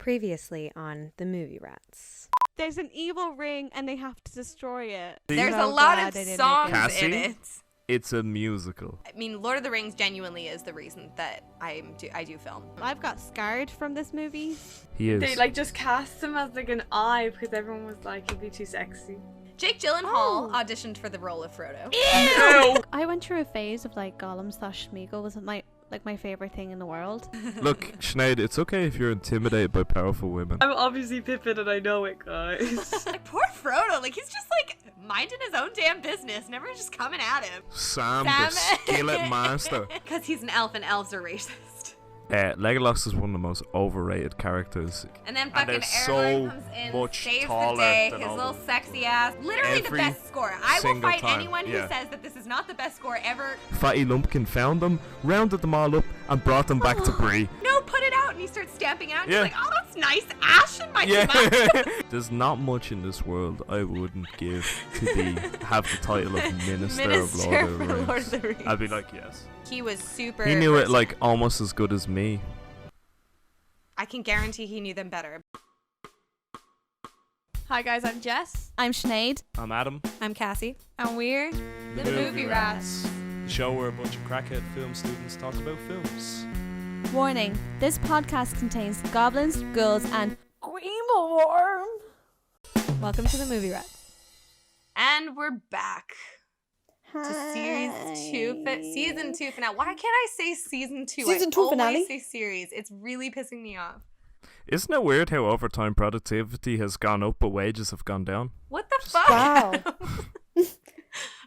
Previously on The Movie Rats. There's an evil ring and they have to destroy it. There's So a lot glad of they didn't songs make in Cassie? it. It's a musical. I mean, Lord of the Rings genuinely is the reason that I do film. I've got scarred from this movie. He is. They just cast him as an eye because everyone was like, he'd be too sexy. Jake Gyllenhaal auditioned for the role of Frodo. Ew! I went through a phase of Gollum / Smeagol was my favorite thing in the world. Look, Sinead, it's okay if you're intimidated by powerful women. I'm obviously Pippin and I know it, guys. Poor Frodo, he's just minding his own damn business, never just coming at him. Sam the Skillet Master. Because he's an elf and elves are racist. Legolas is one of the most overrated characters. And then fucking they're AerLingus so comes in, much saves the taller day, than his all little the- sexy ass. Literally the Every best score. I will single fight time, anyone who yeah. says that this is not the best score ever. Fatty Lumpkin found them, rounded them all up, and brought them back to Bree. No, put it out, and he starts stamping out. And Yeah. he's like, oh, that's nice ash in my Yeah. mouth. There's not much in this world I wouldn't give to have the title of Minister of Lord of the Rings. I'd be like, yes. He was super. He knew it almost as good as me. I can guarantee he knew them better. Hi guys, I'm Jess. I'm Sinead. I'm Adam. I'm Cassie. And we're The Movie Rats. The show where a bunch of crackhead film students talk about films. Warning, this podcast contains goblins, ghouls, and Greenworm. Welcome to The Movie Rats. And we're back to season 2 finale. Why can't I say season 2? Season 2 I finale? always say series. It's really pissing me off. Isn't it weird how overtime productivity has gone up but wages have gone down? What the fuck? Wow. Is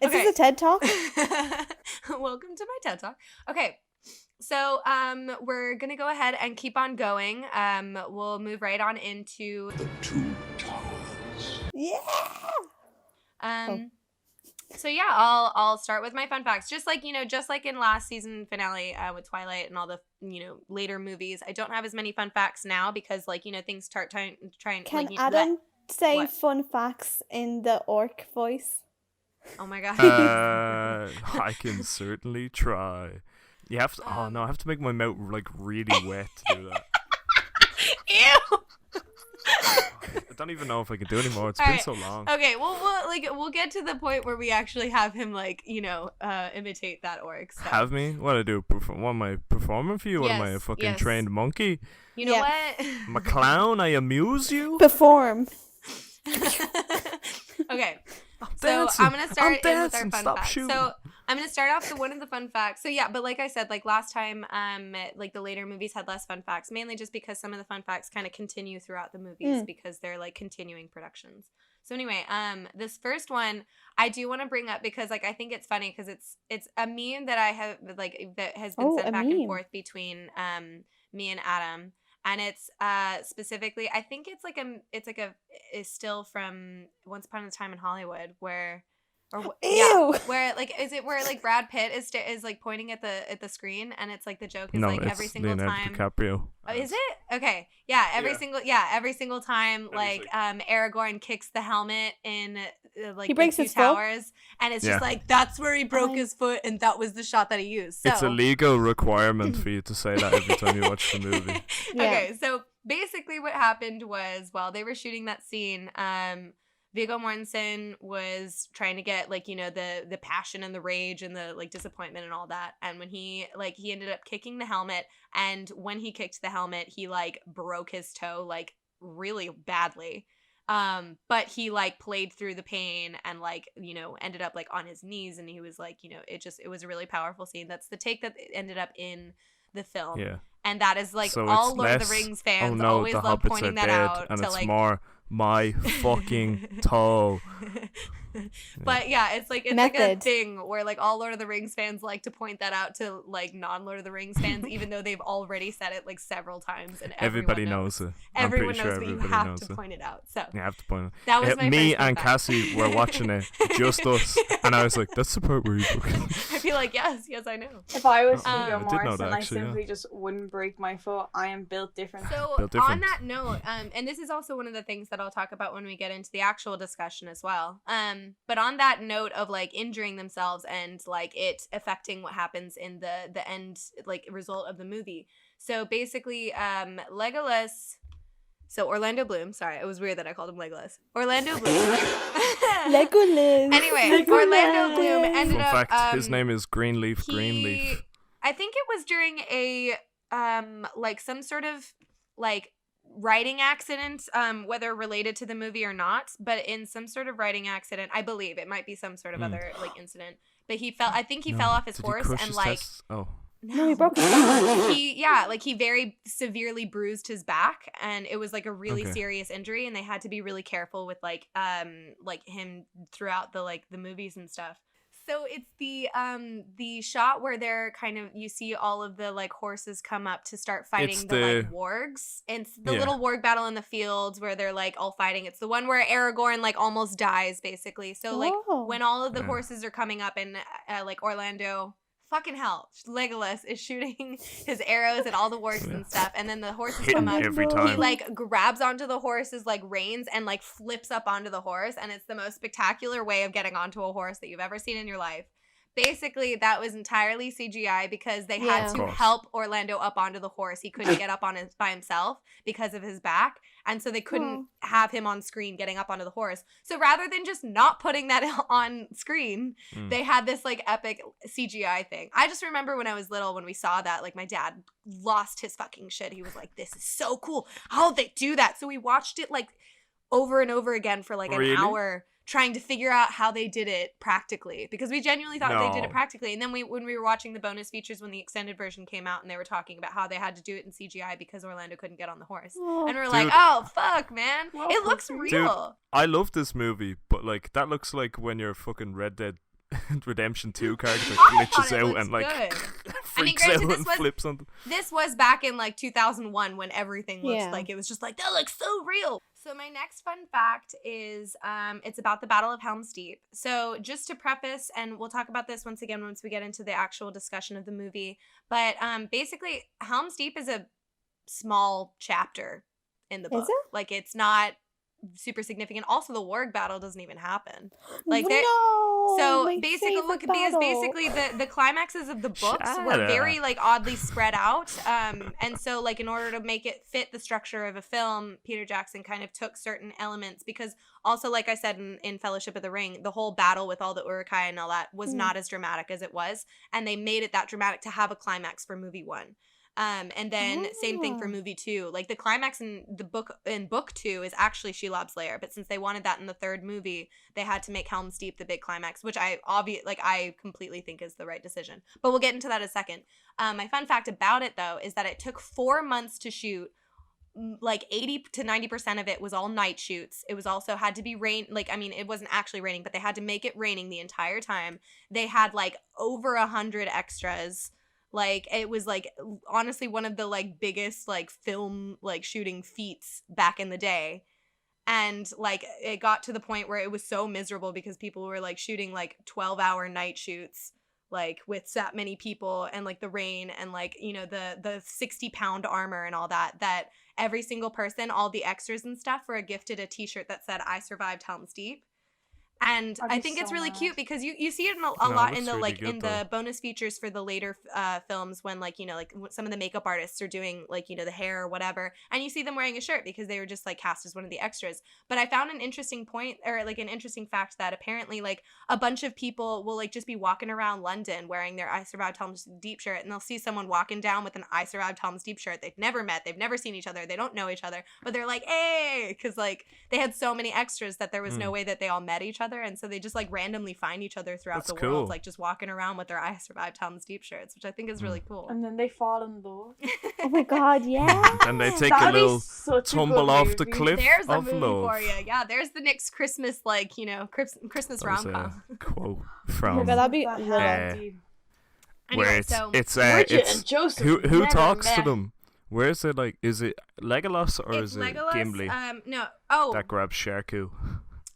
this a TED Talk? Welcome to my TED Talk. Okay. So, we're gonna go ahead and keep on going. We'll move right on into The Two Towers. Yeah. So yeah, I'll start with my fun facts. Just like in last season finale with Twilight and all the later movies, I don't have as many fun facts now because things start trying. Can Adam say What? fun facts in the orc voice? Oh my god. I can certainly try. You have to. Oh no, I have to make my mouth really wet to do that. Ew. I don't even know if I can do it anymore. It's All been right. so long. Okay, we'll get to the point where we actually have him imitate that orc. So. Have me? What I do? What am I performing for you? What am I, a Yes, fucking yes. trained monkey? You know Yeah. what? I'm a clown? I amuse you? Perform. Okay. I'm So dancing. I'm gonna start in with our dancing. fun Stop facts. shooting. So I'm gonna start off with one of the fun facts. So yeah, but like I said, last time, the later movies had less fun facts, mainly just because some of the fun facts kind of continue throughout the movies because they're continuing productions. So anyway, this first one I do want to bring up because I think it's funny because it's a meme that I have that has been Oh, sent a back and meme. forth between me and Adam. And it's specifically, I think it's a still from Once Upon a Time in Hollywood where Ew. where is it where Brad Pitt is pointing at the screen and it's the joke is No, every it's single Leonardo time. DiCaprio. Oh, is it? Okay. Yeah, every Yeah. single time Aragorn kicks the helmet in He breaks the Two his foot? Towers and it's Yeah. just that's where he broke his foot and that was the shot that he used. So It's a legal requirement for you to say that every time you watch the movie. Yeah. Okay, so basically what happened was while they were shooting that scene, Viggo Mortensen was trying to get the passion and the rage and the disappointment and all that. And when he ended up kicking the helmet, and when he kicked the helmet, he broke his toe really badly. But he played through the pain and ended up on his knees, and he was it was a really powerful scene. That's the take that ended up in the film. Yeah. And that is So all it's Lord of less, the Rings fans oh no, always the love hobbits pointing are that dead, out and to it's more my fucking toe. But yeah, it's a Method. thing where all Lord of the Rings fans like to point that out to non-Lord of the Rings fans, even though they've already said it several times and Everybody everyone knows it. I'm Everyone pretty knows, sure but you everybody have knows to it. point it out. So You have to point it. that was my Me first fun and fact. Cassie were watching it, just us, and I was like, "That's the part where you broke it." I feel yes, I know. If I was I Viggo did know that, Mortensen, I actually, yeah. simply just wouldn't break my foot. I am built different. So Built on different. that note, and this is also one of the things that I'll talk about when we get into the actual discussion as well. But on that note of injuring themselves and it affecting what happens in the end result of the movie. So basically, Legolas So Orlando Bloom, sorry, it was weird that I called him Legolas. Orlando Bloom. Legolas. Anyway, Legolas. Orlando Bloom ended Fun up. fact: his name is Greenleaf. Greenleaf. I think it was during a like some sort of like writing accident, whether related to the movie or not, but in some sort of writing accident, I believe it might be some sort of other like incident. But he fell. I think he fell off his horse and like. No, he broke his back. He very severely bruised his back, and it was like a really serious injury, and they had to be really careful with like him throughout the movies and stuff. So it's the shot where they're kind of, you see all of the like horses come up to start fighting the like wargs. It's the little warg battle in the fields where they're like all fighting. It's the one where Aragorn like almost dies basically. So like when all of the horses are coming up and like Orlando, fucking hell, Legolas is shooting his arrows at all the wargs and stuff, and then the horses come up. Every time. He like grabs onto the horse's like reins and like flips up onto the horse, and it's the most spectacular way of getting onto a horse that you've ever seen in your life. Basically, that was entirely CGI because they had to help Orlando up onto the horse. He couldn't get up on it by himself because of his back, and so they couldn't have him on screen getting up onto the horse. So rather than just not putting that on screen, they had this like epic CGI thing. I just remember when I was little, when we saw that, like my dad lost his fucking shit. He was like, "This is so cool. How'd they do that?" So we watched it like over and over again for like an hour, trying to figure out how they did it practically, because we genuinely thought they did it practically. And then when we were watching the bonus features when the extended version came out, and they were talking about how they had to do it in CGI because Orlando couldn't get on the horse. And we were like, oh, fuck, man. It looks real. Dude, I love this movie, but like that looks like when your fucking Red Dead Redemption 2 character glitches out and like freaks out and flips on. This was back in like 2001 when everything looked like, it was just like, that looks so real. So my next fun fact is it's about the Battle of Helm's Deep. So just to preface, and we'll talk about this once again once we get into the actual discussion of the movie, but basically Helm's Deep is a small chapter in the book. Is it? Like it's not super significant. Also, the warg battle doesn't even happen. Like basically the climaxes of the books were very like oddly spread out. And so like in order to make it fit the structure of a film, Peter Jackson kind of took certain elements, because also, like I said in Fellowship of the Ring, the whole battle with all the Uruk-hai and all that was not as dramatic as it was, and they made it that dramatic to have a climax for movie 1. And then same thing for movie 2. Like the climax in book 2 is actually Shelob's Lair, but since they wanted that in the third movie, they had to make Helm's Deep the big climax, which I completely think is the right decision. But we'll get into that in a second. My fun fact about it though is that it took 4 months to shoot. Like 80 to 90% of it was all night shoots. It was also had to be rain. Like, I mean, it wasn't actually raining, but they had to make it raining the entire time. They had like over 100 extras. Like it was like honestly one of the like biggest like film like shooting feats back in the day. And like it got to the point where it was so miserable because people were like shooting like 12-hour night shoots like with that many people, and like the rain and like, you know, the 60-pound armor and all that every single person, all the extras and stuff, were gifted a t-shirt that said "I survived Helm's Deep." And I think it's really cute because you see it in a lot in the like in the bonus features for the later films, when like, you know, like some of the makeup artists are doing like, you know, the hair or whatever, and you see them wearing a shirt because they were just like cast as one of the extras. But I found an interesting point, or like an interesting fact, that apparently like a bunch of people will like just be walking around London wearing their "I survived Helm's Deep" shirt, and they'll see someone walking down with an "I survived Helm's Deep" shirt. They've never met, they've never seen each other, they don't know each other, but they're like, hey, because like they had so many extras that there was no way that they all met each other. And so they just like randomly find each other throughout the world, like just walking around with their "I survived Helm's Deep" shirts, which I think is really cool. And then they fall in love. Oh my god, yeah. And they take a little tumble off the cliff there's a of movie love. for you. Yeah, there's the next Christmas, like, you know, Christmas rom-com. Quote Oh from my god, that'd be Anyway, it's who talks to them? Where is it? Like, is it Legolas or is it Gimli? No. That grabs Sharku.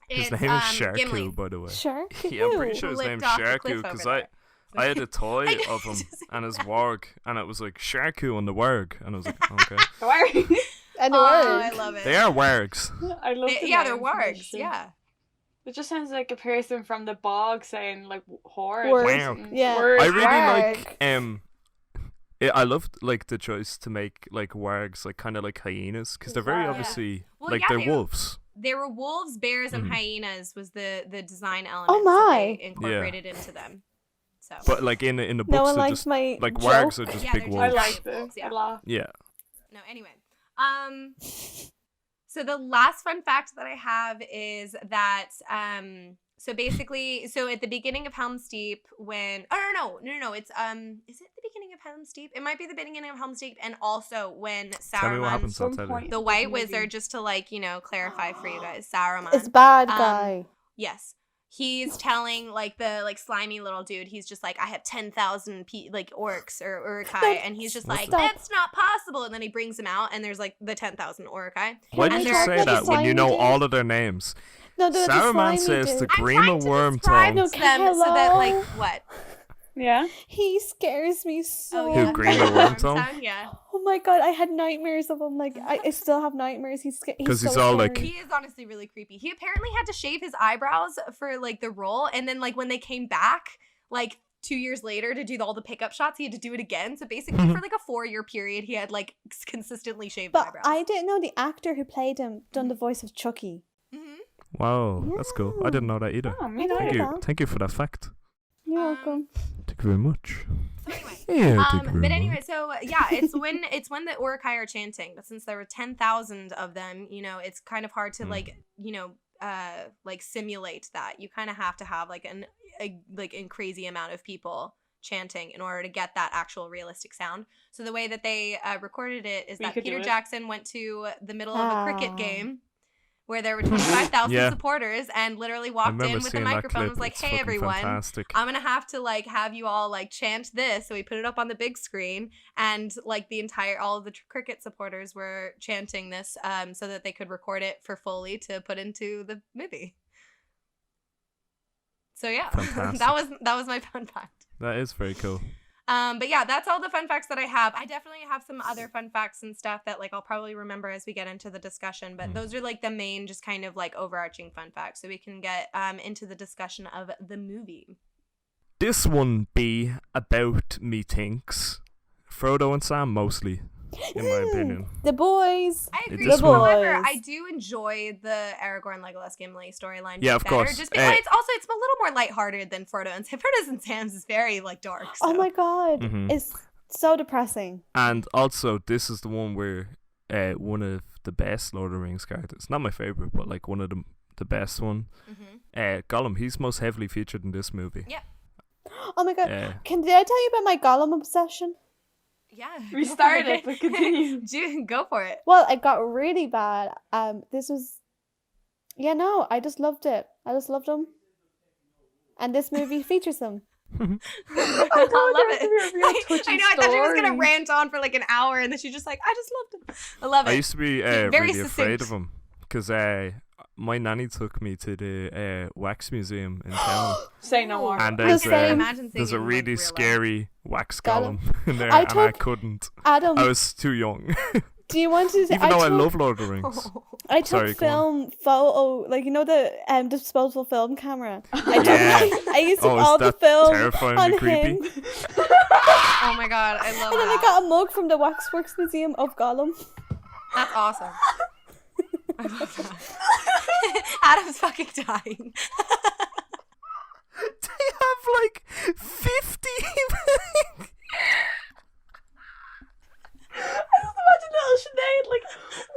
His It's, name is Sharku, Gimli. by the way. Sharku. Yeah, I'm pretty sure his Flipped name's off the Sharku cliff because over I had a toy of him and his warg, and it was like Sharku and the warg, and I was like, okay. And the I word. love it. They are wargs. I love They're wargs. Yeah. It just sounds like a person from the bog saying like horse. Word. Wow. Yeah. Word. I really Warg. like I loved like the choice to make like wargs like kind of like hyenas because they're very obviously they're wolves. They were wolves, bears, and hyenas was the design element my. that they incorporated into them. So, but like in the books, No one they're likes just my like joke. wargs are just big they're wolves. I like giant this. wolves, yeah. I laugh. Yeah. No, anyway. So the last fun fact that I have is that so basically, so at the beginning of Helm's Deep, when no, it's is it the beginning of Helm's Deep? It might be the beginning of Helm's Deep, and also when Tell me what happens Saruman, outside the White Wizard, just to like clarify for you guys, Saruman. It's bad guy. Yes. He's telling like the slimy little dude, he's just like, I have 10,000 orcs or urukai, and he's just like, that's not possible. And then he brings them out, and there's like the 10,000 urukai. Why did you say that when you know all of their names? No, Saruman says the Grima Wormtongue. Them so that like what? Yeah. He scares me so. Who, Grima Wormtongue? Yeah. Oh my god, I had nightmares of him. Like I still have nightmares. Because he's so all scary. like, He is honestly really creepy. He apparently had to shave his eyebrows for like the role, and then like when they came back like 2 years later to do all the pickup shots, he had to do it again. So basically for like a 4-year period, he had like consistently shaved But eyebrows. I didn't know the actor who played him done the voice of Chucky. wow, that's cool. I didn't know that either. Oh, me Thank neither. you. Thank you for that fact. You're welcome. Thank you very much. So anyway. Yeah, thank you very But much. anyway, so yeah, it's when the Urukai are chanting. But since there were 10,000 of them, it's kind of hard to like simulate that. You kind of have to have like a crazy amount of people chanting in order to get that actual realistic sound. So the way that they recorded it is that Peter Jackson went to the middle of a cricket game where there were 25,000 supporters and literally walked in with a microphone and was like, hey everyone, fantastic. I'm gonna have to like have you all like chant this. So we put it up on the big screen, and like all of the cricket supporters were chanting this so that they could record it for Foley to put into the movie. So yeah, that was my fun fact. That is very cool. But yeah, that's all the fun facts that I have. I definitely have some other fun facts and stuff that like I'll probably remember as we get into the discussion, but those are like the main just kind of like overarching fun facts, so we can get into the discussion of the movie. This one be about methinks Frodo and Sam mostly, in my opinion. The boys. I agree. This one- However, boys. I do enjoy the Aragorn, Legolas, Gimli storyline. Yeah, of better, course. Just because it's a little more lighthearted than Frodo and Sam. Frodo's and Sam's is very like dark. So. Oh my god, it's so depressing. And also, this is the one where one of the best Lord of the Rings characters, not my favorite, but like one of the best one, Gollum, he's most heavily featured in this movie. Yeah. Oh my god, did I tell you about my Gollum obsession? Yeah. We started, but continue. Go for it. Well, it got really bad. This was, I just loved it. I just loved him, and this movie features him. I love it. I know. I thought she was gonna rant on for like an hour, and then she's just like, "I just loved him. I love it." I used to be Very really succinct. afraid of him because my nanny took me to the wax museum in town, Say no more. and The same. there's a really scary wax Gollum. Gollum in there, I and I took couldn't. Adam, I was too young, do you want to? even though I love Lord of the Rings. I took Sorry, go on. photo, like the disposable film camera. Yeah. I used Oh, is all the that film terrifyingly on creepy? him, Oh my god, I love and then I that. got a mug from the Waxworks Museum of Gollum. That's awesome. I love that. Adam's fucking dying. They have like 50. Imagine little Sinead like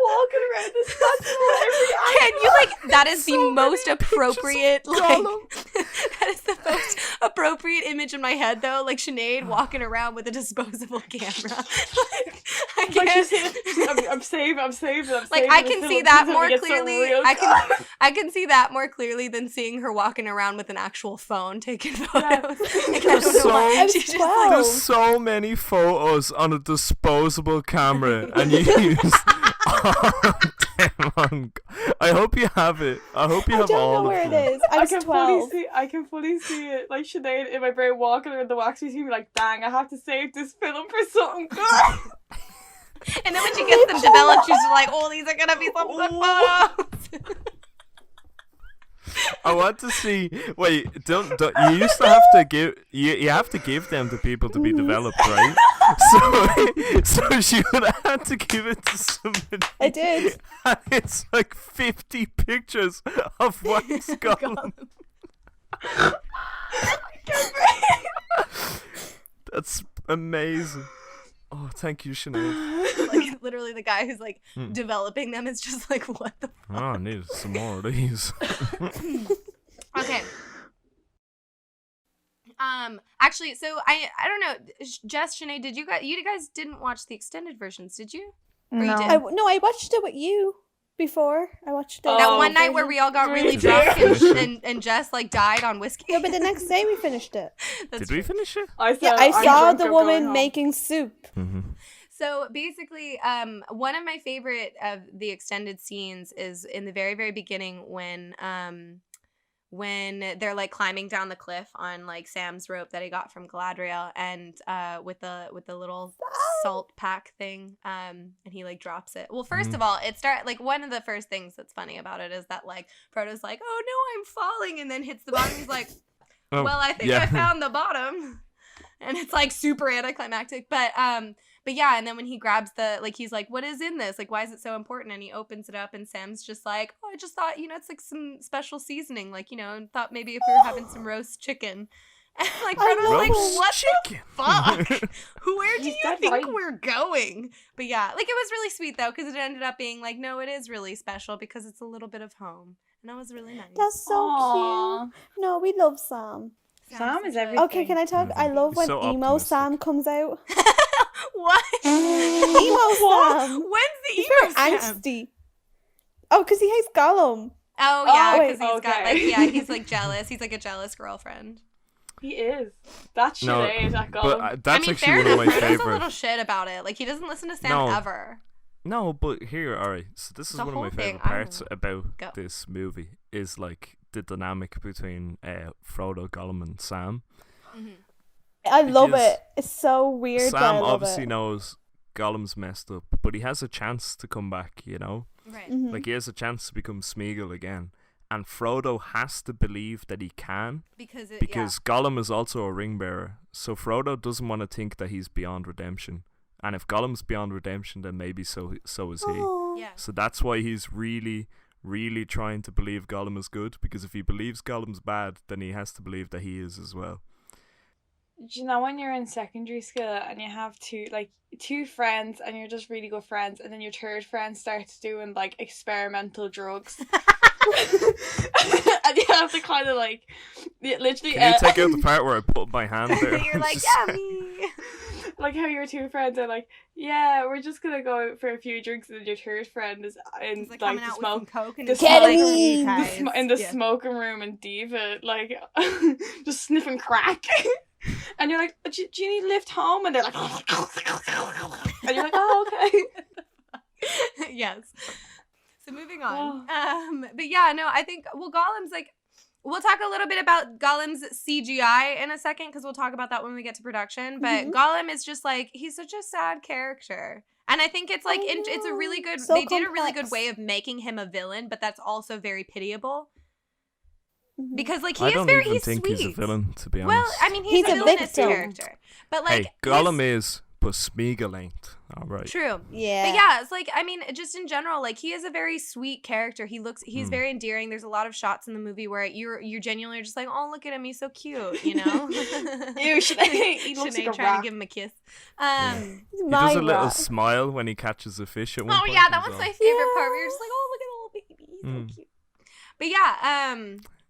walking around this festival every Can you like that is the most appropriate like Gollum. that is the most appropriate image in my head though, like Sinead walking around with a disposable camera. I Like can't I'm saving. like I can see that more clearly. I can see that more clearly than seeing her walking around with an actual phone taking photos. Like, I don't know why. I was She's just 12. There's so many photos on a disposable camera, and you use all them on. I hope you have it. I hope you I have don't all know where of it them. is. I was 12. I can fully see it, like Sinead in my brain walking around the wax museum, like, dang, I have to save this film for something good. And then when she gets them developed, she's just like, oh, these are gonna be some good photos. I want to see. Wait, don't you used to have to give you have to give them to people to be developed, right? So she would have had to give it to somebody. I did. And it's like 50 pictures of what's Gollum. That's amazing. Oh, thank you, Sinead. Like literally, the guy who's like developing them is just like, what the fuck? Oh, I need some more of these. Okay. Actually, so I don't know, Jess, Sinead, did you guys didn't watch the extended versions, did you? Or you No. did? I watched it with you before. I watched it. That Oh, one night where we all got really Did drunk we? and Jess like died on whiskey. Yeah, but the next day we finished it. That's Did we true. finish it? I Yeah, saw the woman making soup. Mm-hmm. So basically, one of my favorite of the extended scenes is in the very, very beginning when they're like climbing down the cliff on like Sam's rope that he got from Galadriel, and with the little salt pack thing, and he like drops it. Well, first of all, like one of the first things that's funny about it is that like Frodo's like, oh no, I'm falling, and then hits the bottom. He's like, well, I think I found the bottom. And it's like super anticlimactic, but yeah, and then when he grabs he's like, what is in this? Like, why is it so important? And he opens it up, and Sam's just like, oh, I just thought, it's like some special seasoning, like, and thought maybe if we were having some roast chicken. And like, Frodo's like, what chicken. the fuck? Where do He's you dead think right. we're going? But yeah, like, it was really sweet, though, because it ended up being like, no, it is really special because it's a little bit of home. And that was really nice. That's so Aww. cute. No, we love Sam. Sam is such a- everything. Okay, can I talk? I love when So emo optimistic. Sam comes out. What? Emo Sam. When's the He's emo very Sam? angsty. Oh, because he hates Gollum. Oh yeah, wait, because he's got like okay. he's like jealous. He's like a jealous girlfriend. He is. That's No, Sinead, that but Gollum. that's I mean, actually fair one of enough. my Frodo's a little favorite. shit about it. Like he doesn't listen to Sam No. ever. No, but here, alright. So this is The one of whole my thing, favorite I parts know. about Go. this movie is like the dynamic between Frodo, Gollum, and Sam. I love Because it. It's so weird. but I Sam love obviously it. knows Gollum's messed up, but he has a chance to come back, Right. Mhm. Like he has a chance to become Smeagol again. And Frodo has to believe that he can Because Gollum is also a ring bearer. So Frodo doesn't want to think that he's beyond redemption. And if Gollum's beyond redemption, then maybe so is he. Aw. yeah. So that's why he's really, really trying to believe Gollum is good. Because if he believes Gollum's bad, then he has to believe that he is as well. Do you know when you're in secondary school and you have two friends and you're just really good friends, and then your third friend starts doing like experimental drugs, and you have to kind of like literally. Can you take out the part where I put my hand there? You're like, Just- yeah, me. Like how your two friends are like, yeah, we're just gonna go out for a few drinks, and then your third friend is in He's like like coming the out with smoke. some coke and the it's smoke- like, Ketamine. "You the guys." in the Yeah. smoking room and Diva like just sniffing crack, and you're like, do you need a lift home? And they're like, and you're like, oh okay. Yes. So moving on. But yeah, no, I think Gollum's like, we'll talk a little bit about Gollum's CGI in a second because we'll talk about that when we get to production. But Gollum is just like, he's such a sad character. And I think it's like, I it's a really know. good, So they did a really good complex. way of making him a villain, but that's also very pitiable. Mhm. Because like, I he is don't very, even he's think sweet. he's a villain, to be honest. Well, I mean, he's He's a a villainous victim. character. But like, hey, Gollum is, but Smeagol ain't. Alright. true. Yeah. But yeah, it's like, I mean, just in general, like he is a very sweet character. He's Mm. very endearing. There's a lot of shots in the movie where you genuinely are just like, oh, look at him, he's so cute, you know? Ew, Sinead, he looks like a trying rat. to give him a kiss. He's He my does a little rat. smile when he catches a fish at one Oh point. yeah, that He's was all- my favorite part. Where you're just like, oh, look at little baby, he's Mm. so cute. But yeah,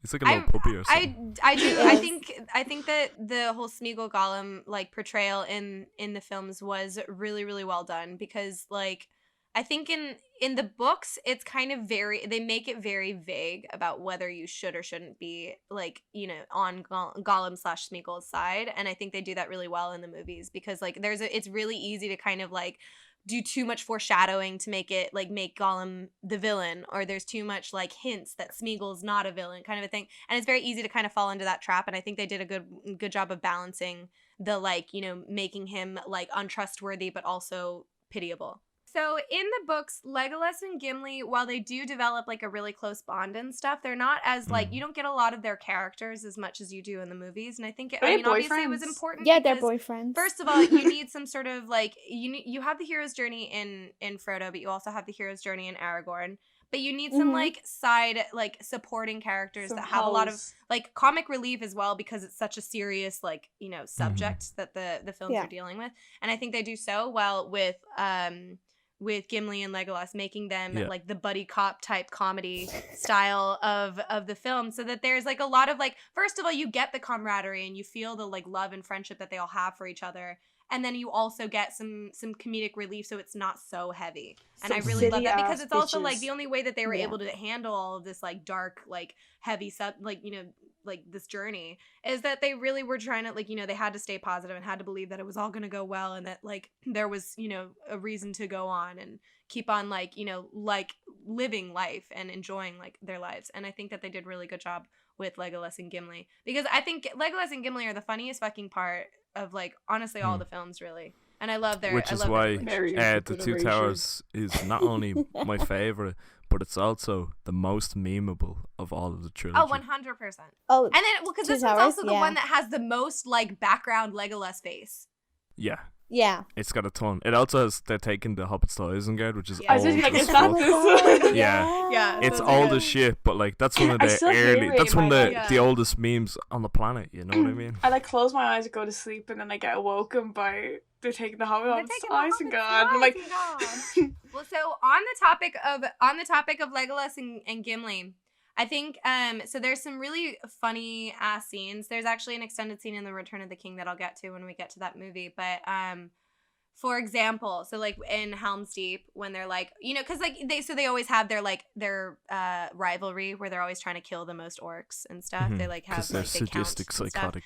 He's like a little puppy or something. I do. Yes. I think that the whole Smeagol Gollum like portrayal in the films was really, really well done because like I think in the books it's kind of they make it very vague about whether you should or shouldn't be like, on Gollum / Smeagol's side, and I think they do that really well in the movies because like it's really easy to kind of like do too much foreshadowing to make Gollum the villain, or there's too much like hints that Smeagol's not a villain kind of a thing, and it's very easy to kind of fall into that trap, and I think they did a good job of balancing the like making him like untrustworthy but also pitiable. So in the books, Legolas and Gimli, while they do develop like a really close bond and stuff, they're not as like, you don't get a lot of their characters as much as you do in the movies. And I think, Are they obviously it was boyfriends? important. Yeah, they're because, boyfriends. first of all, you need some sort of like, you have the hero's journey in Frodo, but you also have the hero's journey in Aragorn. But you need some like side like supporting characters Some that have a lot of holes. like comic relief as well, because it's such a serious like, subject that the films are dealing with. And I think they do so well with Gimli and Legolas, making them like the buddy cop type comedy style of the film, so that there's like a lot of like, first of all, you get the camaraderie and you feel the like love and friendship that they all have for each other. And then you also get some comedic relief, so it's not so heavy. And I really love that, because it's also like the only way that they were able to handle all of this like dark, like heavy stuff, like, like this journey, is that they really were trying to like, they had to stay positive and had to believe that it was all going to go well, and that like there was, a reason to go on and keep on like, like living life and enjoying like their lives. And I think that they did a really good job with Legolas and Gimli, because I think Legolas and Gimli are the funniest fucking part of like honestly all the films, really. And I love their Which is why The Two Towers is not only my favorite, but it's also the most memeable of all of the trilogy. Oh, 100%. Oh, and then because Two this one's Towers, also the one that has the most like background Legolas face. Yeah. Yeah. It's got a ton. It also has, they're taking the Hobbits to Isengard, which is Yeah. I was old just like, as is that fuck. this? Yeah. Yeah. It's so old good. as shit, but like that's one of I the still hear early. it That's in one of my the, head. the oldest memes on the planet. You know what I mean? I like close my eyes and go to sleep, and then I get awoken by they're taking the Hobbit They're on taking eyes the and Hobbits God. And I'm like, to Well, so on the topic of Legolas and Gimli, I think so there's some really funny ass scenes. There's actually an extended scene in The Return of the King that I'll get to when we get to that movie. But for example, so like in Helm's Deep, when they're like, because like they always have their rivalry where they're always trying to kill the most orcs and stuff. They like have Because they're like they count sadistic, and stuff. psychotic.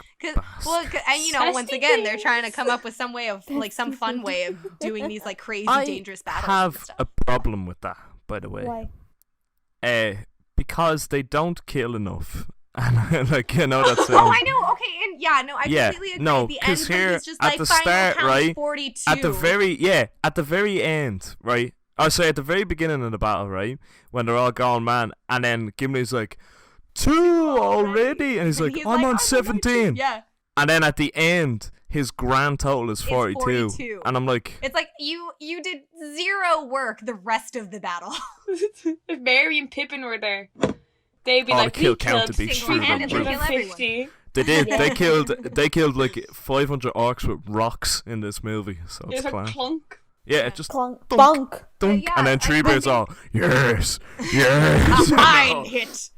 And once again, they're trying to come up with some way of like some fun way of doing these like crazy dangerous battles. I and have stuff. a problem with that, by the way. Why? Because they don't kill enough. And like, that sounds. Oh, I know. Okay, and I completely agree. No, At the end, because here he's just at like the final start, count right? 42. At the very end, right? Oh, sorry, at the very beginning of the battle, right? When they're all gone, man, and then Gimli's like, 2 already, and he's like, I'm on 17. Yeah. And then at the end, his grand total is 42. 42. And I'm like, It's like you did zero work the rest of the battle. if Merry and Pippin were there, they'd be oh, like, the kill we count killed to be screwed up. single-handedly bro. kill everyone. 350. They did. Yeah. They killed like 500 orcs with rocks in this movie. So It it's was like class. clunk. Yeah, it just Clunk. Dunk. Bonk. dunk, yeah, and then I Treebeard's think- all yes, yes. A mine hit.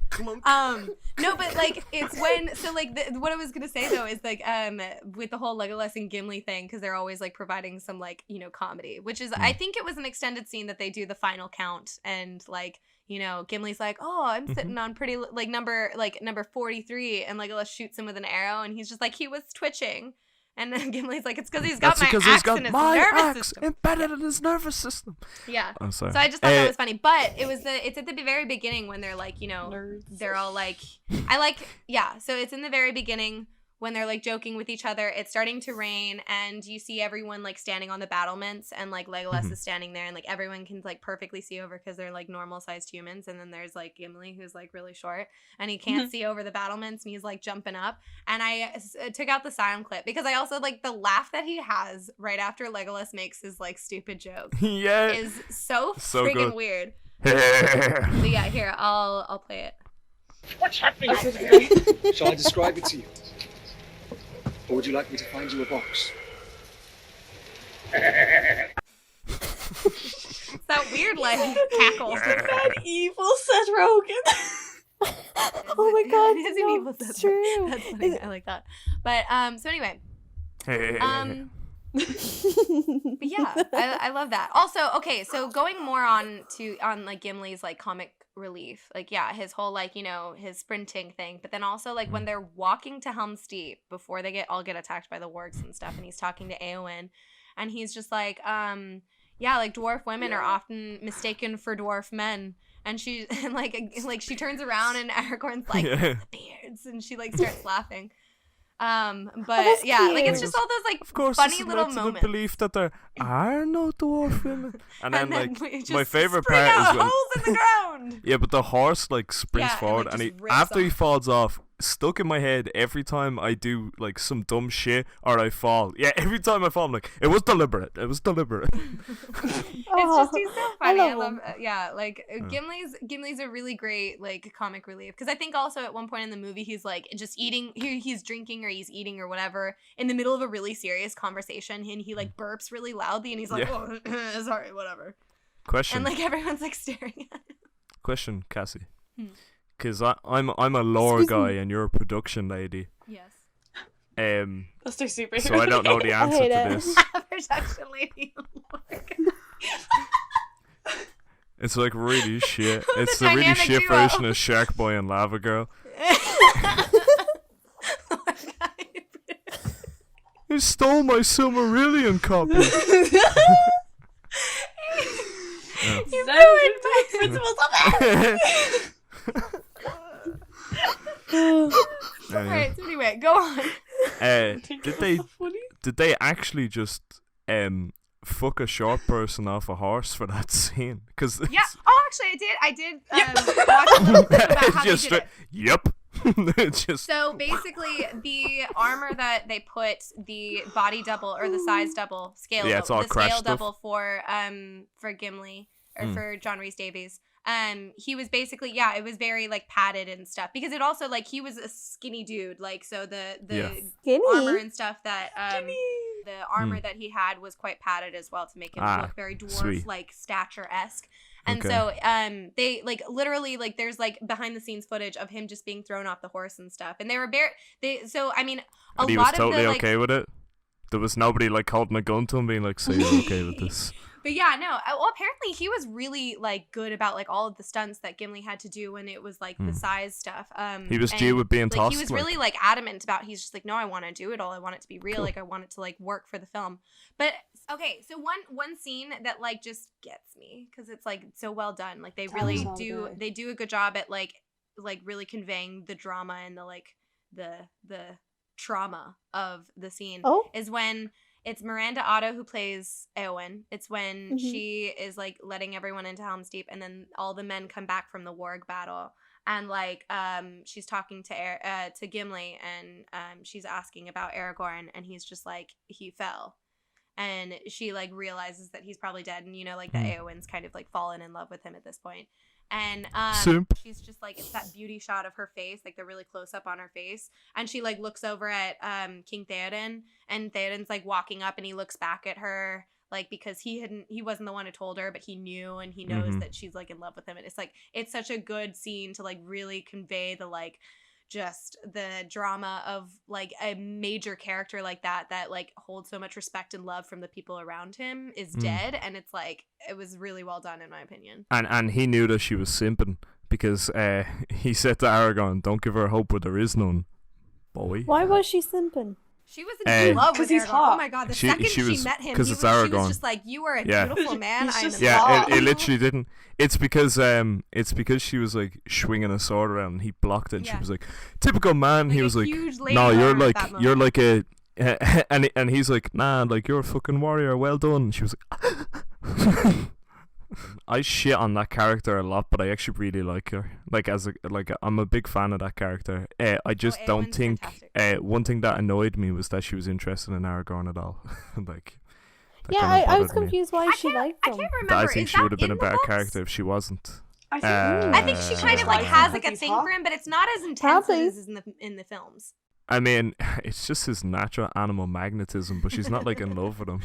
No, but like it's when what I was gonna say though is like with the whole Legolas and Gimli thing, because they're always like providing some like comedy, which is I think it was an extended scene that they do the final count, and like Gimli's like, oh, I'm sitting on pretty like number 43, and Legolas shoots him with an arrow, and he's just like, he was twitching. And then Gimli's like, it's because he's got That's my because axe he's got in his my nervous axe system. embedded in his nervous system. Yeah. I'm sorry. So I just thought that was funny. But it's at the very beginning when they're like, Nerds. they're all like, so it's in the very beginning when they're like joking with each other. It's starting to rain, and you see everyone like standing on the battlements, and like Legolas is standing there, and like everyone can like perfectly see over because they're like normal sized humans. And then there's like Gimli, who's like really short, and he can't see over the battlements, and he's like jumping up. And I took out the sound clip because I also like the laugh that he has right after Legolas makes his like stupid joke Yeah. is so So friggin' good. weird. But yeah, here I'll play it. What's happening? Shall I describe it to you? Or would you like me to find you a box? It's that weird like cackle. That evil Seth Rogen. Oh my God, It is no, evil, it's that's true. That's funny. I like that. But so anyway, but yeah, I love that. Also, okay, so going more on like Gimli's like comic relief, like yeah, his whole like his sprinting thing, but then also like when they're walking to Helm's Deep before they get attacked by the wargs and stuff, and he's talking to Éowyn, and he's just like yeah, like dwarf women are often mistaken for dwarf men. And she and like she turns around and Aragorn's like, Yeah. the beards, and she like starts laughing. But yeah, like it's cute. just all those like Of course, funny this is little led to the moments. belief that there are no dwarf women. And then like we just my favorite spring part out is when holes in the ground. yeah, but the horse like springs Yeah, and, forward, like, and just he rips after he off. falls off, stuck in my head every time I do like some dumb shit or I fall. Yeah, every time I fall, I'm like, it was deliberate. It was deliberate. It's just he's so funny. I love him. yeah, like Gimli's a really great like comic relief because I think also at one point in the movie he's like just eating he's drinking or he's eating or whatever in the middle of a really serious conversation and he like burps really loudly and he's like, Yeah. oh, sorry, whatever. Question. And like everyone's like staring at him. Question, Cassie. Hmm. Because I'm a lore Excuse guy me. and you're a production lady. Yes. That's their superhero. So I don't know the answer hate to it. this. Production lady. It's like really shit. The It's the really dynamic shit duo. version of Shark Boy and Lava Girl. He stole my Silmarillion copy. You So ruined my principles of it. Alright, so anyway, go on. Did they actually just fuck a short person off a horse for that scene? Because Yeah. Oh, actually, I did watch a little bit about how just they did it. yep. It's just So basically, the armor that they put the body double or the size double scale, Yeah, it's all the crash scale stuff. double for Gimli or for John Rhys Davies. He was basically it was very like padded and stuff because it also like he was a skinny dude, like so the Yeah. Skinny. armor and stuff that the armor that he had was quite padded as well to make him look very dwarf like stature-esque. And Okay. so they like literally like there's like behind the scenes footage of him just being thrown off the horse and stuff. And they were so I mean a and he lot was totally of the like okay with it. There was nobody like holding a gun to him being like, "Say you're okay with this." But yeah, no. Well, apparently he was really like good about like all of the stunts that Gimli had to do when it was like the size stuff. He was and, due with being like tossed. he was really like adamant about. He's just like, no, I want to do it all. I want it to be real. Cool. Like I want it to like work for the film. But okay, so one scene that like just gets me because it's like so well done. Like they really so do. good. They do a good job at like really conveying the drama and the like the trauma of the scene. Oh. Is when. It's Miranda Otto who plays Eowyn. It's when Mhm. she is like letting everyone into Helm's Deep, and then all the men come back from the warg battle, and like she's talking to Gimli, and she's asking about Aragorn, and he's just like he fell, and she like realizes that he's probably dead, and you know like that Eowyn's kind of like fallen in love with him at this point. And Simp. she's just like, it's that beauty shot of her face, like the really close up on her face. And she like looks over at King Theoden, and Theoden's like walking up, and he looks back at her like because he wasn't the one who told her, but he knew, and he knows that she's like in love with him. And it's like it's such a good scene to like really convey the like just the drama of like a major character like that like holds so much respect and love from the people around him is dead, and it's like it was really well done in my opinion. And he knew that she was simping because he said to Aragorn, "Don't give her hope where there is none, boy." Why was she simping? She was in love with 'Cause he's Aragorn. hot. Oh my god, the She- second she she was- met him, 'cause she it's was Aragorn. just like, you are a Yeah. beautiful man. He's I'm just in Yeah, love. it literally didn't. It's because she was like swinging a sword around, and he blocked it. And she Yeah. was like, "Typical man." Like he a was like, huge lady "No, you're arm at like that you're moment. like a," and he's like, "Nah, like you're a fucking warrior. Well done." And she was like, I shit on that character a lot, but I actually really like her. I'm a big fan of that character. I just don't Eowyn's think. fantastic. One thing that annoyed me was that she was interested in Aragorn at all. like. that Yeah, kinda I was bothered me. confused why she liked I him. can't I remember. think Is she that would have been in a the better books? character if she wasn't. I think, I think she kind of like Like has him like a because thing he's hot. for him, but it's not as intense Probably. as it is in the films. I mean, it's just his natural animal magnetism, but she's not like in love with him.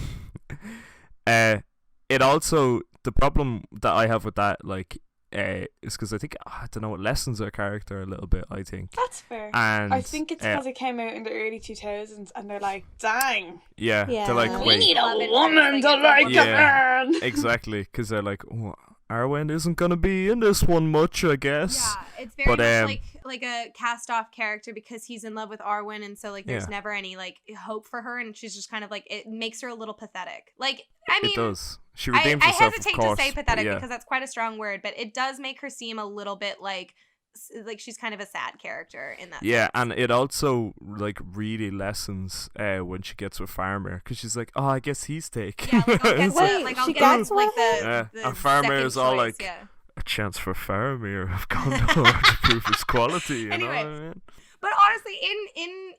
It also, the problem that I have with that like is because I think I don't know, it lessens her character a little bit. I think, that's fair. and I think it's because it came out in the early 2000s, and they're like, dang, yeah, Yeah. they're like, We we wait, need Love a it. woman to It's like Yeah. a man. exactly, because they're like, oh, Arwen isn't gonna be in this one much, I guess. Yeah, it's very But, much like a cast off character because he's in love with Arwen, and so like there's Yeah. never any like hope for her, and she's just kind of like it makes her a little pathetic. Like I mean, It does. She I redeems herself, hesitate of course, to say but pathetic yeah. because that's quite a strong word, but it does make her seem a little bit like like she's kind of a sad character in that. Yeah, sense. and it also like really lessens when she gets with Farmer, because she's like, oh, I guess he's taken. Yeah, like, I'll get It's to, like, like, I'll she get gets to, like with the, Yeah, the and Farmer second is all choice, like, yeah. a chance for Faramir of Gondor to prove his quality. You know what I Anyways. mean? But honestly,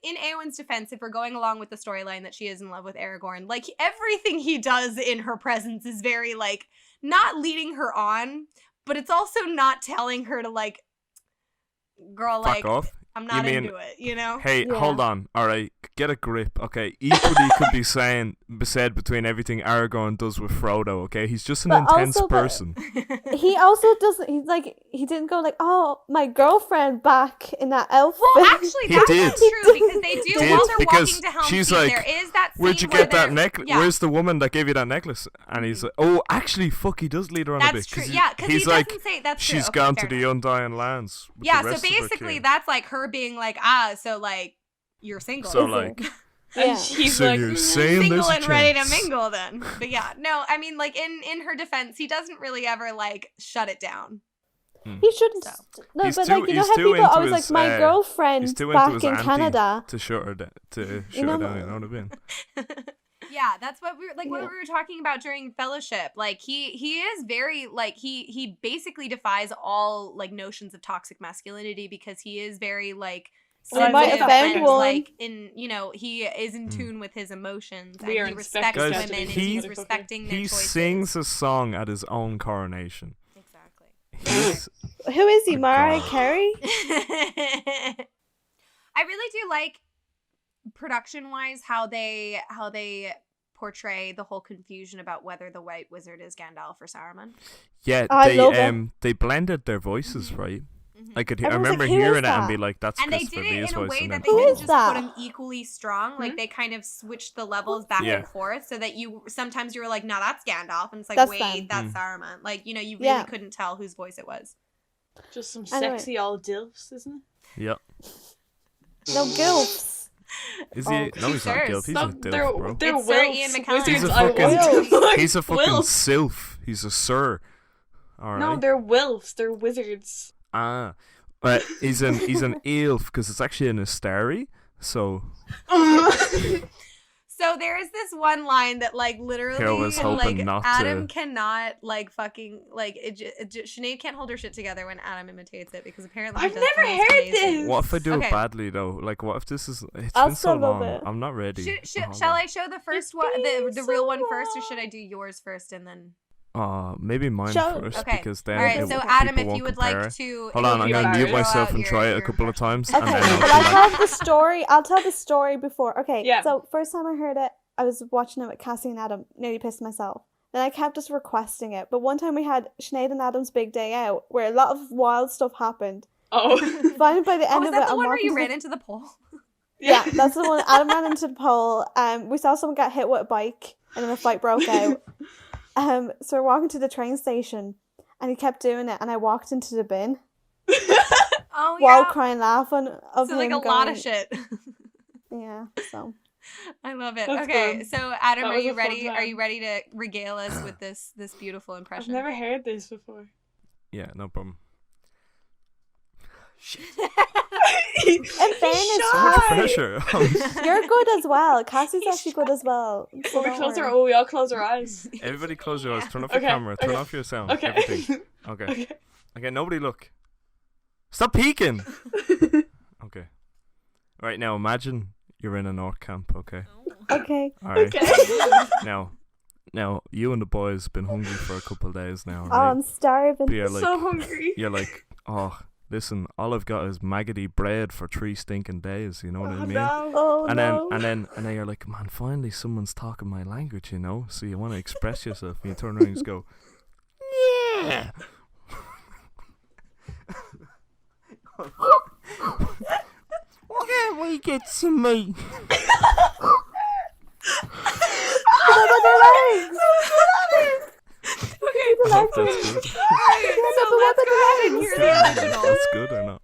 in Eowyn's defense, if we're going along with the storyline that she is in love with Aragorn, like everything he does in her presence is very like not leading her on, but it's also not telling her to like, girl, Fuck like off. I'm not mean- into it, you know? Hey, Yeah. hold on. All right, get a grip. Okay, equally could be said between everything Aragorn does with Frodo. Okay, he's just an But intense also the- person. He also doesn't. He's like, he didn't go like, oh, my girlfriend back in that outfit. Well, actually, He that's did. not true because they do Did, while they're because walking to Helm's she's Deep, like, there is that scene Where'd you where get that they're- necklace? Yeah. Where's the woman that gave you that necklace? And he's like, oh, actually, fuck, he does lead her on a bit. That's true. 'cause Yeah, because he he's doesn't like, say that's true. she's Okay, gone fair to the enough. Undying Lands. With Yeah, the so rest of her basically kin. that's like her being like, so like you're single. So Is like, it? And Yeah. she's so like, you're saying there's single a and ready to chance. mingle then. But yeah, no, I mean like in her defense, he doesn't really ever like shut it down. He shouldn't. So. No, He's but too- like, you know he's how too people always into his, like, my he's girlfriend too into back his in auntie Canada. to shut her down. To shut You know, her down, you know what I mean? Yeah, that's what we were like what Yeah. we were talking about during Fellowship. Like he is very like he basically defies all like notions of toxic masculinity because he is very like Well, I might have sensitive found and, one. like in he is in tune with his emotions We are and he respects inspecting women Guys, and he- he's respecting their He choices. sings a song at his own coronation. Exactly. He's, Who is he, Oh, Mariah God. Carey? I really do like production wise how they portray the whole confusion about whether the White Wizard is Gandalf or Saruman. yeah, I love it. they blended their voices, right? Mhm. I Everyone's remember like, "Who is hearing it and that?" be like, "That's And they Christopher did it Lee's in a voice." way And that then, they Who didn't is just that? put them equally strong. Like they kind of switched the levels back Yeah. and forth so that you sometimes you were like, no, that's Gandalf. And it's like, That's wait, them. that's Saruman. Like, you really Yeah. couldn't tell whose voice it was. just some Anyway. sexy old dilfs, isn't yeah, No, gilfs. is he? Oh, No, he's not sirs. guilty. it? He's a No, dilf, they're bro. they're It's Sir wilfs. Ian McKellen. He's a Wizards, I fucking- want. He's a fucking Wilfs. sylph. He's a sir. All right. No, they're wilfs. They're wizards. But he's an elf because it's actually an asteri. So So there is this one line that like literally Here was hoping like not Adam to- cannot like fucking like Sinead can't hold her shit together when Adam imitates it because apparently I've he does never the most heard amazing- this. what if I do Okay. it badly though? Like what if this is? It's I'll been so still love long. it. I'm not ready. Hold Shall on. I show the first one, the real one first, or should I do yours first and then? Maybe mine Show- first Okay. because then All right. it So people Adam, if won't you would compare like it. to, Hold on, I'm You're gonna embarrassed. mute throw myself out and your- try it a your couple of impression. times, and Okay, then but I'll I'll tell the story. I'll tell the story before. Okay, Yeah. so first time I heard it, I was watching it with Cassie and Adam, nearly pissed myself. Then I kept just requesting it. But one time we had Sinead and Adam's big day out, where a lot of wild stuff happened. Oh, Finally, by the Oh, end is of that it, the I'm one where walking you to ran the- into the pole? Yeah, that's the one. Adam ran into the pole. We saw someone get hit with a bike, and then a fight broke out. So we're walking to the train station, and he kept doing it, and I walked into the bin Oh while yeah. crying, laughing of So him like a lot of going- shit. Yeah, so I love it. That's Okay, good. so Adam, That are was you a fun ready? Are time. you ready to regale us with this beautiful I've impression? never heard this before. Yeah, no problem. in fairness, So much pressure. you're good as well. Cassie's actually good as well. So Oh, we don't close our. worry. Oh, we all close our eyes. Everybody close your eyes. Turn off Okay, your camera. Turn okay. off your sound. Okay. Everything. Okay. Okay. Okay, nobody look. Stop peeking. Okay. Right now, imagine you're in an orc camp, okay? Okay. Alright. Okay. Now, you and the boys have been hungry for a couple of days now, Oh, right? I'm starving. But you're like, So hungry. you're like, oh, listen, all I've got is maggoty bread for 3 stinking days, you know what I mean? No. Oh And no. then you're like, man, finally someone's talking my language, you know? So you want to express yourself, and you turn around and just go, yeah. Why can't we get some meat? Look at their legs. Okay, I hope that's good. so let's go ahead and hear the original. That's good or not?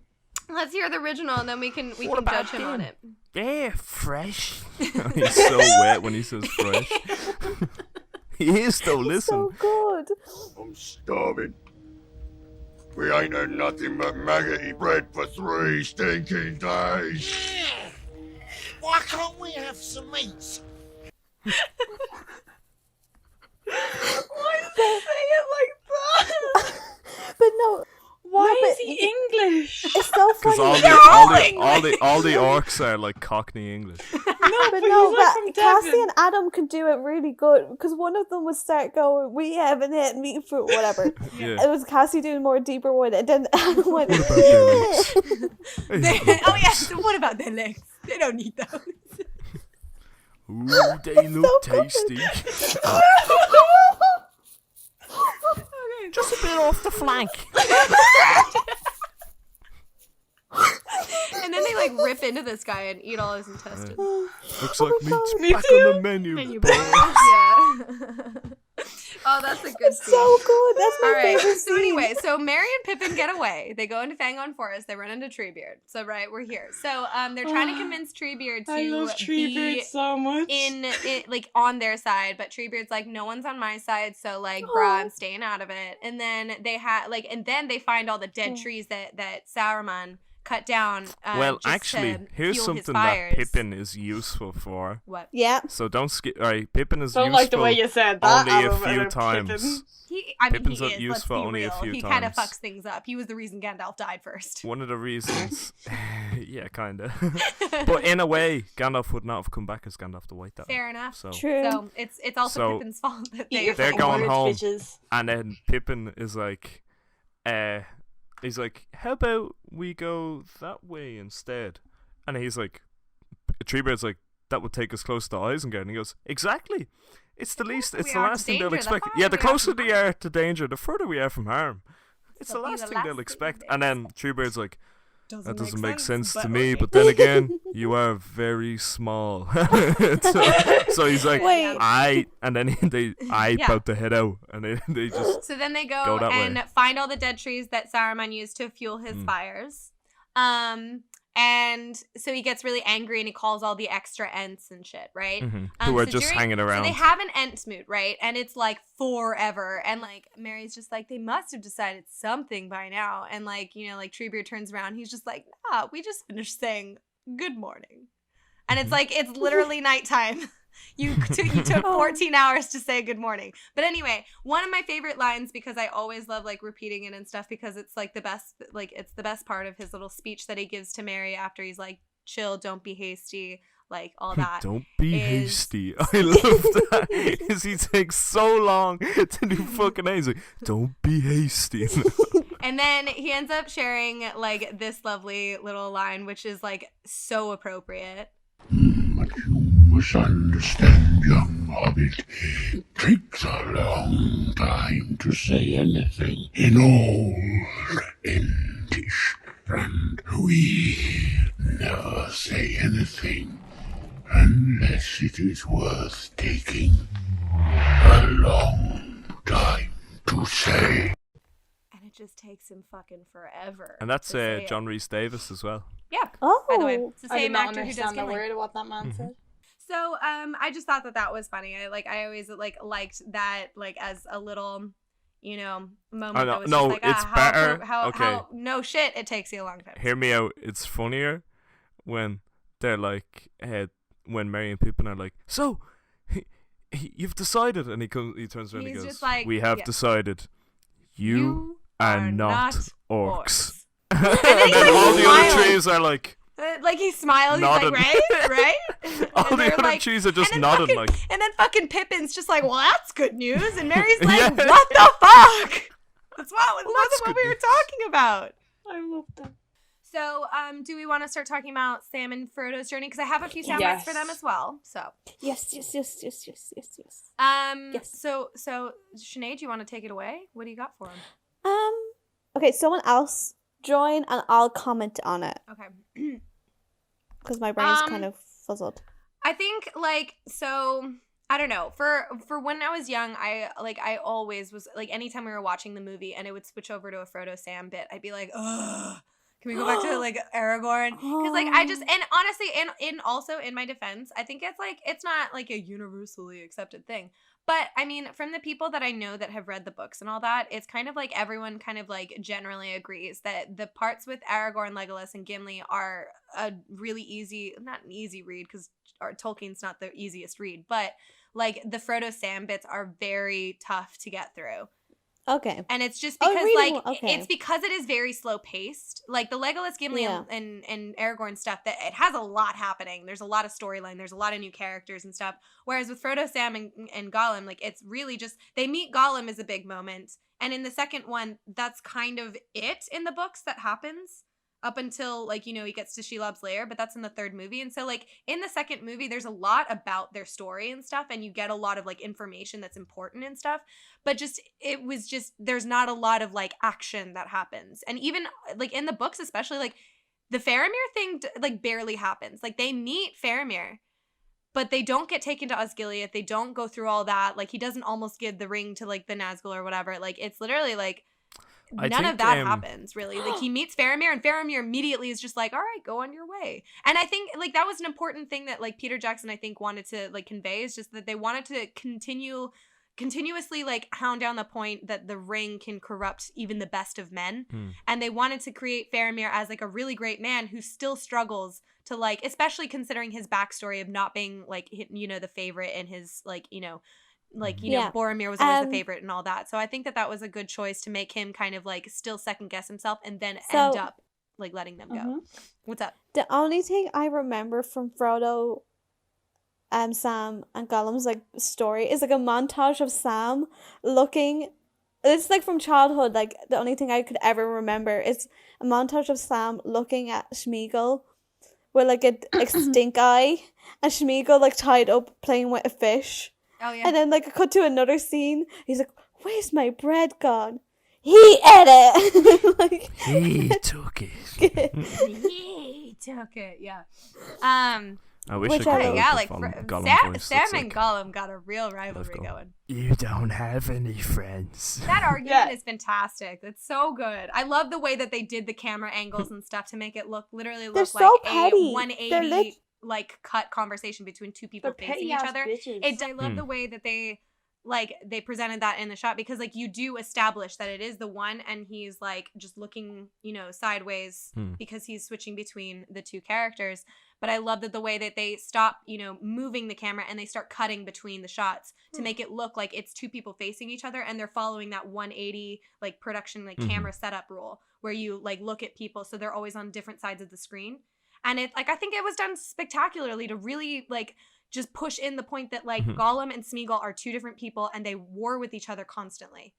Let's hear the original, and then we can What about judge him on him? it. Yeah, fresh. He's so wet when he says fresh. He is though, listen. So good. I'm starving. We ain't had nothing but maggoty bread for 3 stinking days. Why can't we have some meat? Why does he say it like that? But no, Why No, is but he English? it's so Because funny. all the orcs are like Cockney English. But Cassie and Adam could do it really good because one of them would start going, "We haven't had meat for whatever." Yeah. It was Cassie doing more deeper one, and then Adam went, What about their legs? Oh yeah, so what about their legs? They don't need those. Ooh, they look tasty. Just a bit off the flank. And then they like rip into this guy and eat all his intestines. Looks like meat's Me back too. on the menu. Yeah. Oh, that's a good scene. "So good." That's my All right. favorite So scene. anyway, so Merry and Pippin get away. They go into Fangorn Forest. They run into Treebeard. So right, we're here. So they're trying to convince Treebeard to I love be Treebeard so much. in like on their side, but Treebeard's like, no one's on my side, so like, bruh, I'm staying out of it. And then they then they find all the dead trees that Sauron cut down. Well, just actually, to here's fuel his something that fires. Pippin is useful for. What? Yeah. So don't skip. Alright, Pippin is Don't useful like the way you said that. only a Adam, few about times. Pippin. I mean, Pippin's he not is. useful Let's be only a real. few He kind of times. fucks things up. He was the reason Gandalf died first. One of the reasons, yeah, kinda. But in a way, Gandalf would not have come back as Gandalf the White. Fair enough. So, True. So it's also So- Pippin's fault that Eat your They're fucking going words, home. bitches. and then Pippin is like, he's like, how about we go that way instead? And he's like, Treebeard's like, that would take us close to Isengard. And he goes, exactly. It's the least. It's we the are to last thing they'll danger, the expect. farther Yeah, the we are closer from they are to danger, the further we are from harm. It's So the be last the thing last they'll thing expect. they And then Treebeard's like, that Doesn't doesn't make sense to but me. okay. But then again, you are very small. so he's like, Wait. and then Yeah. about to head out, and they just So then they go Go that and way. find all the dead trees that Saruman used to fuel his fires. And so he gets really angry and he calls all the extra Ents and shit, right? who are so just hanging around. So they have an Ent moot, right? And it's like forever. And like Mary's just like, they must have decided something by now. And like, you know, like Treebeard turns around, he's just like, nah, we just finished saying good morning. And it's like, it's literally nighttime. You took 14 hours to say good morning. But anyway, one of my favorite lines, because I always love like repeating it and stuff, because it's like the best, like it's the best part of his little speech that he gives to Mary after he's like, chill, don't be hasty, like all that. Don't be is- hasty. I love that. Because he takes so long to do fucking things. Like, don't be hasty. And then he ends up sharing like this lovely little line, which is like so appropriate. But you must understand, young hobbit, it takes a long time to say anything in Old Entish, and we never say anything unless it is worth taking a long time to say. And it just takes him fucking forever. And that's to say it. John Rhys Davis as well. Yeah. Oh. By the way, it's the I did same not actor who does understand a Gimli. word of what that man said. So I just thought that was funny. I always liked that as a little, you know, moment. I know- that was no, just like, it's how, better. How, Okay. how no shit, it takes you a long time. Hear me out. It's funnier when they're like, when Merry and Pippin are like, so, you've decided. And he turns around and He's goes, just like, we have yeah. decided. You are not orcs. then And he's, then like, all the other smiling. trees are like, Like he smiles, he's Nodding. like, right? all And the they're other like- trees are just and then nodding fucking- like, And then fucking Pippin's just like, well, that's good news. And Mary's like, Yeah. what the fuck? That's what that's what good we were news. talking about. I love that. So, do we want to start talking about Sam and Frodo's journey? Because I have a few sound bites for them Yes. as well. So, Yes. Yes. so Sinead, do you want to take it away? What do you got for him? Okay, someone else join and I'll comment on it Okay. because my brain's Um, kind of fuzzled. I think I don't know. For when I was young, I always was like, anytime we were watching the movie and it would switch over to a Frodo Sam bit, I'd be like, ugh. Can we go back to like Aragorn? Because like I just, and honestly, in also in my defense, I think it's not like a universally accepted thing, But I mean, from the people that I know that have read the books and all that, it's kind of like everyone kind of like generally agrees that the parts with Aragorn, Legolas, and Gimli are a really easy, not an easy read because Tolkien's not the easiest read, but like the Frodo Sam bits are very tough to get through. Okay. And it's just Oh, because reading- like okay. it's because it is very slow paced. Like the Legolas, Gimli, and Aragorn stuff, that it has a lot happening. There's a lot of storyline. There's a lot of new characters and stuff. Whereas with Frodo, Sam, and Gollum, like it's really just they meet Gollum is a big moment. And in the second one, that's kind of it in the books that happens. Up until, like, you know, he gets to Shelob's lair, but that's in the third movie. And so, like, in the second movie, there's a lot about their story and stuff, and you get a lot of, like, information that's important and stuff. But just, it was just, there's not a lot of, like, action that happens. And even, like, in the books especially, like, the Faramir thing, like, barely happens. Like, they meet Faramir, but they don't get taken to Osgiliath. They don't go through all that. Like, he doesn't almost give the ring to, like, the Nazgul or whatever. Like, it's literally, like, none of that happens, really. Like, he meets Faramir, and Faramir immediately is just like, all right, go on your way. And I think, like, that was an important thing that, like, Peter Jackson, I think, wanted to, like, convey, is just that they wanted to continuously, like, hound down the point that the ring can corrupt even the best of men. And they wanted to create Faramir as, like, a really great man who still struggles to, like, especially considering his backstory of not being, like, you know, the favorite and his, like, you know, Boromir was always the favorite and all that. So I think that was a good choice to make him kind of like still second guess himself and then end up like letting them go. What's up? The only thing I remember from Frodo, Sam, and Gollum's like story is like a montage of Sam looking. It's like from childhood. Like the only thing I could ever remember is a montage of Sam looking at Smeagol with like a stink eye, and Smeagol like tied up playing with a fish. Oh, yeah. And then, like, I cut to another scene. He's like, where's my bread gone? He ate it! Like, he took it. He took it, yeah. I wish Which I I could yeah, have like Gollum voice. Sam That's and like, Gollum got a real rivalry going. You don't have any friends. That argument is fantastic. It's so good. I love the way that they did the camera angles and stuff to make it look literally They're look so like petty. a 180 like cut conversation between two people facing each other. I love the way that they presented that in the shot, because like you do establish that it is the one, and he's like just looking, you know, sideways because he's switching between the two characters. But I love that the way that they stop, you know, moving the camera and they start cutting between the shots to make it look like it's two people facing each other, and they're following that 180 like production like camera setup rule where you like look at people so they're always on different sides of the screen. And it like I think it was done spectacularly to really like just push in the point that like Gollum and Smeagol are two different people and they war with each other constantly.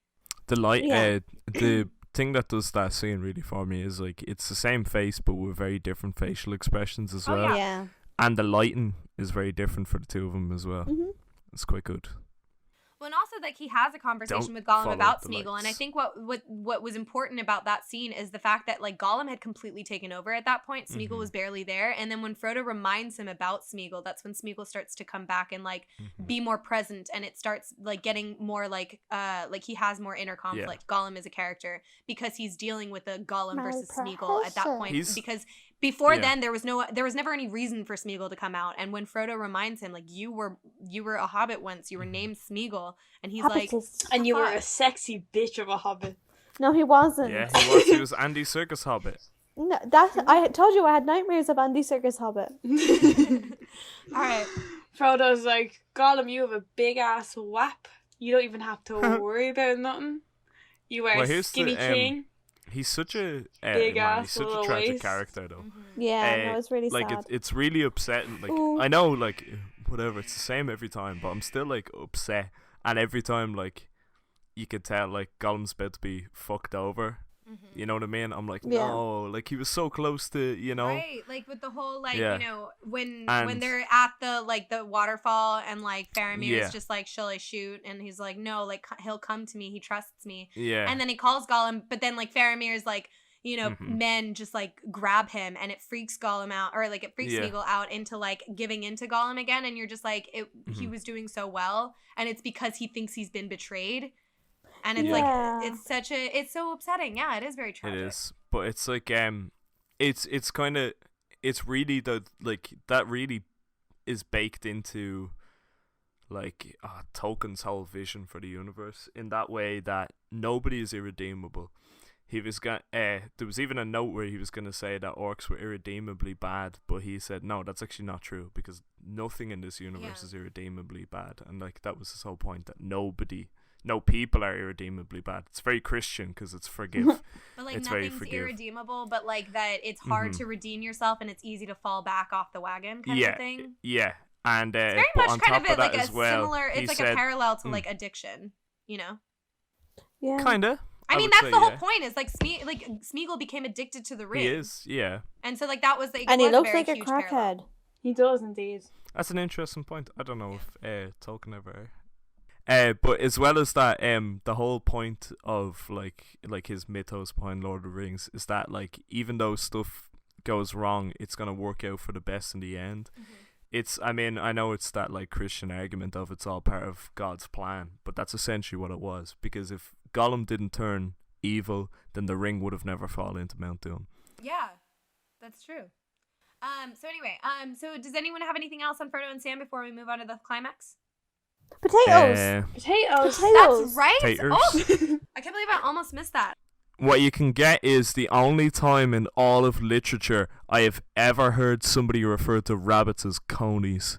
The the thing that does that scene really for me is like it's the same face but with very different facial expressions as well. Yeah. And the lighting is very different for the two of them as well. It's quite good. Well, and also like he has a conversation with Gollum about Smeagol, and I think what was important about that scene is the fact that like Gollum had completely taken over at that point. Smeagol was barely there, and then when Frodo reminds him about Smeagol, that's when Smeagol starts to come back and like be more present, and it starts like getting more like he has more inner conflict. Gollum is a character because he's dealing with a Gollum versus Smeagol at that point, because before then there was never any reason for Smeagol to come out, and when Frodo reminds him like you were a hobbit once, you were named Smeagol, and he's like, and you were a sexy bitch of a hobbit. No, he wasn't. Yeah, he was. He was Andy Serkis Hobbit. No, I told you I had nightmares of Andy Serkis Hobbit. all right, Frodo's like, Gollum, you have a big ass whap. You don't even have to worry about nothing. You are a skinny king. He's such a big ass, he's such a little tragic waist. character though. Yeah, no, it's really like sad. it's really upsetting. Like I know, like whatever, it's the same every time, but I'm still like upset. And every time, like you could tell, like Gollum's about to be fucked over. You know what I mean? I'm like, no, like he was so close to, you know, right? Like with the whole, like you know, when they're at the like the waterfall and like Faramir is just like, shall I shoot? And he's like, no, like he'll come to me. He trusts me. Yeah. And then he calls Gollum, but then like Faramir is like, you know, men just like grab him, and it freaks Gollum out, or like it freaks Smeagol out into like giving into Gollum again. And you're just like, he was doing so well, and it's because he thinks he's been betrayed. And it's like it's so upsetting. Yeah, it is very tragic. It is, but it's like it's kind of really that really is baked into like Tolkien's whole vision for the universe in that way that nobody is irredeemable. He was there was even a note where he was going to say that orcs were irredeemably bad, but he said no, that's actually not true because nothing in this universe is irredeemably bad, and like that was his whole point, that no people are irredeemably bad. It's very Christian because it's forgive. But like it's very nothing's forgive. irredeemable, but like that it's hard to redeem yourself and it's easy to fall back off the wagon kind of thing. Yeah, and it's very but much on kind top of that like a as well, similar. It's like said, a parallel to like addiction, you know. Yeah. Kinda. I mean, that's the whole point. Is like Smeagol became addicted to the ring. He is, yeah. And so like that was like, and he looks very like a huge crackhead. parallel. He does indeed. That's an interesting point. I don't know if Tolkien ever. But as well as that, the whole point of like his mythos behind Lord of the Rings is that like even though stuff goes wrong, it's gonna work out for the best in the end. It's, I mean, I know it's that like Christian argument of it's all part of God's plan, but that's essentially what it was. Because if Gollum didn't turn evil, then the ring would have never fallen into Mount Doom. Yeah, that's true. So anyway, so does anyone have anything else on Frodo and Sam before we move on to the climax? Potatoes. Potatoes. That's right. Taters. Oh, I can't believe I almost missed that. What you can get is the only time in all of literature I have ever heard somebody refer to rabbits as conies.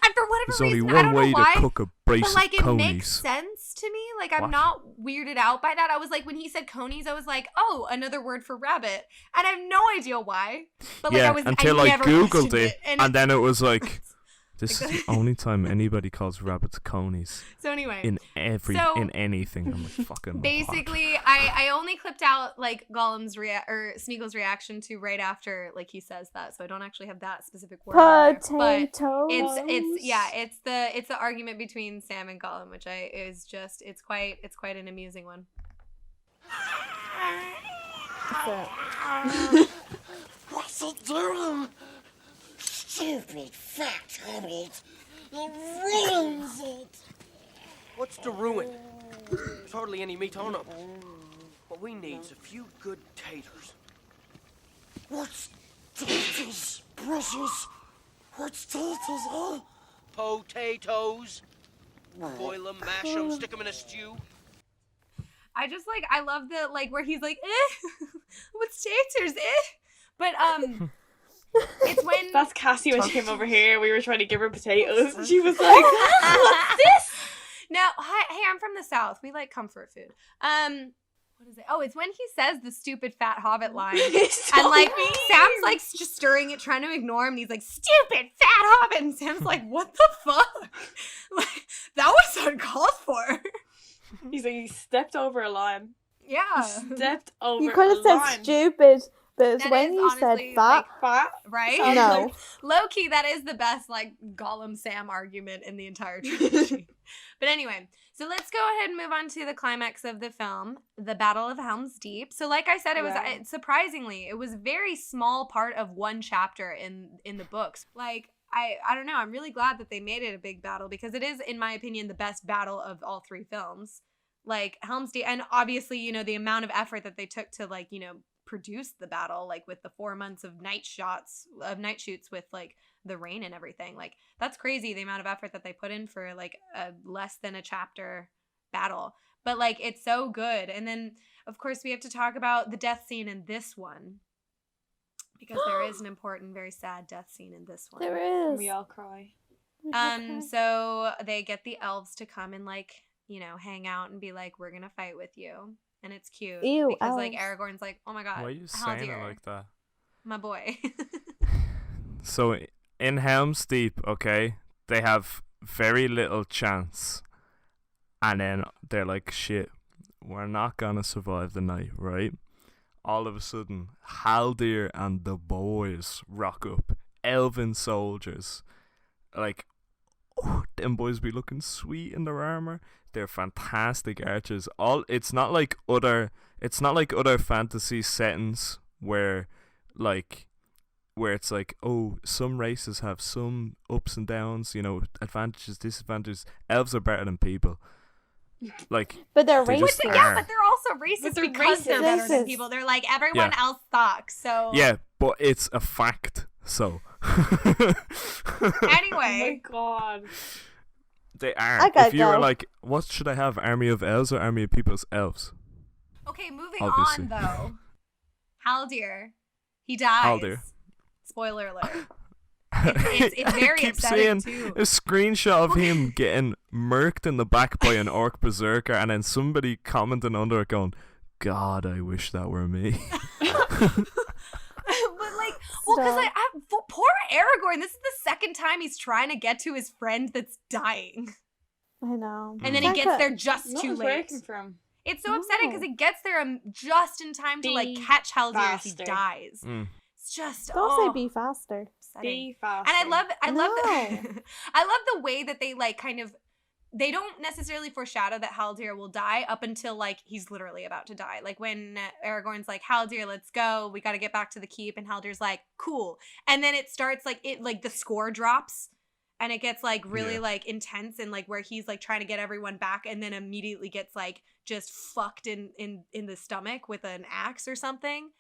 And for whatever There's reason, only I don't one way know why, to cook a brace but like of it conies. makes sense to me. Like I'm What? not weirded out by that. I was like, when he said conies, I was like, oh, another word for rabbit, and I have no idea why. But like Yeah, I was until I I never googled questioned it, and and then it was like, this is the only time anybody calls rabbits conies. So anyway, in So, anything. I'm like, fucking what? basically, I only clipped out like Gollum's Smeagol's reaction to right after like he says that, so I don't actually have that specific word. Potatoes. But it's the argument between Sam and Gollum, which it's quite an amusing one. What's it doing? Stupid fat hobbit. It ruins it. What's to ruin? There's hardly any meat on them. What we need's a few good taters. What's taters, precious? What's taters, huh? Potatoes. Boil them, mash them, stick them in a stew. I love the like where he's like, what's taters, But it's when That's Cassie when she came over here. We were trying to give her potatoes. And she was like, "What's this?" No, hey, I'm from the South. We like comfort food. What is it? Oh, it's when he says the stupid fat hobbit line. So and like mean. Sam's like just stirring it, trying to ignore him, and he's like, stupid fat hobbit, and Sam's like, what the fuck? Like, that was uncalled for. He's like, he stepped over a line. Yeah. Stepped over You could have a said line. stupid, but it's That when is you said honestly, fat. like, Fat. right? No. Low key, that is the best like Gollum Sam argument in the entire trilogy. But anyway, so let's go ahead and move on to the climax of the film, the Battle of Helm's Deep. So like I said, it was surprisingly, it was a very small part of one chapter in the books. Like I don't know, I'm really glad that they made it a big battle because it is, in my opinion, the best battle of all three films. Like Helm's Deep, and obviously, you know, the amount of effort that they took to like, you know, produce the battle, like with the 4 months of night shoots with like the rain and everything. Like that's crazy, the amount of effort that they put in for like a less than a chapter battle. But like it's so good. And then of course we have to talk about the death scene in this one, because there is an important, very sad death scene in this one. There is. We all cry. So they get the elves to come and like, you know, hang out and be like, we're gonna fight with you. And it's cute. Ew, because like elves. Aragorn's like, oh my god, Why are you how saying dare it like that? my boy. So in Helm's Deep, okay, they have very little chance, and then they're like, shit, we're not gonna survive the night, right? All of a sudden, Haldir and the boys rock up, elven soldiers, like, oh, them boys be looking sweet in their armor. They're fantastic archers. It's not like other fantasy settings where it's like, oh, some races have some ups and downs, you know, advantages, disadvantages. Elves are better than people. Like, But they're they just racist. are. Yeah, but they're also racist But they're because they're better than racist. people. They're like, everyone Yeah. else sucks. So Yeah, but it's a fact. So Oh my Anyway, god. They I are. gotta If you were go. like, what should I have? Army of elves or army of people's elves? okay, moving Obviously. on though. Haldir, he dies. Haldir. Spoiler alert. It's very I keep upsetting seeing too. a screenshot of him getting murked in the back by an orc berserker, and then somebody commenting under it going, "God, I wish that were me." But like, well, because like, poor Aragorn. This is the second time he's trying to get to his friend that's dying, I know. and then he gets there just Not too as late. working from. It's so upsetting because No. he gets there just in time to like Be catch Haldir as he faster. dies. Mm. It's just Don't say be faster. upsetting. Be faster. And I love No. I love the way that they like kind of they don't necessarily foreshadow that Haldir will die up until like he's literally about to die. Like when Aragorn's like, Haldir, let's go. We got to get back to the keep. And Haldir's like, cool. And then it starts like the score drops and it gets like really like intense and like where he's like trying to get everyone back and then immediately gets like just fucked in the stomach with an axe or something.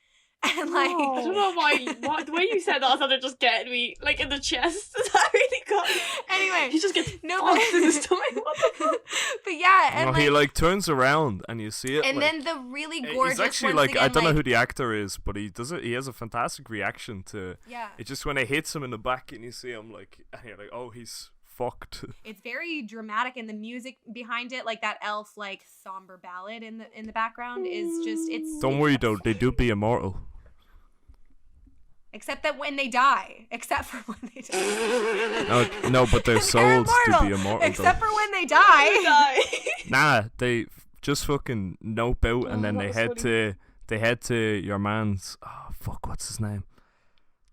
And like, No. I don't know why. The way you said that sounded just getting me like in the chest. That really got me. Anyway, He just gets no, fucked in the stomach. What the fuck? but yeah, and Well, he like turns around and you see it. and like, then the really gorgeous. he's actually once like I again, don't know like- who the actor is, but he does it. He has a fantastic reaction to Yeah, it. Just when it hits him in the back and you see him like, and you're like, oh, he's fucked. it's very dramatic, and the music behind it, like that elf, like somber ballad in the background, is just it's. Don't worry though, they do be immortal. Except that when they die, except for when they die. No, but their They're souls do be immortal, immortal except though. for when they die. Die. Nah, they just fucking nope out and then that they was head funny. to your man's what's his name?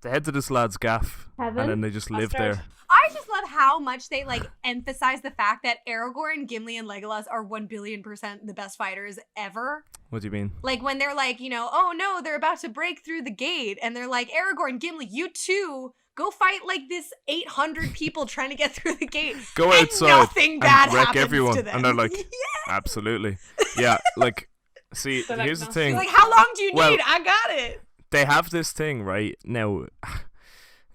They head to this lad's gaff and then they just live Bastard. there. I just love how much they like emphasize the fact that Aragorn, Gimli, and Legolas are 1,000,000,000% the best fighters ever. What do you mean? Like when they're like, oh no, they're about to break through the gate, and they're like, Aragorn, Gimli, you too, go fight like this 800 people trying to get through the gate. Go and outside nothing and bad wreck happens everyone. to them. And they're like, Yeah. absolutely. Yeah, like, see, They're like, here's the no. thing. He's like, how long do you Well- need? I got it. They have this thing, right? Now,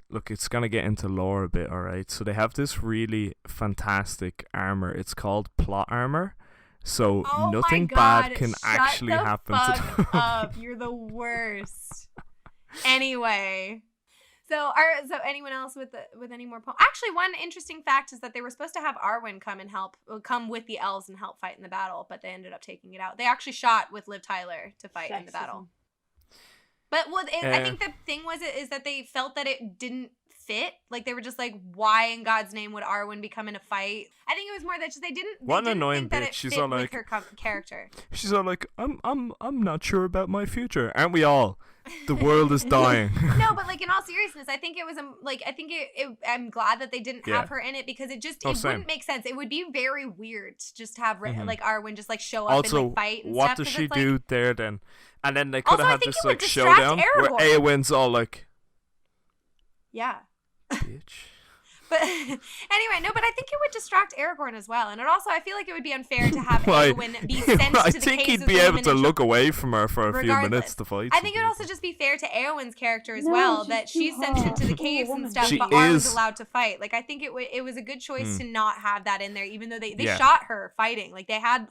look, it's going to get into lore a bit, alright? So they have this really fantastic armor. It's called plot armor. So Oh nothing my God, bad can shut actually the happen to fuck them. up. You're the worst. Anyway. So anyone else with any more actually, one interesting fact is that they were supposed to have Arwen come with the elves and help fight in the battle, but they ended up taking it out. They actually shot with Liv Tyler to fight in the battle. But I think the thing is that they felt that it didn't fit. Like they were just like, why in God's name would Arwen be coming to fight? I think it was more that just they didn't. What an didn't annoying think that bitch. it She's fit all with like- her character. She's all like, I'm not sure about my future. Aren't we all? The world is dying. No, but like in all seriousness, I think it was I'm glad that they didn't Yeah. have her in it because it Oh, same. wouldn't make sense. It would be very weird to just have Mhm. like Arwen just like show up Also, and like fight and what stuff. does 'cause she it's, like- do there then? And then they could Also, have I had think this it would like distract showdown where Aragorn. Eowyn's all like, Yeah. bitch. But anyway, no, but I think it would distract Aragorn as well, and it also I feel like it would be unfair to have Why? Eowyn be sent I to the think caves he'd with be the able women to and look away from her for a few Regardless. minutes to fight. I think it would also just be fair to Eowyn's character as No, well she's that too she's sent hot. into the She's a caves and woman. stuff, She but Arwen's is. allowed to fight. Like I think it was a good choice to not have that in there, even though they Yeah. shot her fighting. Like they had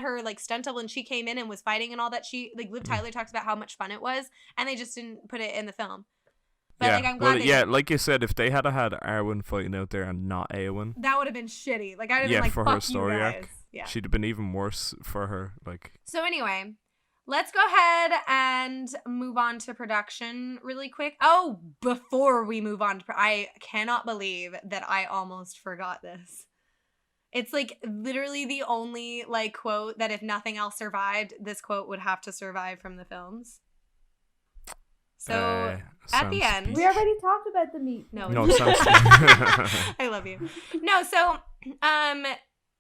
her like stunt double and she came in and was fighting and all that. She like Liv Tyler talks about how much fun it was, and they just didn't put it in the film. But yeah, like I'm glad well, they yeah, like you said, if they had had Arwen fighting out there and not Eowyn, that would have been shitty. Like I'd have yeah, been like, for fuck her story you guys. arc, Yeah. she'd have been even worse for her. Like, So anyway, let's go ahead and move on to production really quick. Oh, before we move on, I cannot believe that I almost forgot this. It's like literally the only like quote that if nothing else survived, this quote would have to survive from the films. So at the Sam's end, speech. We already talked about the meat. no, No, Sam's I love you. No, so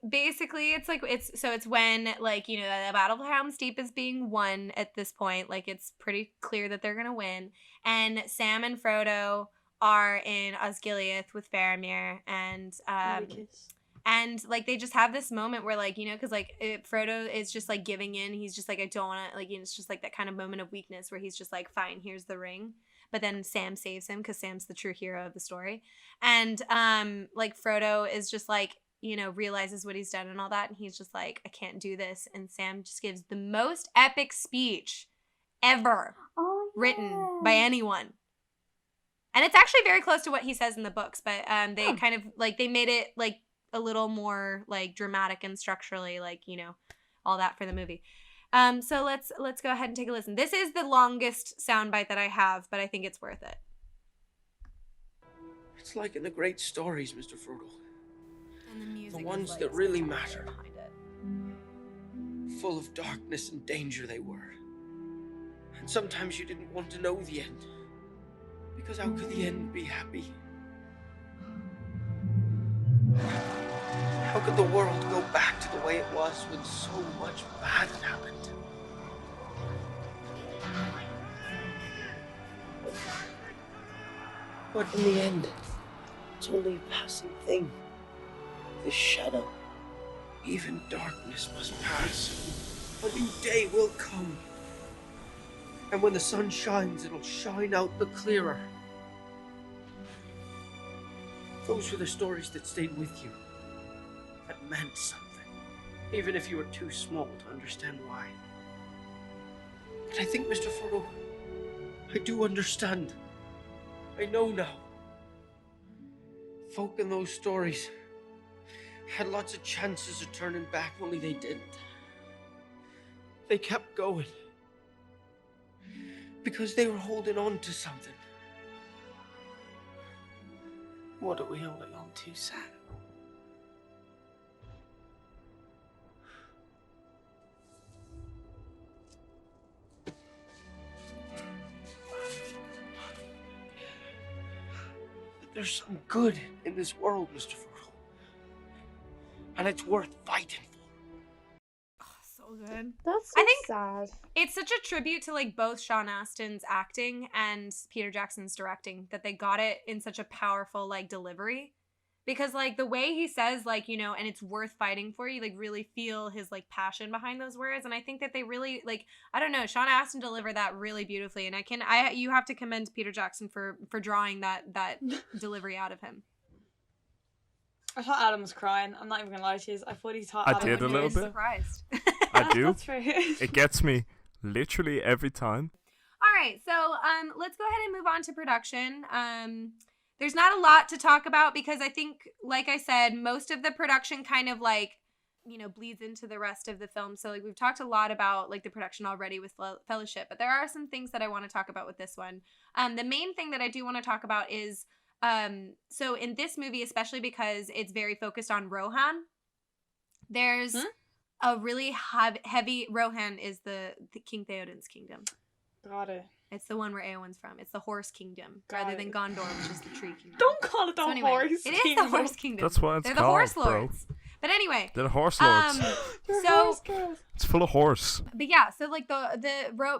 basically it's when like the Battle of Helm's Deep is being won at this point. Like it's pretty clear that they're gonna win, and Sam and Frodo are in Osgiliath with Faramir, and And like they just have this moment where like, you know, because like Frodo is just like giving in. He's just like, I don't want to, like, you know, it's just like that kind of moment of weakness where he's just like, fine, here's the ring. But then Sam saves him because Sam's the true hero of the story. And like Frodo is just like, you know, realizes what he's done and all that. And he's just like, I can't do this. And Sam just gives the most epic speech ever written by anyone. And it's actually very close to what he says in the books. But they kind of like, they made it like a little more like dramatic and structurally, like, you know, all that for the movie. So let's go ahead and take a listen. This is the longest soundbite that I have, but I think it's worth it. It's like in the great stories, Mr. Frodo. And the music The ones is, like, that really so mattered. behind it. Full of darkness and danger they were. And sometimes you didn't want to know the end. Because how could the end be happy? How could the world go back to the way it was when so much bad had happened? But in the end, it's only a passing thing. This shadow. Even darkness must pass. A new day will come. And when the sun shines, it'll shine out the clearer. Those were the stories that stayed with you. That meant something. Even if you were too small to understand why. But I think, Mr. Frodo, I do understand. I know now. Folk in those stories had lots of chances of turning back, only they didn't. They kept going. Because they were holding on to something. What are we holding on to, Sam? There's some good in this world, Mr. Frodo. And it's worth fighting for. So good. That's I think sad. it's such a tribute to like both Sean Astin's acting and Peter Jackson's directing that they got it in such a powerful like delivery. Because like the way he says like, you know, and it's worth fighting for, you like really feel his like passion behind those words. And I think that they really like, I don't know, Sean Astin delivered that really beautifully. And you have to commend Peter Jackson for drawing that delivery out of him. I thought Adam was crying. I'm not even gonna lie to you. I thought he thought I Adam did was a little bit. Surprised. I do. That's fair. It gets me literally every time. All right, so let's go ahead and move on to production. There's not a lot to talk about because I think, like I said, most of the production kind of like, you know, bleeds into the rest of the film. So like we've talked a lot about like the production already with Fellowship, but there are some things that I want to talk about with this one. The main thing that I do want to talk about is, so in this movie, especially because it's very focused on Rohan, there's a really heavy, Rohan is the King Theoden's kingdom. Got it. It's the one where Eowyn's from. It's the horse kingdom Got rather it. than Gondor, which is the tree kingdom. Don't call it the Horse kingdom. It is the horse kingdom. That's what it's They're called, the horse bro. lords. But anyway. They're the horse lords. So It's full of horse. but yeah, so like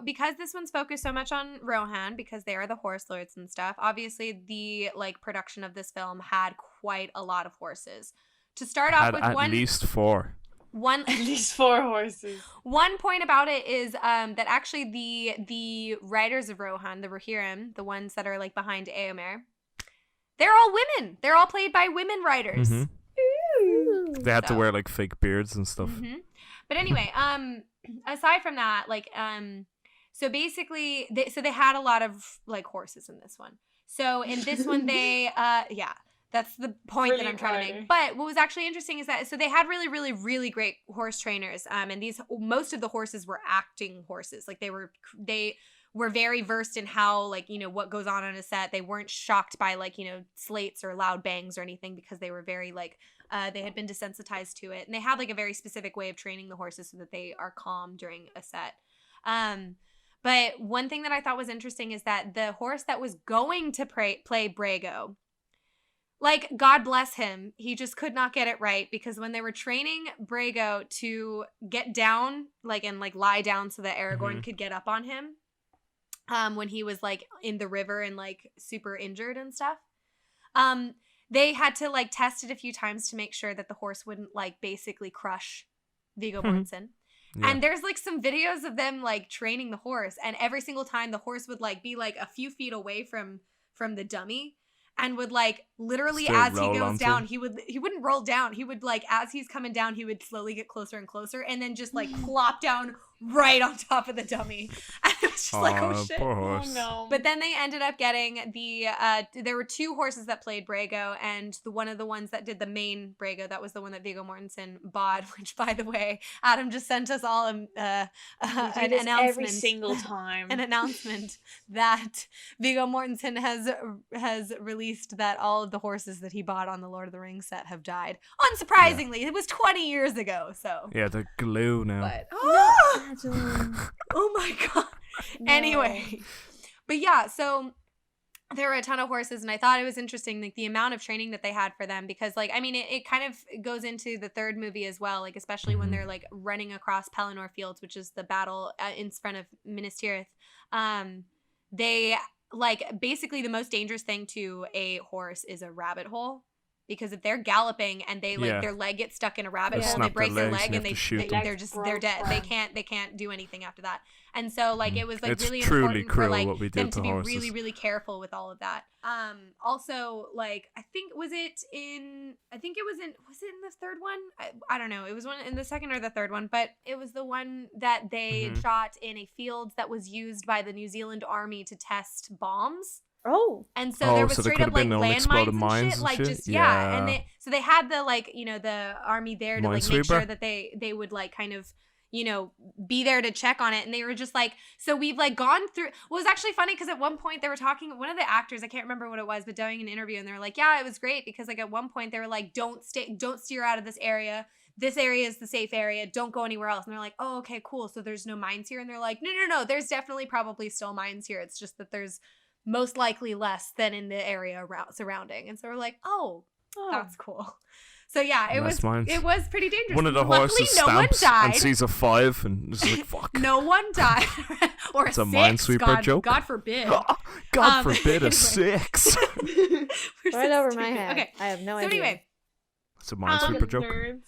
because this one's focused so much on Rohan because they are the horse lords and stuff. Obviously, the like production of this film had quite a lot of horses. To start off Had with at one least 4. One At least 4 horses. One point about it is that actually the writers of Rohan, the Rohirrim, the ones that are like behind Éomer, they're all women. They're all played by women writers. Mm-hmm. They had to wear like fake beards and stuff. Mm-hmm. But anyway, aside from that, like so basically they had a lot of like horses in this one. So in this one they that's the point that I'm trying to make. But what was actually interesting is that so they had really, really, really great horse trainers. And most of the horses were acting horses. Like they were very versed in how like, you know, what goes on a set. They weren't shocked by like, you know, slates or loud bangs or anything because they were very like they had been desensitized to it. And they had like a very specific way of training the horses so that they are calm during a set. But one thing that I thought was interesting is that the horse that was going to play Brago, like, God bless him, he just could not get it right because when they were training Brago to get down, like, and like lie down so that Aragorn could get up on him, when he was like in the river and like super injured and stuff, they had to like test it a few times to make sure that the horse wouldn't like basically crush Viggo Mortensen. Yeah. And there's like some videos of them like training the horse, and every single time the horse would like be like a few feet away from the dummy, and would like literally Still as he roll goes onto down, him? he wouldn't roll down. He would like, as he's coming down, he would slowly get closer and closer, and then just like plop down right on top of the dummy. And it was just like, oh shit. Poor Oh horse. no. But then they ended up getting the there were 2 horses that played Brago, and one of the ones that did the main Brago, that was the one that Viggo Mortensen bought, which by the way, Adam just sent us all an announcement every single time. an announcement that Viggo Mortensen has released that all of the horses that he bought on the Lord of the Rings set have died. Unsurprisingly, it was 20 years ago, so. Yeah, they're glue now. But Adam. oh my god. No. Anyway, but yeah, so there were a ton of horses, and I thought it was interesting, like the amount of training that they had for them, because like, I mean, it kind of goes into the third movie as well, like especially when they're like running across Pelennor Fields, which is the battle in front of Minas Tirith. They like, basically the most dangerous thing to a horse is a rabbit hole. Because if they're galloping and they like Yeah. their leg gets stuck in a rabbit They hole and they snap their break their legs leg and and you have to shoot them. they're just they're dead. They can't do anything after that. And so like it was like It's really truly important for cruel like what we them did to to be horses. really, really careful with all of that. Also like I think was it in the third one? I don't know. It was one in the second or the third one, but it was the one that they shot in a field that was used by the New Zealand Army to test bombs. Oh. And so there was so there straight could up have like been unexploded landmines and mines shit, and like shit? just Yeah. and they had the like, you know, the army there to like make Minesweeper? sure that they would like kind of, you know, be there to check on it. And they were just like, so we've like gone through. Well, it was actually funny because at one point they were talking, one of the actors, I can't remember what it was, but doing an interview, and they were like, yeah, it was great because like at one point they were like, don't steer out of this area. This area is the safe area. Don't go anywhere else. And they're like, oh, okay, cool. So there's no mines here. And they're like, no. There's definitely probably still mines here. It's just that there's most likely less than in the area surrounding. And so we're like, oh, that's cool. So yeah, it was pretty dangerous. One of the Luckily, horses no one stamps died. and sees a 5 and is like, fuck. No one died. Or It's a 6. Minesweeper joke. God forbid. God forbid a anyway. 6. We're so Right over my stupid. head. Okay. I have no So idea. anyway, It's a Minesweeper joke.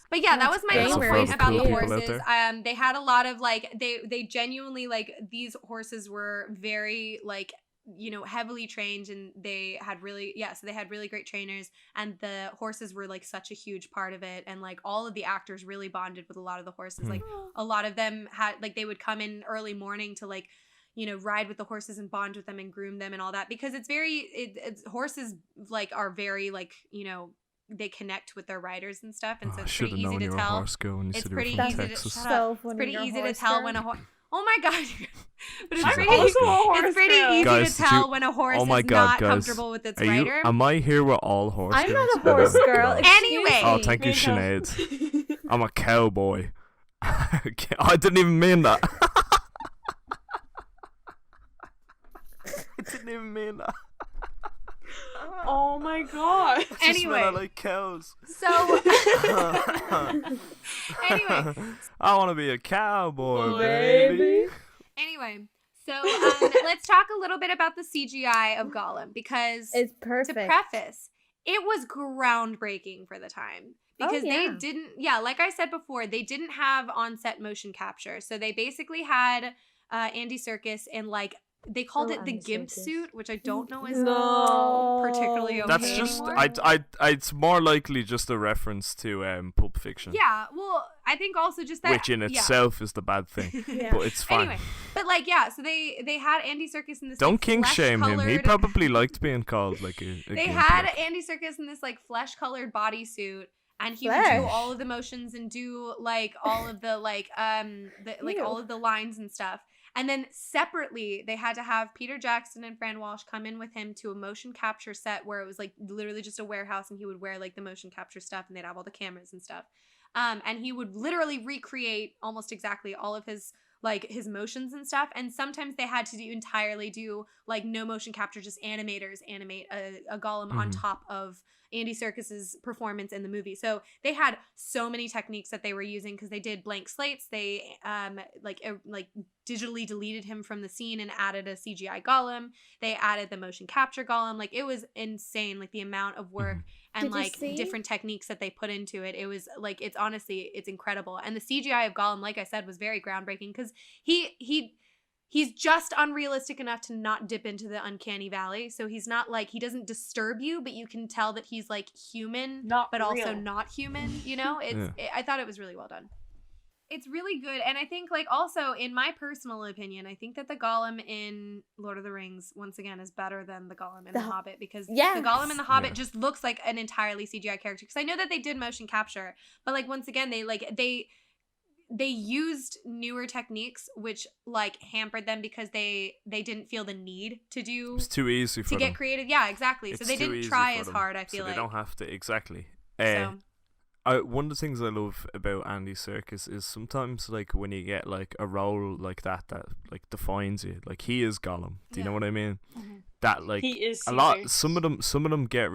but yeah, that was my That's whole gamers. point about the Cool people out horses. there. They had a lot of like they genuinely like these horses were very like, you know, heavily trained, and they had really so they had really great trainers, and the horses were like such a huge part of it, and like all of the actors really bonded with a lot of the horses. Like a lot of them had like they would come in early morning to like, you know, ride with the horses and bond with them and groom them and all that, because it's horses like are very like, you know, they connect with their riders and stuff, and so I it's should pretty have easy known to you were a tell. horse girl when you It's said you were pretty from easy to Texas. shut up. So It's when pretty you're a easy to horse tell girl. when a horse. Oh my god! But She's it's a pretty, horse girl. it's pretty easy Guys, to did tell you- when a horse oh my is God, not guys. comfortable with its rider. Am I here with all horse I'm girls? not a horse girl. Anyway. Oh, thank you, Sinead. I'm a cowboy. I didn't even mean that. I didn't even mean that. Oh my god. Just meant Anyway. I like cows. So anyway, I want to be a cowboy, baby. anyway, so let's talk a little bit about the CGI of Gollum, because It's to perfect. preface, it was groundbreaking for the time. Because they didn't, like I said before, they didn't have on-set motion capture. So they basically had Andy Serkis in like, they called it the Andy gimp Serkis. suit, which I don't know is No. particularly okay That's just anymore. it's more likely just a reference to Pulp Fiction. Yeah, well, I think also just that, Which in itself is the bad thing. Yeah. But it's fine. Anyway, but like so they had Andy Serkis in this. Don't like, kink shame him. He flesh-colored- probably liked being called like a They gimp, had like. Andy Serkis in this like flesh-colored bodysuit, and he would Flesh. do all of the motions and do like all of the like Ew. all of the lines and stuff. And then separately, they had to have Peter Jackson and Fran Walsh come in with him to a motion capture set where it was like literally just a warehouse, and he would wear like the motion capture stuff, and they'd have all the cameras and stuff. And he would literally recreate almost exactly all of his like his motions and stuff. And sometimes they had to entirely do like no motion capture, just animators animate a Gollum on top of Andy Serkis's performance in the movie. So they had so many techniques that they were using, because they did blank slates. They like digitally deleted him from the scene and added a CGI Gollum. They added the motion capture Gollum. Like, it was insane, like the amount of work and Did you like see? different techniques that they put into it. It was like, it's honestly, it's incredible. And the CGI of Gollum, like I said, was very groundbreaking because he's just unrealistic enough to not dip into the uncanny valley. So he's not like, he doesn't disturb you, but you can tell that he's like human, but also real. not human, you know? I thought it was really well done. It's really good. And I think, like, also, in my personal opinion, I think that the Gollum in Lord of the Rings, once again, is better than the Gollum in The Hobbit, because the Gollum in The Hobbit just looks like an entirely CGI character. Because I know that they did motion capture, but, like, once again, they used newer techniques, which, like, hampered them because they didn't feel the need to do... It's too easy for them. To get creative. Yeah, exactly. It's so they too didn't easy try for as them, hard, I feel so like. they don't have to, exactly. So... one of the things I love about Andy Serkis is sometimes, like, when you get, like, a role like that like, defines you. Like, he is Gollum. Do you know what I mean? Mhm. That, like, He is a lot... Caesar. Some of them get...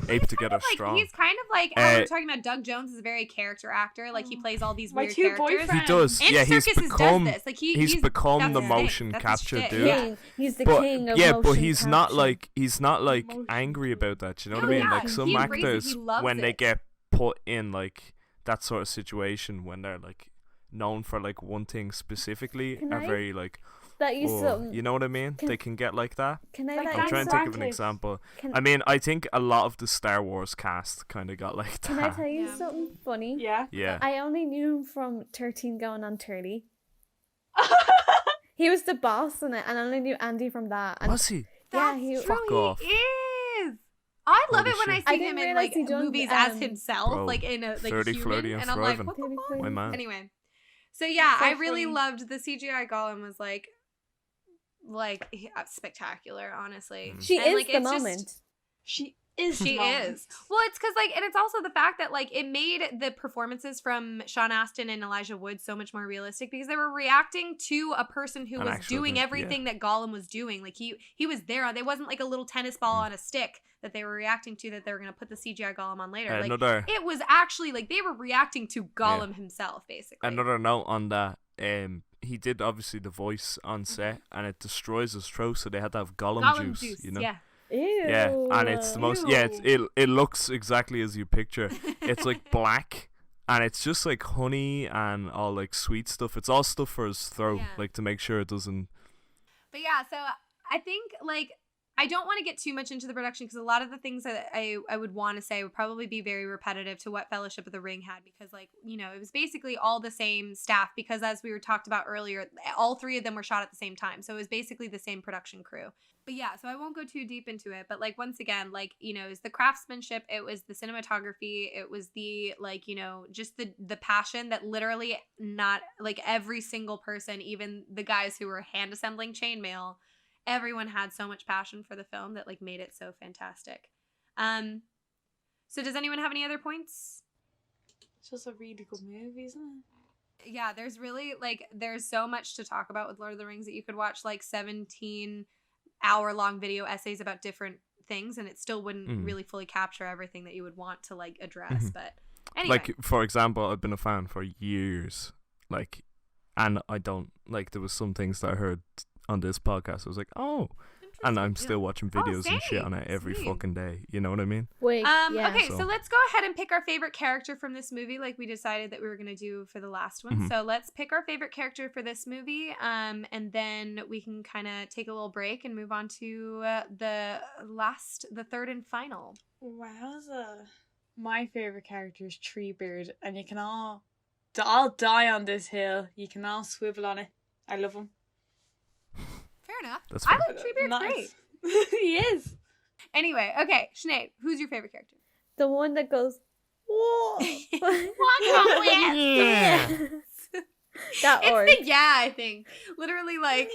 Ape together Like, strong. he's kind of like how we were talking about. Doug Jones is a very character actor. Like, he plays all these My weird two characters. boyfriends. He does. And Yeah, he's Serkis become... does this. Like, he's become that's the his thing. motion That's his capture shtick. dude. Yeah. He's the But, king of yeah, motion but he's not capture. like angry about that. You know what I mean? yeah, Like, some he embraces it. actors, He loves when they it. get put in like that sort of situation, when they're like known for like one thing specifically, Can are I very like, let you oh, something? you know what I mean? They can get like that. Can I Like let I'm you trying to some- think of an example. Can- I mean, I think a lot of the Star Wars cast kind of got like Can I that. tell you Yeah. something funny? Yeah. Yeah. I only knew him from 13 going on 30. He was the boss in it, and I only knew Andy from that. And Was he? yeah, he That's Fuck true, off. he is. I love Holy it when shit. I I see didn't him in realize like he done, movies as um, himself, Bro, like in a like 30, human, flirty, and and I'm like, thriving. what the fuck? My man. Anyway, so yeah, So I really funny. loved the CGI Gollum. Was like spectacular, honestly. She And, is like, the it's just- moment. She is. She is. Well, it's because like, and it's also the fact that like it made the performances from Sean Astin and Elijah Wood so much more realistic because they were reacting to a person who An was actual doing dude, everything that Gollum was doing. Like he was there. They wasn't like a little tennis ball on a stick that they were reacting to that they were gonna put the CGI Gollum on later. Like Another it was actually like they were reacting to Gollum himself, basically. another note on that. He did obviously the voice on set, and it destroys his throat, so they had to have Gollum juice. You know. Yeah. Ew. Yeah, and it's the most. Yeah, it looks exactly as you picture. It's like black, and it's just like honey and all like sweet stuff. It's all stuff for his throat, Yeah. like to make sure it doesn't. But yeah, so I think like I don't want to get too much into the production because a lot of the things that I would want to say would probably be very repetitive to what Fellowship of the Ring had because like, you know, it was basically all the same staff because as we were talked about earlier, all three of them were shot at the same time. So it was basically the same production crew. But yeah, so I won't go too deep into it. But like, once again, like, you know, it was the craftsmanship, it was the cinematography, it was the like, you know, just the passion that literally not like every single person, even the guys who were hand assembling chainmail, everyone had so much passion for the film that like made it so fantastic. So does anyone have any other points? It's just a really good movie, isn't it? Yeah, there's really like there's so much to talk about with Lord of the Rings that you could watch like 17-hour-long video essays about different things and it still wouldn't really fully capture everything that you would want to like address. But anyway. Like for example, I've been a fan for years, like, and I don't like. There was some things that I heard on this podcast. I was like, oh. And I'm still watching videos and shit on it every fucking day. You know what I mean? Wait, yeah. Okay, so let's go ahead and pick our favorite character from this movie like we decided that we were going to do for the last one. So let's pick our favorite character for this movie and then we can kind of take a little break and move on to the third and final. Wowza. My favorite character is Treebeard and you can all die on this hill. You can all swivel on it. I love him. Fair enough. That's I fine. like Treebeard great. He is. Anyway, okay, Sinead, who's your favorite character? The one that goes, whoa. Yeah. That orc. It's the I think. Literally like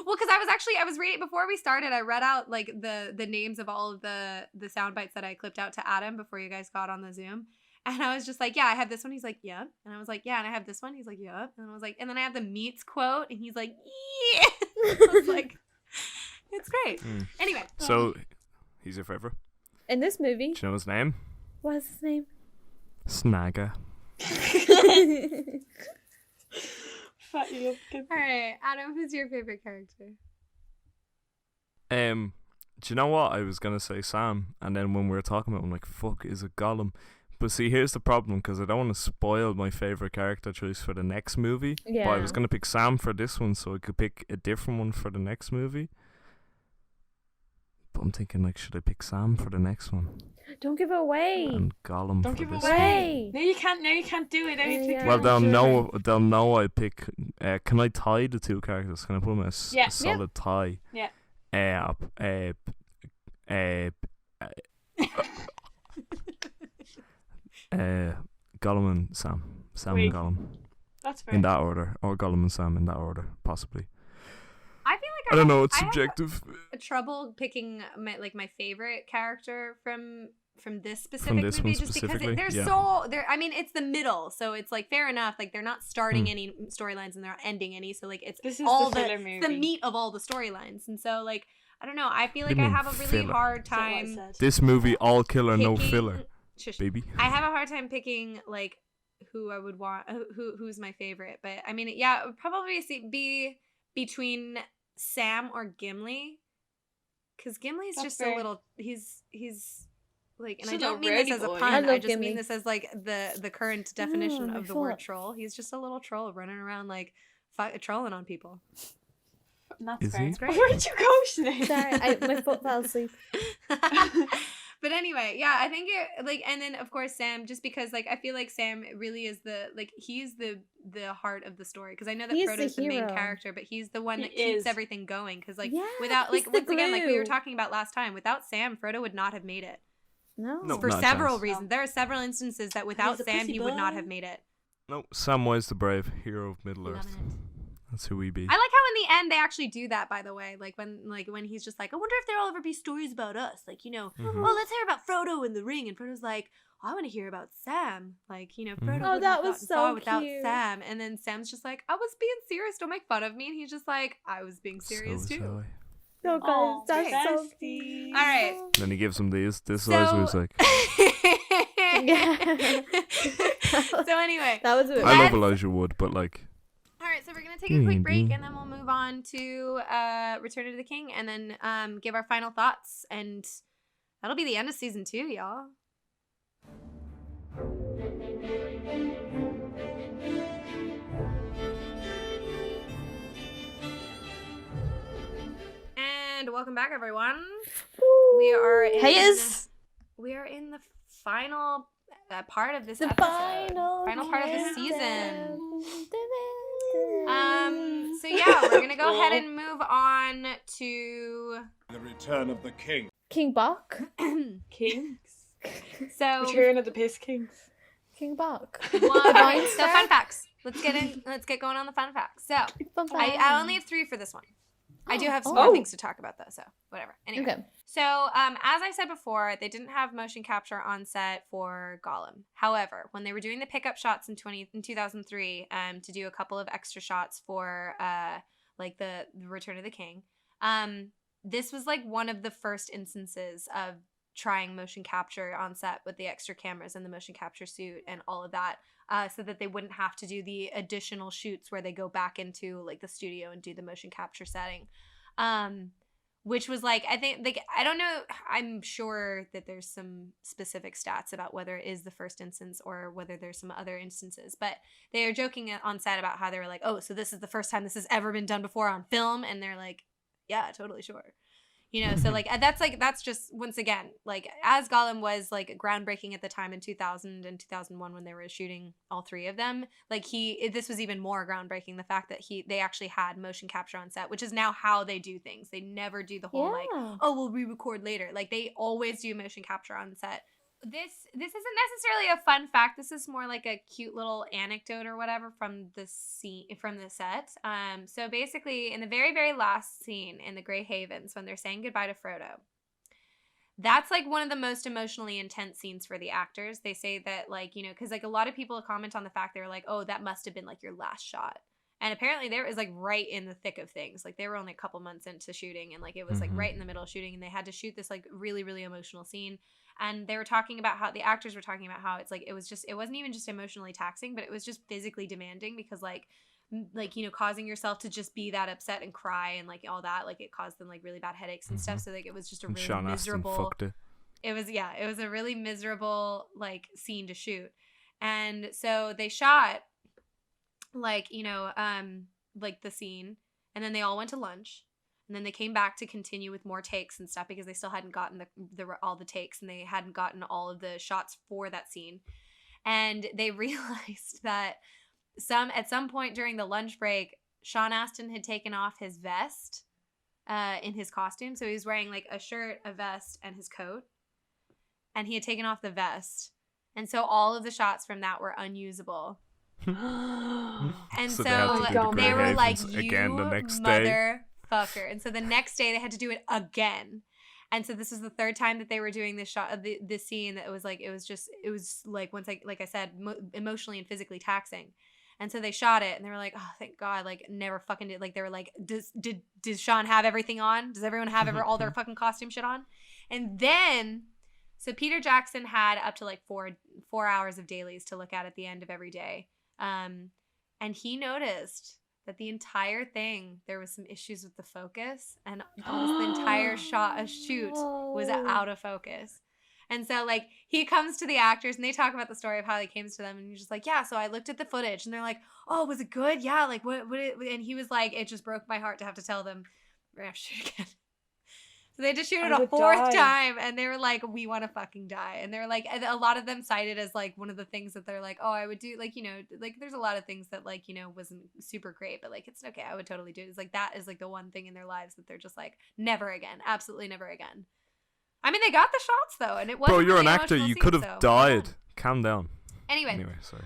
well, because I was reading before we started, I read out like the names of all of the sound bites that I clipped out to Adam before you guys got on the Zoom. And I was just like, yeah, I have this one. He's like, yeah. And I was like, yeah. And I have this one. He's like, yeah. And I was like, and then I have the meats quote. And he's like, yeah. I was like, it's great. Anyway. So, he's your favorite. In this movie, Do you know his name? what's his name? Snagger. Fatty Lumpkin. All right, Adam, who's your favorite character? Do you know what? I was gonna say Sam, and then when we were talking about it, I'm like, fuck, is it Gollum? But see, here's the problem, because I don't want to spoil my favorite character choice for the next movie. Yeah. But I was gonna pick Sam for this one, so I could pick a different one for the next movie. But I'm thinking, like, should I pick Sam for the next one Don't give it away. and Gollum Don't for give this away. one? No, you can't. No, you can't do it. Now you pick Yeah. Well, they'll character. know I pick. Can I tie the two characters? Can I put them in a Yeah. a solid tie? Yeah. Gollum and Sam. Sam Wait. and Gollum. That's fair. In that order. Or Gollum and Sam in that order, possibly. I feel like I don't know, it's I have subjective. trouble picking my favorite character from this specific this movie one just because specifically? they're Yeah. so they're I mean it's the middle, so it's like fair enough, like they're not starting Hmm. any storylines and they're not ending any, so like it's This is all the filler the movie. meat of all the storylines, and so like I don't know, I feel What like do you I mean have a really filler? hard Is that what I time said? This movie, all killer, no picking- filler, Shush. baby. I have a hard time picking like who I would want, who's my favorite, but I mean, yeah, it would probably be between Sam or Gimli, because Gimli's That's just fair. a little. He's like, and He's I a don't mean little this as a rowdy boy. pun. I I love just Gimli. mean this as like the current definition my of the word foot. troll. He's just a little troll running around like trolling on people. That's Is fair. he? It's great. Where did you go, Sinead? Sorry, my foot fell asleep. But anyway, yeah, I think it like, and then of course Sam, just because like I feel like Sam really is he's the heart of the story, because I know that He's Frodo's the the main hero. character, but he's the one He that keeps is. everything going, because like Yeah, without he's like the once again, like we were glue. talking about last time, without Sam, Frodo would not have made it No. No. for not a several chance. reasons. There are several instances that without He's a Sam pussy he would not boy. have made it. No, Samwise the Brave, hero of Middle Loving Earth. it. That's who we be. I like how in the end they actually do that, by the way. Like when he's just like, I wonder if there'll ever be stories about us. Like, you know, Mhm. oh, let's hear about Frodo and the ring. And Frodo's like, I want to hear about Sam. Like, you know, Frodo Mhm. Oh, wouldn't that have was gotten so far without cute. Sam. And then Sam's just like, I was being serious. Don't make fun of me. And he's just like, I was being serious So too. was No, Oh, guys, that's so besties. All right. I. Then he gives him this So- eyes where he's like, So anyway. That was a bit. I love Let's- Elijah Wood, but like, All right, so we're gonna take a quick break and then we'll move on to Return of the King, and then give our final thoughts, and that'll be the end of season 2, y'all. And welcome back, everyone. We are in we are in the final part of this The episode. final part of the season. Um. So yeah, we're gonna go ahead and move on to The Return of the King. King Bach. Kings. so Return of the Piss Kings. King Bach. so fun facts. Let's get going on the fun facts. So I only have 3 for this one. I do have some more things to talk about though, so whatever. Anyway. Okay. So, as I said before, they didn't have motion capture on set for Gollum. However, when they were doing the pickup shots in 2003, to do a couple of extra shots for like the Return of the King, this was like one of the first instances of trying motion capture on set with the extra cameras and the motion capture suit and all of that, so that they wouldn't have to do the additional shoots where they go back into like the studio and do the motion capture setting. Which was like, I think, like, I don't know, I'm sure that there's some specific stats about whether it is the first instance or whether there's some other instances, but they are joking on set about how they were like, oh, so this is the first time this has ever been done before on film, and they're like, yeah, totally sure. You know, so like that's just, once again, like, as Gollum was like groundbreaking at the time in 2000 and 2001 when they were shooting all 3 of them, like this was even more groundbreaking, the fact that they actually had motion capture on set, which is now how they do things. They never do the whole like, oh, we'll re-record later. Like, they always do motion capture on set. This isn't necessarily a fun fact. This is more like a cute little anecdote or whatever from the set. So basically, in the very, very last scene in the Grey Havens, when they're saying goodbye to Frodo, that's like one of the most emotionally intense scenes for the actors. They say that, like, you know, because like a lot of people comment on the fact they were like, oh, that must have been like your last shot. And apparently there was like right in the thick of things. Like, they were only a couple months into shooting, and like it was like right in the middle of shooting, and they had to shoot this like really, really emotional scene. And they were talking about how the actors were talking about how it's like it wasn't even just emotionally taxing, but it was just physically demanding, because like like, you know, causing yourself to just be that upset and cry and like all that, like it caused them like really bad headaches and stuff. So like it was just a And really Sean miserable. Astin fucked it. It was a really miserable like scene to shoot. And so they shot like, you know, like the scene, and then they all went to lunch, and then they came back to continue with more takes and stuff because they still hadn't gotten all the takes, and they hadn't gotten all of the shots for that scene. And they realized that at some point during the lunch break, Sean Astin had taken off his vest in his costume. So he was wearing like a shirt, a vest, and his coat. And he had taken off the vest. And so all of the shots from that were unusable. And So so they had to do the they were Grey like, Havens you again the next day. motherfucker. And so the next day they had to do it again. And so this was the third time that they were doing this shot of this scene. That it was like once like I said, emotionally and physically taxing. And so they shot it, and they were like, oh, thank God, like never fucking did. Like they were like, does Sean have everything on? Does everyone have all their fucking costume shit on? And then, so Peter Jackson had up to like 4 hours of dailies to look at the end of every day. And he noticed that the entire thing, there was some issues with the focus, and almost the entire shoot was out of focus. And so, like, he comes to the actors, and they talk about the story of how he came to them, and he's just like, yeah, so I looked at the footage, and they're like, oh, was it good? Yeah, like, what and he was like, it just broke my heart to have to tell them, we're going to have to shoot again. So they had to shoot it a fourth time, and they were like, we want to fucking die. And they were like, a lot of them cited as, like, one of the things that they're like, oh, I would do, like, you know, like, there's a lot of things that, like, you know, wasn't super great, but, like, it's okay, I would totally do it. It's like, that is, like, the one thing in their lives that they're just like, never again, absolutely never again. I mean, they got the shots though, and it wasn't. Bro, you're really an actor. You could have died. Calm down. Anyway, sorry.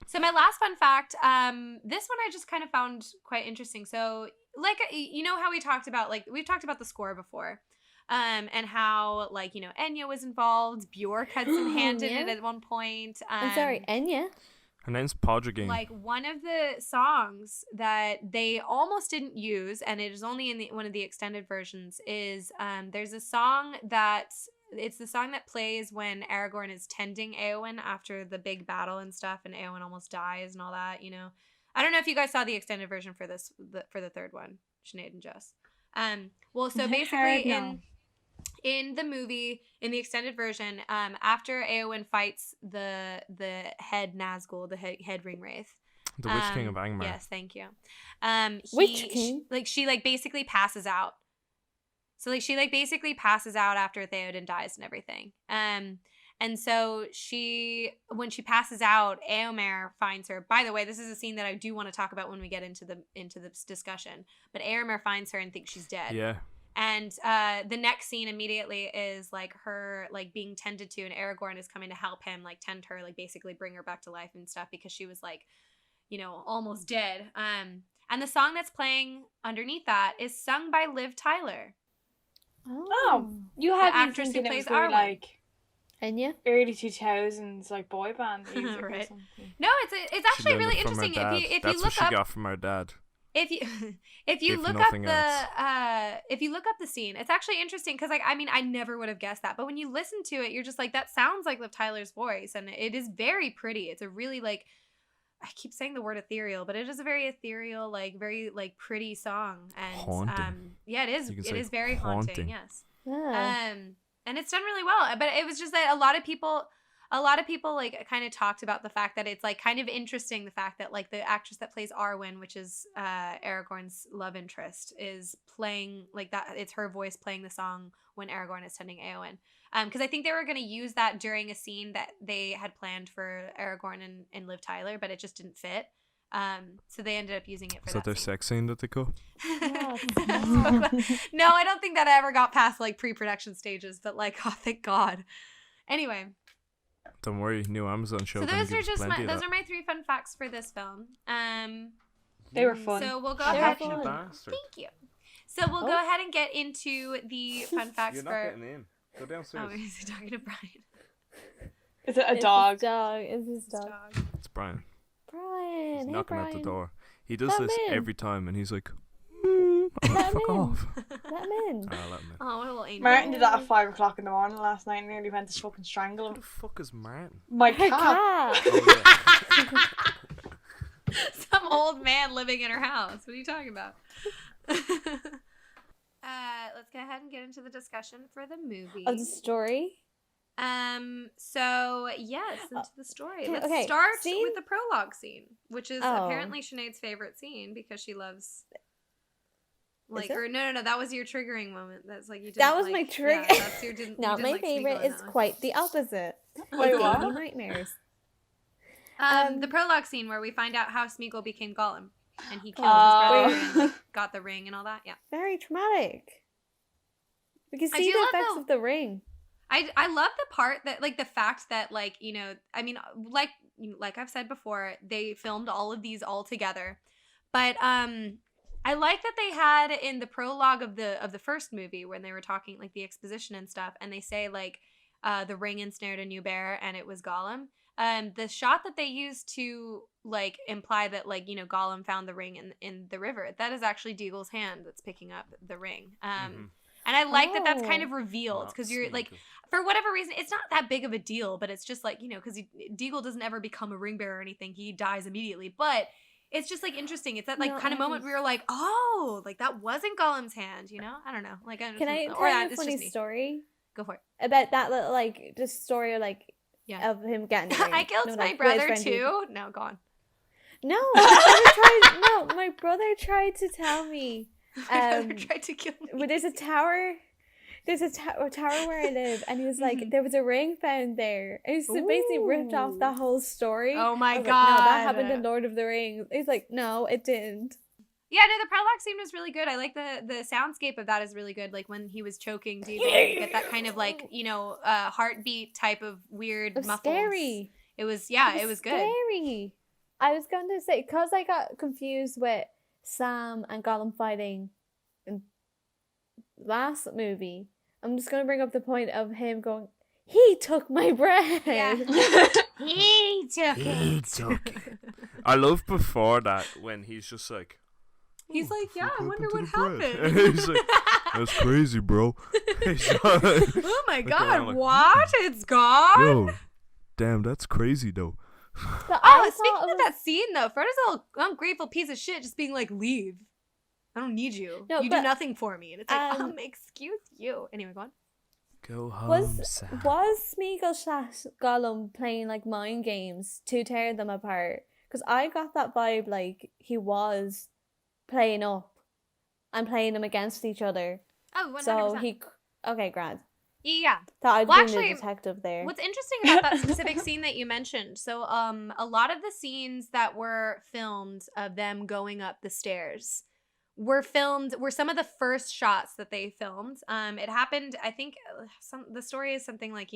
So my last fun fact, this one I just kind of found quite interesting. So, like, you know how we've talked about the score before, and how, like, you know, Enya was involved. Bjork had some hand in it at one point. I'm sorry, Enya? Her name's Podrigan. Like, one of the songs that they almost didn't use, and it is only in one of the extended versions, is there's a song it's the song that plays when Aragorn is tending Éowyn after the big battle and stuff, and Éowyn almost dies and all that, you know. I don't know if you guys saw the extended version for for the third one, Sinead and Jess. Well, so basically in the movie, in the extended version, after Éowyn fights the head Nazgul, the head Ringwraith, the Witch King of Angmar. Yes, thank you. Witch King? She like basically passes out. So like she like basically passes out after Theoden dies and everything. And so when she passes out, Éomer finds her. By the way, this is a scene that I do want to talk about when we get into this discussion. But Éomer finds her and thinks she's dead. Yeah. And the next scene immediately is like her like being tended to, and Aragorn is coming to help him like tend her, like basically bring her back to life and stuff, because she was like, you know, almost dead. And the song that's playing underneath that is sung by Liv Tyler. Oh, you had me actress who thinking it plays was very, Arwen. like Enya? early 2000s like boy band music or Right. something. No, it's actually really interesting. If That's you what look she up, got from her dad. if you If look up nothing if you look up the scene, it's actually interesting because, like, I mean, I never would have guessed that, but when you listen to it, you're just like, that sounds like Liv Tyler's voice, and it is very pretty. It's a really, like, I keep saying the word ethereal, but it is a very ethereal, like, very, like, pretty song, and Haunting. yeah, it is. You can It say is very haunting. haunting. Yes. Yeah. And it's done really well, but it was just that a lot of people like kind of talked about the fact that it's like kind of interesting, the fact that like the actress that plays Arwen, which is Aragorn's love interest, is playing like that. It's her voice playing the song when Aragorn is tending Éowyn. Because I think they were going to use that during a scene that they had planned for Aragorn and Liv Tyler, but it just didn't fit. So they ended up using it for Is that their scene. sex scene that they cut? No, I don't think that ever got past like pre-production stages, but like, oh, thank God. Anyway, Don't worry, new Amazon show. so gonna those give are us just plenty of those that. are my 3 fun facts for this film. They were fun. So we'll go They're ahead. fun. Bastard. Thank you. So we'll go ahead and get into the fun facts You're not for. getting in. Go Oh, downstairs. is he talking to Brian? Is it a It's dog? his dog. It's his dog. It's Brian. Brian. He's Hey, knocking Brian. at the door. He does Let him this in. every time, and he's like, I'm Let like, him fuck in. off. Let him in. Ah, let him in. Oh, what a little angel. Martin did that at 5 o'clock in the morning last night and nearly went to fucking strangle Who him. the fuck is Martin? My Her cat. cat. Oh, yeah. Some old man living in her house. What are you talking about? Let's go ahead and get into the discussion for the movie. Of the story? So yes, into the story. Let's okay, start scene? with the prologue scene, which is apparently Sinead's favorite scene because she loves like, or no, that was your triggering moment. That's like you didn't That was like, my trigger. Yeah, that's your didn't. Not you didn't my like favorite. Smeagol in It's that one. quite the opposite. Wait, It what? gave me nightmares. The prologue scene where we find out how Smeagol became Gollum and he killed his brother and like, got the ring and all that. Yeah, Very traumatic. We can I see do the love effects the- of the ring. I love the part that like the fact that like I mean like I've said before, they filmed all of these all together, but I like that they had in the prologue of the first movie when they were talking like the exposition and stuff, and they say like the ring ensnared a new bear and it was Gollum. The shot that they used to like imply that like Gollum found the ring in the river, that is actually Deagle's hand that's picking up the ring. And I like that that's kind of revealed because you're like, for whatever reason, it's not that big of a deal, but it's just like, because Deagle doesn't ever become a ring bearer or anything. He dies immediately. But it's just like interesting. It's that like kind of moment where you're like, oh, like that wasn't Gollum's hand, I don't know. Like, Can I tell you a funny story? Go for it. About that little, like, just story, like, of him getting the ring. I killed my like, brother with his friend too. No, go on. No, my brother tried to tell me. Tried to kill me. But there's a tower where I live, and he was like, there was a ring found there. And he's basically ripped off that whole story. Oh my god! God. No, that happened in Lord of the Rings. He's like, no, it didn't. Yeah, no, the prologue scene was really good. I like the soundscape of that is really good. Like when he was choking Deagle, you get that kind of like heartbeat type of weird muffles. Scary. It was good. Scary. I was going to say, because I got confused with Sam and Gollum fighting in last movie, I'm just going to bring up the point of him going, he took my bread. Yeah. He took it. I love before that when he's just like, he's like, yeah, I wonder what bread. happened. He's like, that's crazy, bro. Oh my Like, god, I'm like, what? It's gone? Yo, damn, that's crazy though. But Speaking of that scene though, Fred is an ungrateful piece of shit just being like, leave. I don't need you. No, you do but, nothing for me. And it's like, excuse you. Anyway, go on. Go home, Was Sam. Smeagol / Gollum playing like mind games to tear them apart? Because I got that vibe like he was playing up and playing them against each other. Oh, 100%. So okay, grand. Yeah. Thought I'd Well, been actually, the detective there. What's interesting about that specific scene that you mentioned, so a lot of the scenes that were filmed of them going up the stairs were some of the first shots that they filmed. It happened, I think the story is something like,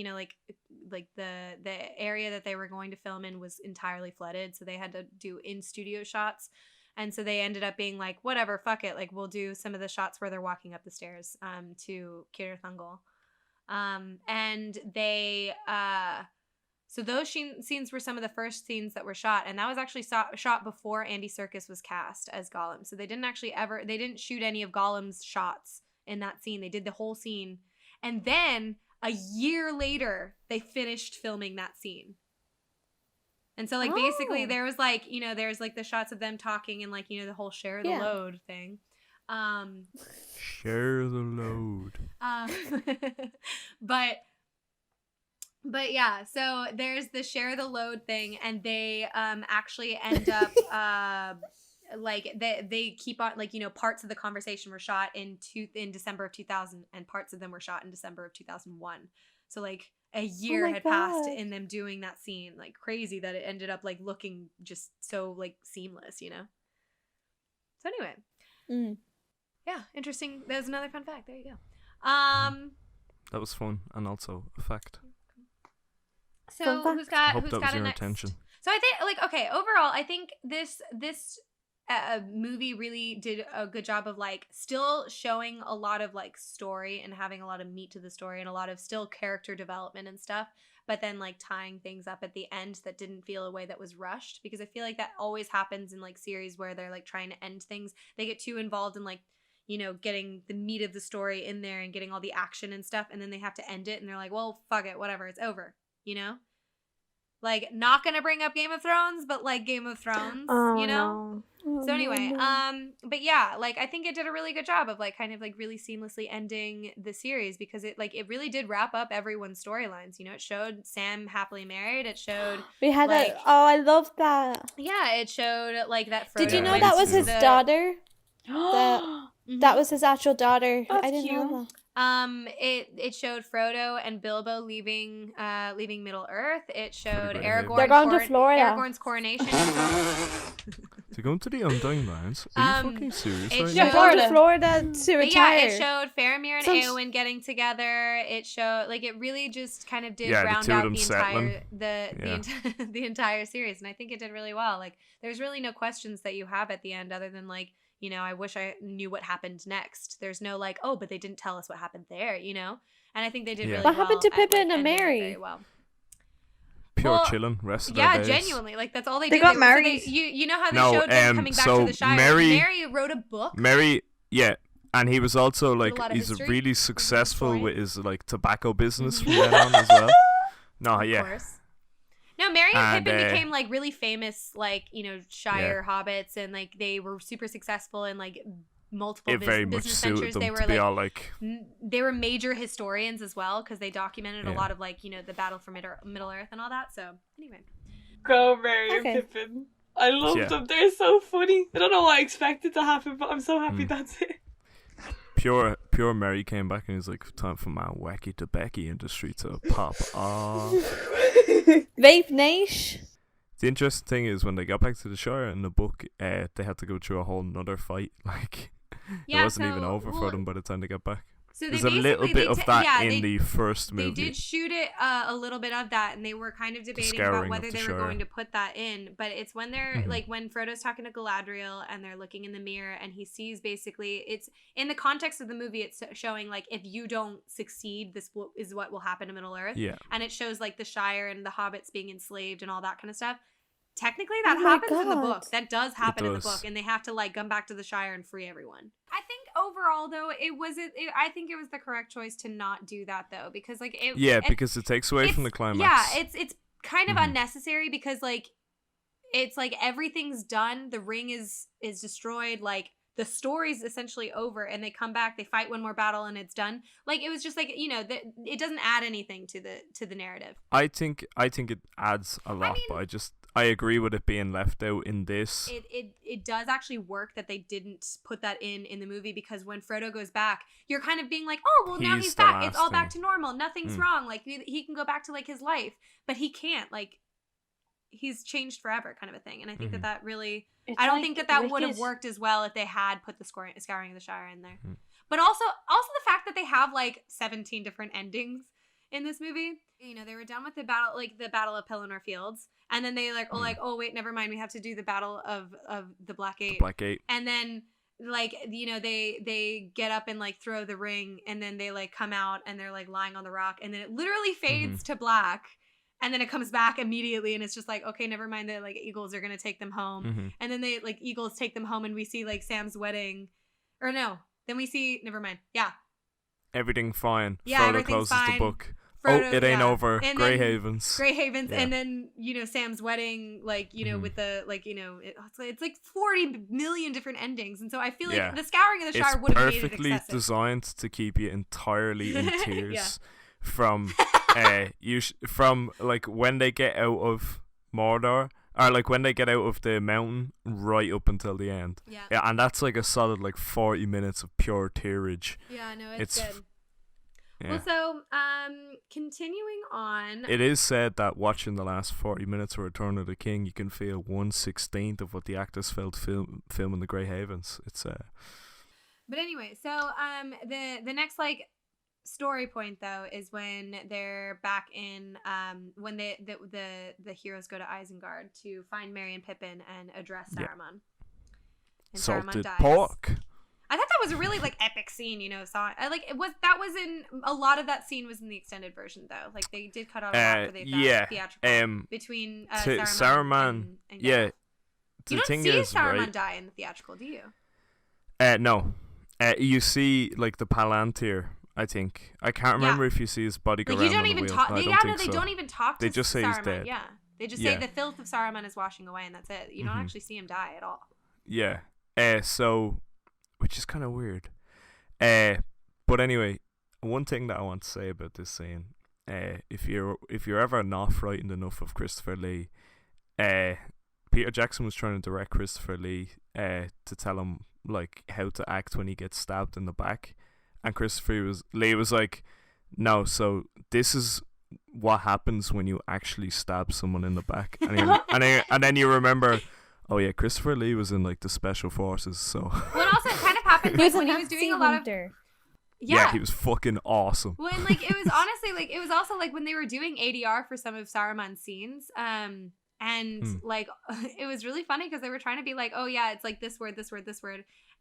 like the area that they were going to film in was entirely flooded, so they had to do in studio shots. And so they ended up being like, whatever, fuck it, like we'll do some of the shots where they're walking up the stairs to Cirith Ungol. And they so those scenes were some of the first scenes that were shot, and that was actually shot before Andy Serkis was cast as Gollum. So they didn't shoot any of Gollum's shots in that scene. They did the whole scene, and then a year later they finished filming that scene. And so like basically there was like there's like the shots of them talking and like the whole share the load thing. Share the load. But yeah, so there's the share the load thing, and they actually end up like they keep on like parts of the conversation were shot in December of 2000, and parts of them were shot in December of 2001. So like a year had passed in them doing that scene. Like crazy that it ended up like looking just so like seamless, So anyway. Yeah, interesting. There's another fun fact. There you go. That was fun and also a fact. So who's got Hope that was a your next? attention. So I think like okay, overall, I think this movie really did a good job of like still showing a lot of like story and having a lot of meat to the story and a lot of still character development and stuff, but then like tying things up at the end that didn't feel a way that was rushed, because I feel like that always happens in like series where they're like trying to end things. They get too involved in like getting the meat of the story in there and getting all the action and stuff, and then they have to end it and they're like, well, fuck it, whatever, it's over, Like, not gonna bring up Game of Thrones, but like Game of Thrones, Oh, you know? no. So anyway, but yeah, like I think it did a really good job of like kind of like really seamlessly ending the series because it really did wrap up everyone's storylines. You know, it showed Sam happily married. It showed We had like, I love that. yeah, it showed like that. Did you Frodo know went that was to his the- daughter? Mhm. That was his actual daughter. That's I didn't cute. know that. It showed Frodo and Bilbo leaving Middle Earth. It showed great. Aragorn. They're going to Florida. Aragorn's coronation. To go to the Undying Lands? Are you fucking serious it right showed- now? They're going to Florida. Florida to But yeah, retire. it showed Faramir and Sounds- Eowyn getting together. It showed like it really just kind of did Yeah, the round two of out them the settling. entire the entire series, and I think it did really well. Like there's really no questions that you have at the end other than like, you know, I wish I knew what happened next. There's no like, oh, but they didn't tell us what happened there, you know. And I think they did Yeah. really What well. happened to at, Pippin like, and ending it Merry? very well. Pure Well, chilling, rest of Yeah, their days. genuinely, like that's all they They did. got so married. you know how they No, showed them coming back so to the Shire. Merry- wrote a book. Mary, yeah, and he was also like lot of he's history. really He's a successful historian. with his like tobacco business from then on as well. No, Of yeah, course. No, Merry and And, Pippin uh, became like really famous, like, you know, Shire hobbits, and like they were super successful in like multiple it very much business suited ventures. them They to were be like all like, they were major historians as well because they documented a Yeah. lot of like, you know, the battle for Middle Earth and all that. So anyway, Go Merry Okay. and Pippin. I love Yeah. them. They're so funny. I don't know what I expected to happen, but I'm so happy Mm. that's it. pure Mary came back and he was like, time for my wacky tobacco industry to pop off. Vape Nate. The interesting thing is when they got back to the Shire in the book, they had to go through a whole nother fight. Like yeah, it wasn't so, even over for well, them by the time they got back. So they There's a little basically- bit of they that yeah, in they- the first They movie. did shoot it a little bit of that, and they were kind of debating about scouring whether of the they were Shire. going to put that in. But it's when they're Mhm. like when Frodo's talking to Galadriel and they're looking in the mirror, and he sees basically it's in the context of the movie. It's showing like if you don't succeed, is what will happen to Middle Earth. Yeah. And it shows like the Shire and the hobbits being enslaved and all that kind of stuff. Technically, that Oh my happens in the God. book. That does happen in the does. book, and they have to like come back to the Shire and free everyone. I think overall, though, I think it was the correct choice to not do that, though, because like Yeah, because it takes away from the it's- climax. Yeah, it's kind of Mhm. unnecessary because like it's like everything's done. The ring is destroyed. Like the story's essentially over, and they come back. They fight one more battle, and it's done. Like it was just like, you know, it doesn't add anything to the narrative. I think it adds a lot, mean- but I agree with it being left out in this. It does actually work that they didn't put that in the movie, because when Frodo goes back, you're kind of being like, oh well, now He's he's the back. It's last all back to thing. normal. Nothing's Mm. wrong. Like he can go back to like his life, but he can't. Like he's changed forever, kind of a thing. And I think Mhm. that really, It's I don't like think that would have Wicked. worked as well if they had put the scouring of the Shire in there. Mhm. But also the fact that they have like 17 different endings in this movie. You know, they were done with the battle of Pelennor Fields, and then they oh wait, never mind, we have to do the battle of the Black Gate. Black Gate. And then like, you know, they get up and like throw the ring, and then they like come out and they're like lying on the rock, and then it literally fades to black, and then it comes back immediately, and it's just like, okay, never mind, the like eagles are gonna take them home. Mhm. And then they like eagles take them home, and we see like Sam's wedding, or no, then we see, never mind, yeah, Everything fine. Yeah, Frodo everything's closes fine. the book. Frodo- it ain't yeah. over. And Grey then- Havens. Grey Havens, Yeah. and then, you know, Sam's wedding, like, you know, Mhm. with the like, you know, it's like 40 million different endings, and so I feel like Yeah. the scouring of the Shire It's would have made it perfectly excessive. designed to keep you entirely in Yeah. tears from from like when they get out of Mordor, or like when they get out of the mountain right up until the end. Yeah. Yeah, and that's like a solid like 40 minutes of pure tearage. Yeah, no, it's It's- good. Yeah. Well, so continuing on. It is said that watching the last 40 minutes of Return of the King, you can feel 1/16 of what the actors felt filming the Grey Havens. It's But anyway, so the next like story point though is when they're back in when the heroes go to Isengard to find Merry and Pippin and address Yeah. Saruman. And salted dies. pork. I thought that was a really like epic scene, you know. That was in a lot of that scene was in the extended version though. Like they did cut out a lot for the yeah, theatrical between Saruman, Saruman and yeah. Gandalf. The You don't thing see is, Saruman right? die in the theatrical, do you? No. You see like the Palantir. I think I can't remember if you see his body go Like around you don't on the even wheel. talk. No, I They don't think they so. don't even talk. They to just say he's Saruman. dead. Yeah. They just say Yeah. the filth of Saruman is washing away, and that's it. You don't actually see him die at all. Yeah. So, which is kind of weird. But anyway, one thing that I want to say about this scene, if you're ever not frightened enough of Christopher Lee, Peter Jackson was trying to direct Christopher Lee to tell him like how to act when he gets stabbed in the back, and Christopher Lee was like, no, so this is what happens when you actually stab someone in the back, and then you remember, oh yeah, Christopher Lee was in like the special forces, so. Well, and also it kind of happened He was like, a when he was doing a lot of. hunter. Yeah. He was fucking awesome. Well, and like it was honestly like it was also like when they were doing ADR for some of Saruman's scenes, and like it was really funny because they were trying to be like, oh yeah, it's like this word,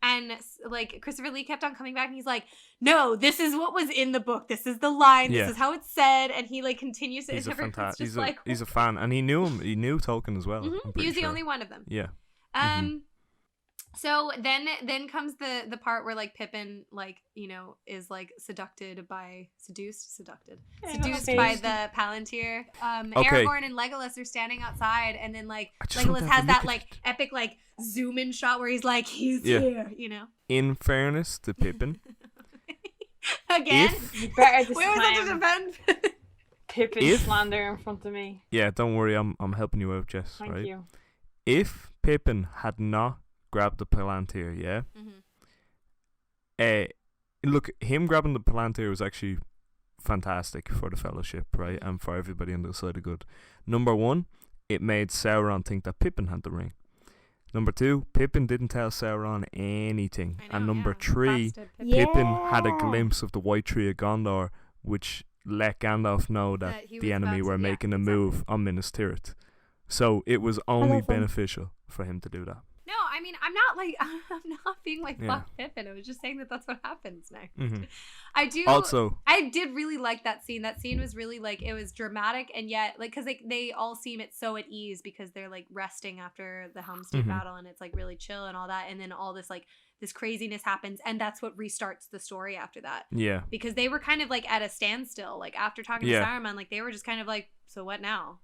and like Christopher Lee kept on coming back and he's like, no, this is what was in the book, this is the line, this is how it's said, and he like continues to. He's a fantastic. Like, he's a fan, and he knew him. He knew Tolkien as well. He was the only one of them. Yeah. So then comes the part where like Pippin like is like seduced by the Palantir. Aragorn and Legolas are standing outside, and then like Legolas has that like epic like zoom in shot where he's like he's here. In fairness to Pippin, again, you better where was that to defend? Pippin slander in front of me. Yeah, don't worry, I'm helping you out, Jess. Thank you. If Pippin had not grabbed the Palantir, look, him grabbing the Palantir was actually fantastic for the Fellowship, right, and for everybody on the side of good. Number one, it made Sauron think that Pippin had the ring. Number two, Pippin didn't tell Sauron anything. And number three, Pippin had a glimpse of the White Tree of Gondor, which let Gandalf know that the enemy were making a move on Minas Tirith. So it was only beneficial for him to do that. No, I mean, I'm not being like fuck Pippin. I was just saying that that's what happens now. I did really like that scene. That scene was really like, it was dramatic, and yet like because they all seem so at ease because they're like resting after the Helm's Deep battle, and it's like really chill and all that, and then all this like this craziness happens, and that's what restarts the story after that. Yeah, because they were kind of like at a standstill, like after talking to Saruman, like they were just kind of like, so what now?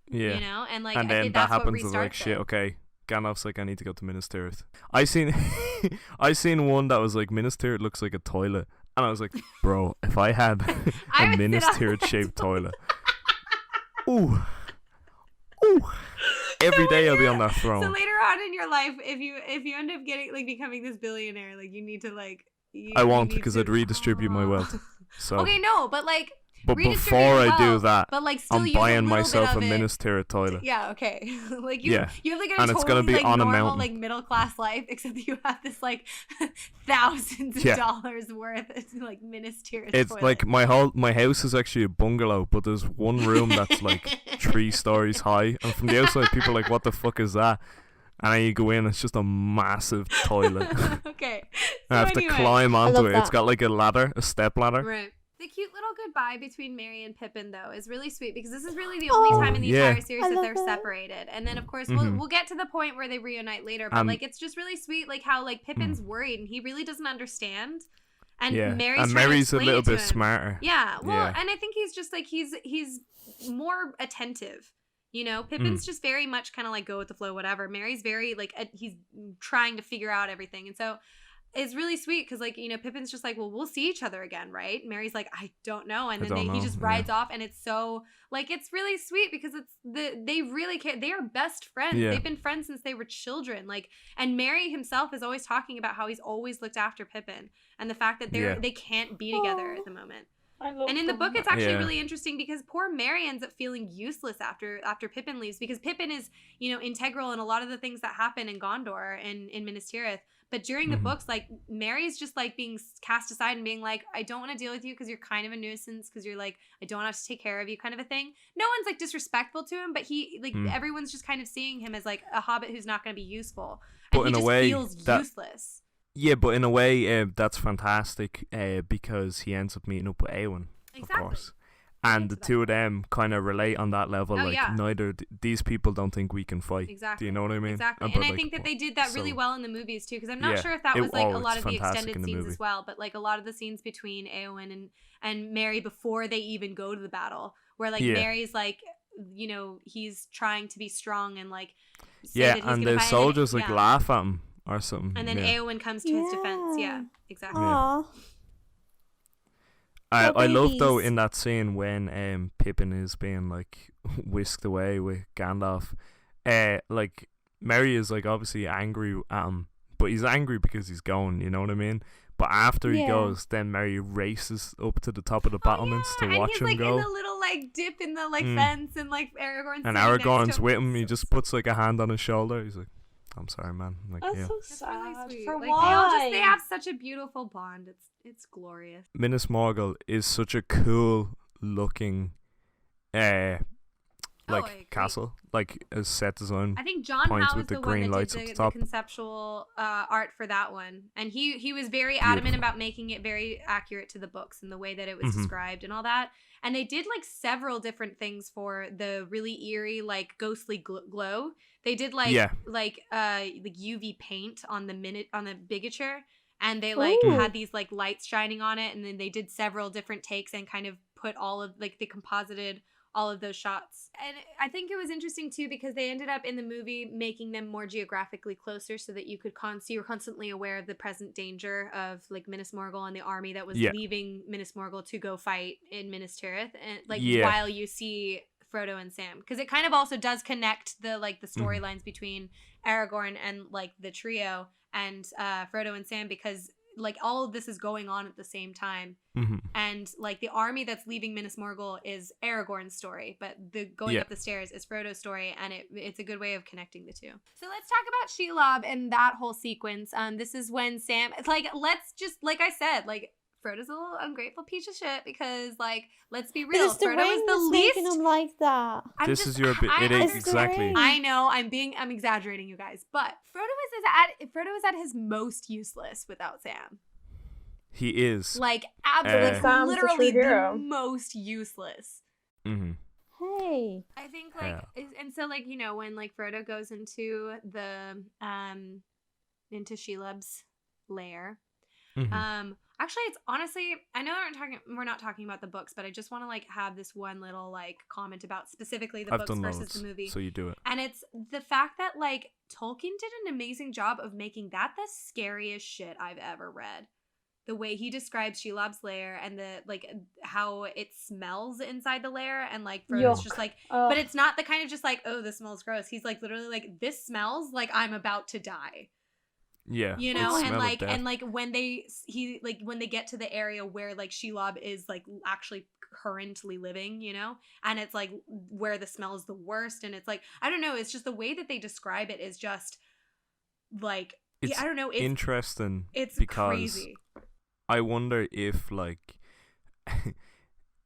Yeah, and like, and then that happens is like shit. Okay. Gandalf's like, I need to go to Minas Tirith. I seen one that was like, Minas Tirith looks like a toilet, and I was like, bro, if I had a Minas Tirith shaped toilet, ooh, every day I'll be on that throne. So later on in your life, if you end up getting like becoming this billionaire, like you need to like. I won't, because I'd redistribute my wealth. So okay, no, but like. But before I do that, but like still I'm buying myself a Minas Tirith toilet. Yeah, okay. Like you have like a and totally it's gonna be like on normal a mountain. like middle class life, except that you have this like thousands of dollars worth of like Minas Tirith. It's toilet. like my house is actually a bungalow, but there's one room that's like 3 stories high, and from the outside people are like, what the fuck is that? And then you go in, it's just a massive toilet. Okay. I have to climb onto it. It's got like a step ladder. Right. The cute little goodbye between Merry and Pippin, though, is really sweet because this is really the only time in the entire series that they're separated. And then, of course, we'll get to the point where they reunite later. But like, it's just really sweet, like how like Pippin's worried and he really doesn't understand. And Mary's a little bit smarter. Yeah. Well, and I think he's just like he's more attentive. Pippin's just very much kind of like go with the flow, whatever. Mary's very like he's trying to figure out everything, and so. It's really sweet because, like, Pippin's just like, well, we'll see each other again, right? Mary's like, I don't know. And then he just rides off, and it's so, like, it's really sweet because they really care. They are best friends. Yeah. They've been friends since they were children. Like, and Mary himself is always talking about how he's always looked after Pippin and the fact that they can't be together at the moment. And in the book, it's actually really interesting because poor Mary ends up feeling useless after Pippin leaves because Pippin is, integral in a lot of the things that happen in Gondor and in Minas Tirith. But during the books, like, Mary's just, like, being cast aside and being like, I don't want to deal with you because you're kind of a nuisance because you're, like, I don't have to take care of you kind of a thing. No one's, like, disrespectful to him, but he, like, everyone's just kind of seeing him as, like, a hobbit who's not going to be useful. And but he feels useless. Yeah, but in a way, that's fantastic because he ends up meeting up with Eowyn, of course. And the two of them kind of relate on that level. Neither these people don't think we can fight. Exactly. Do you know what I mean? Exactly. And I think that they did that really well in the movies too, because I'm not sure if that was like a lot of the extended scenes as well, but like a lot of the scenes between Eowyn and Mary before they even go to the battle, where like Mary's like you know, he's trying to be strong and like say Yeah, that he's and gonna the fight, soldiers like yeah. laugh at him or something. And then yeah. Eowyn comes to his defense. Yeah, exactly. Aw. I love though babies. in that scene when Pippin is being like whisked away with Gandalf, like Merry is like obviously angry at him, but he's angry because he's gone, you know what I mean? But after he Yeah. goes, then Merry races up to the top of the battlements to and watch he's him like go. in the little like dip in the like Mm. fence, and like Aragorn's And sitting next to Aragorn's him. with him. He just puts like a hand on his shoulder. He's like, "I'm sorry, man." I'm like, That's yeah. so That's sad. really sweet. For Like, why? they have such a beautiful bond. It's glorious. Minas Morgul is such a cool looking, I like agree. castle, like a set design. I think John Points Howe with is the the green one that lights did up the, the top. conceptual art for that one, and he was very adamant Beautiful. about making it very accurate to the books and the way that it was Mhm. described and all that. And they did like several different things for the really eerie, like ghostly glow. They did like Yeah. like UV paint on the bigature, and they like Ooh. had these like lights shining on it, and then they did several different takes and kind of put all of like they composited all of those shots. And I think it was interesting too because they ended up in the movie making them more geographically closer so that you could you were constantly aware of the present danger of like Minas Morgul and the army that was Yeah. leaving Minas Morgul to go fight in Minas Tirith, and like Yeah. while you see Frodo and Sam, because it kind of also does connect the like the Mm-hmm. storylines between Aragorn and like the trio and Frodo and Sam, because like all of this is going on at the same time. hmm And like the army that's leaving Minas Morgul is Aragorn's story, but the going Yeah. up the stairs is Frodo's story, and it's a good way of connecting the two. So let's talk about Shelob and that whole sequence. This is when Sam, it's like, let's just, like I said, like Frodo's a little ungrateful piece of shit because, like, let's be real, Because the Frodo ring is the is least. making him like that. This is your bit. I It is understand. exactly. I know I'm exaggerating, you guys, but Frodo is at his most useless without Sam. He is. Like absolutely, Sam's the literally true the hero. most useless. hmm Hey. I think like, and so like, you know, when like Frodo goes into the into Shelob's lair. hmm Actually, it's honestly, I know we're not talking about the books, but I just want to like have this one little like comment about specifically the I've books done versus loads, the movie. so you do it. And it's the fact that like Tolkien did an amazing job of making that the scariest shit I've ever read. The way he describes Shelob's lair and the like how it smells inside the lair, and like Frodo's Yuck. just like, Ugh. but it's not the kind of just like, oh, this smells gross. He's like literally like, this smells like I'm about to die. Yeah. You it's know, smell and of like death. when when they get to the area where like Shelob is like actually currently living, you know, and it's like where the smell is the worst, and it's like, I don't know, it's just the way that they describe it is just like, It's I don't know, it's interesting it's because crazy. I wonder if like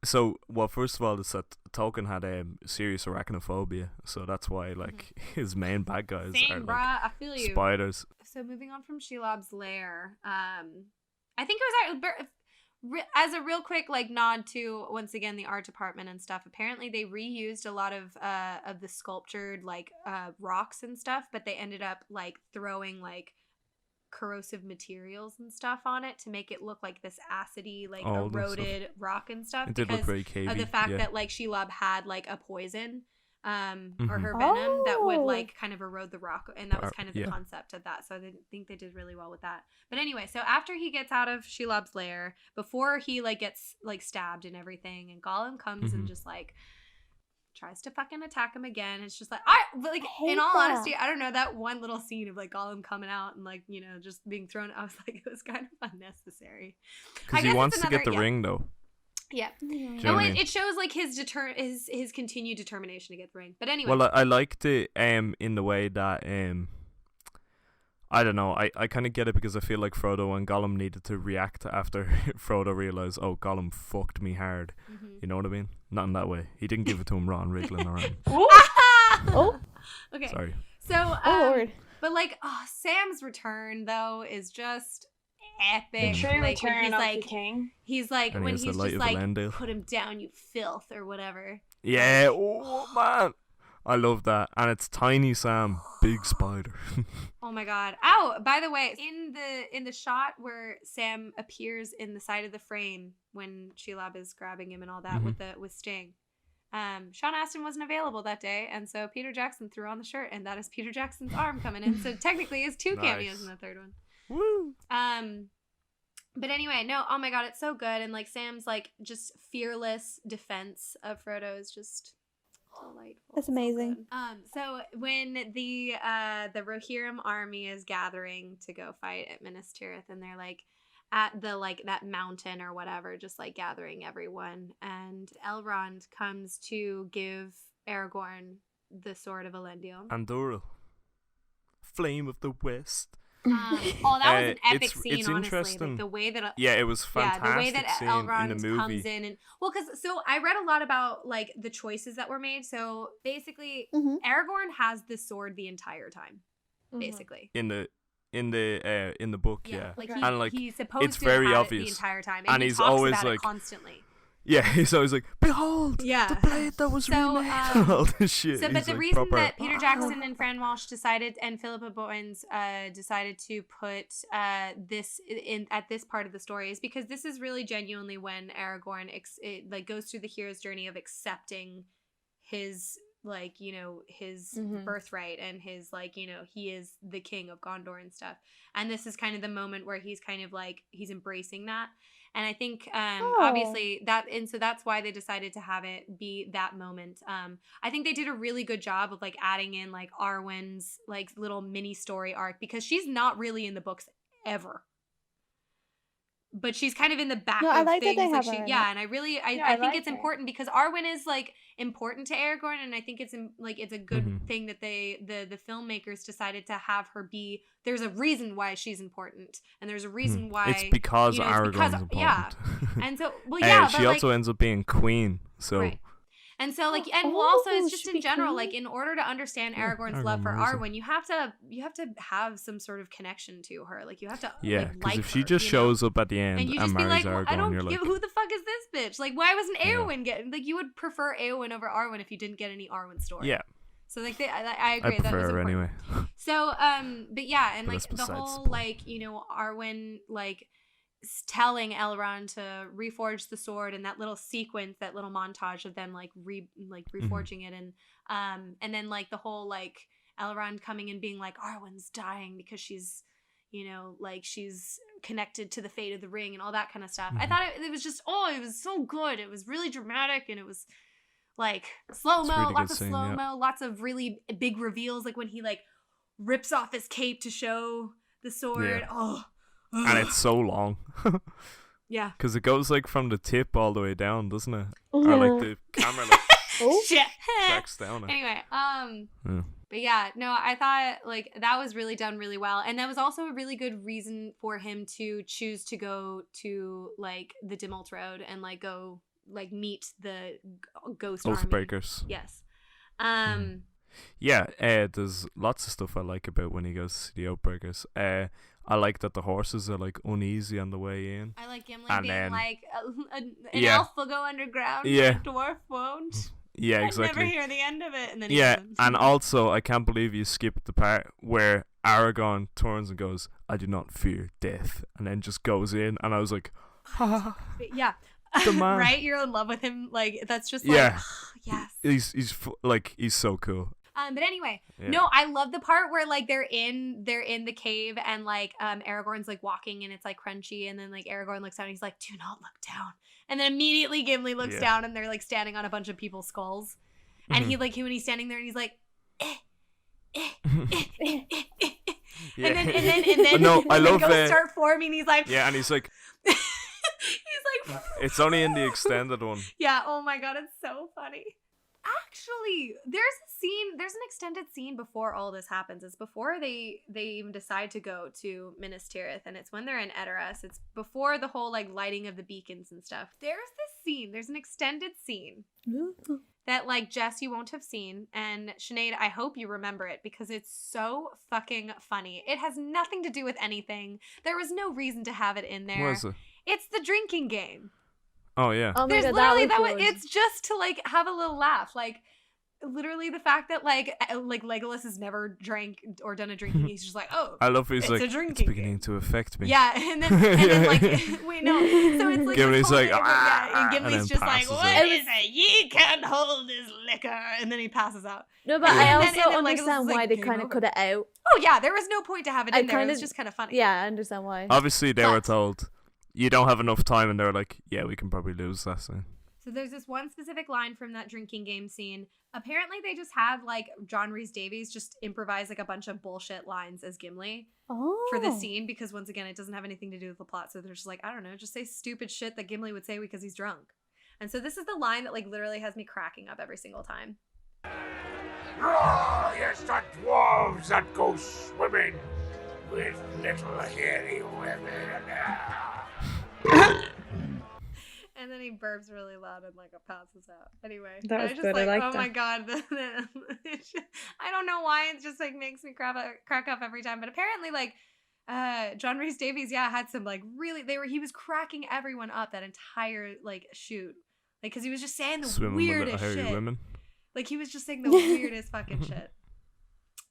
so well, first of all, it's that Tolkien had serious arachnophobia, so that's why like his main bad guys are Same, like bruh, I feel you. spiders. So moving on from Shelob's lair, I think it was as a real quick like nod to once again the art department and stuff. Apparently they reused a lot of the sculptured like rocks and stuff, but they ended up like throwing like corrosive materials and stuff on it to make it look like this acidy like All that eroded rock and stuff, It did look because very cavey. of the fact yeah. that like Shelob had like a poison or Mhm. her venom that would Oh. like kind of erode the rock, and that was kind of the Yeah. concept of that. So I think they did really well with that. But anyway, so after he gets out of Shelob's lair, before he like gets like stabbed and everything, and Gollum comes and Mhm. just like tries to fucking attack him again. It's just like hate in all that. honesty, I don't know, that one little scene of like Gollum coming out and like, you know, just being thrown, I was like, it was kind of unnecessary. I Because he guess wants it's to get the another- yeah. ring though. Yeah. Do you know No, what I mean? it shows like his continued determination to get the ring. But anyway. Well, I liked it in the way that I don't know. I kind of get it because I feel like Frodo and Gollum needed to react after Frodo realized, oh, Gollum fucked me hard. Mhm. You know what I mean? Not in that way. He didn't give it to him raw and wriggling around. Oh. Okay. Sorry. So, Oh, Lord. but like, Sam's return though is just The epic. true Like when return he's of like, the king. he's like And he when has the he's light just of like, Elendil. put him down, you filth, or whatever. Yeah. Oh man, I love that. And it's tiny Sam, big spider. Oh my god. Oh, by the way, in the shot where Sam appears in the side of the frame when Shelob is grabbing him and all that Mhm. with Sting, Sean Astin wasn't available that day, and so Peter Jackson threw on the shirt, and that is Peter Jackson's arm coming in. So technically, it's 2 cameos in the third one. Woo! But anyway, no, oh my god, it's so good, and like Sam's like just fearless defense of Frodo is just delightful. It's amazing. So when the Rohirrim army is gathering to go fight at Minas Tirith, and they're like at the like that mountain or whatever, just like gathering everyone, and Elrond comes to give Aragorn the sword of Elendil. Andoril, Flame of the West. That was an epic scene, it's honestly. interesting. Like the way that it was fantastic. the way that scene Elrond in the movie. comes in, and because so I read a lot about like the choices that were made. So basically, Aragorn has the sword the entire time. Basically, in the book, yeah. Like and like he's supposed it's to very have obvious it the entire time, and he he's talks always about like it constantly. Yeah, he's always like, behold, the blade that was remade. All this shit. So, but He's the like reason proper, that Peter Jackson and Fran Walsh decided, and Philippa Boyens decided to put this in at this part of the story is because this is really genuinely when Aragorn goes through the hero's journey of accepting his like, you know, his birthright and his like, you know, he is the king of Gondor and stuff. And this is kind of the moment where he's kind of like, he's embracing that. And I think, obviously that, and so that's why they decided to have it be that moment. I think they did a really good job of like adding in like Arwen's like little mini story arc because she's not really in the books ever. But she's kind of in the back No, of I like things. that they Like have her in and I really, I think like it's her. important because Arwen is like important to Aragorn, and I think it's like it's a good thing that the filmmakers decided to have her be. There's a reason why she's important, and there's a reason why it's because you know, it's Aragorn's because, important. Yeah, and so but she also ends up being queen. So. Right. And so like and well, also it's just in general like in order to understand Aragorn's love for Arwen, you have to have some sort of connection to her. Like you have to because if she her, just shows up at the end and you and just be marries like, well, Aragorn, I don't you're give like, who the fuck is this bitch? Like why wasn't Eowyn getting like you would prefer Eowyn over Arwen if you didn't get any Arwen story. Yeah. So like I agree I prefer that was her important. anyway. So but yeah, and But like that's the besides whole the point. like, you know, Arwen like telling Elrond to reforge the sword and that little sequence, that little montage of them like reforging it and then like the whole like Elrond coming and being like Arwen's dying because she's, you know, like she's connected to the fate of the ring and all that kind of stuff. I thought it was just it was so good. It was really dramatic and it was like slow-mo, really lots good of scene, slow-mo, lots of really big reveals, like when he like rips off his cape to show the sword. Yeah. And it's so long. Yeah. Because it goes like from the tip all the way down, doesn't it? Or like the camera like shit tracks down it. Anyway, Yeah. but yeah, no, I thought like that was really done really well, and that was also a really good reason for him to choose to go to like the Dimalt Road and like go like meet the ghost army. Oathbreakers. Yes. Yeah, there's lots of stuff I like about when he goes to the Oathbreakers. I like that the horses are like uneasy on the way in. I like Gimli And being then- like an elf will go underground, Yeah. but a dwarf won't. Yeah, I exactly. never hear the end of it, and then he Yeah, doesn't. and also I can't believe you skipped the part where Aragorn turns and goes, "I do not fear death," and then just goes in, and I was like, But yeah. The man. Right? You're in love with him. Like that's just like yeah, yes. He's so cool. But anyway, Yeah. no, I love the part where like they're in the cave and like Aragorn's like walking and it's like crunchy and then like Aragorn looks down and he's like, "Do not look down." And then immediately Gimli looks Yeah. down and they're like standing on a bunch of people's skulls. And he like when he's standing there and he's like Yeah. and then No, I and then love ghosts start forming. He's like Yeah, and he's like, he's like it's only in the extended one. yeah, oh my god, it's so funny. Actually, there's an extended scene before all this happens. It's before they even decide to go to Minas Tirith, and it's when they're in Edoras. It's before the whole like lighting of the beacons and stuff. There's an extended scene that like Jess, you won't have seen, and Sinead, I hope you remember it because it's so fucking funny. It has nothing to do with anything. There was no reason to have it in there. What is it? It's the drinking game. Oh yeah. Oh my There's god, literally that that was was, good. it's just to like have a little laugh. Like literally the fact that like Legolas has never drank or done a drinking game. He's just like, oh, I love he's it's like, a it's drinking beginning game. to affect me. Yeah, and then like wait, no. So it's like Gimli's like, and and Gimli's then just like, passes what out. is it? Ye can't hold this liquor, and then he passes out. No, but And I then- also and then Legolas understand is like, why they "Game kind of over." cut it out. Oh yeah, there was no point to have it I in there. It was kinda- just kind of funny. Yeah, I understand why. Obviously, they were But- told, you don't have enough time, and they're like, yeah, we can probably lose that scene. So there's this one specific line from that drinking game scene. Apparently, they just had like John Rhys Davies just improvise like a bunch of bullshit lines as Gimli for the scene because once again, it doesn't have anything to do with the plot. So they're just like, I don't know, just say stupid shit that Gimli would say because he's drunk. And so this is the line that like literally has me cracking up every single time. Oh, yes, the dwarves that go swimming with little hairy women. And then he burps really loud and like passes out. Anyway, That was I just good, I like, liked oh my that. god, I don't know why it just like makes me crack up every time. But apparently, like John Rhys Davies, had some like really he was cracking everyone up that entire like shoot, like because he was just saying the Swimming with weirdest little hairy shit. women. Like he was just saying the weirdest fucking shit.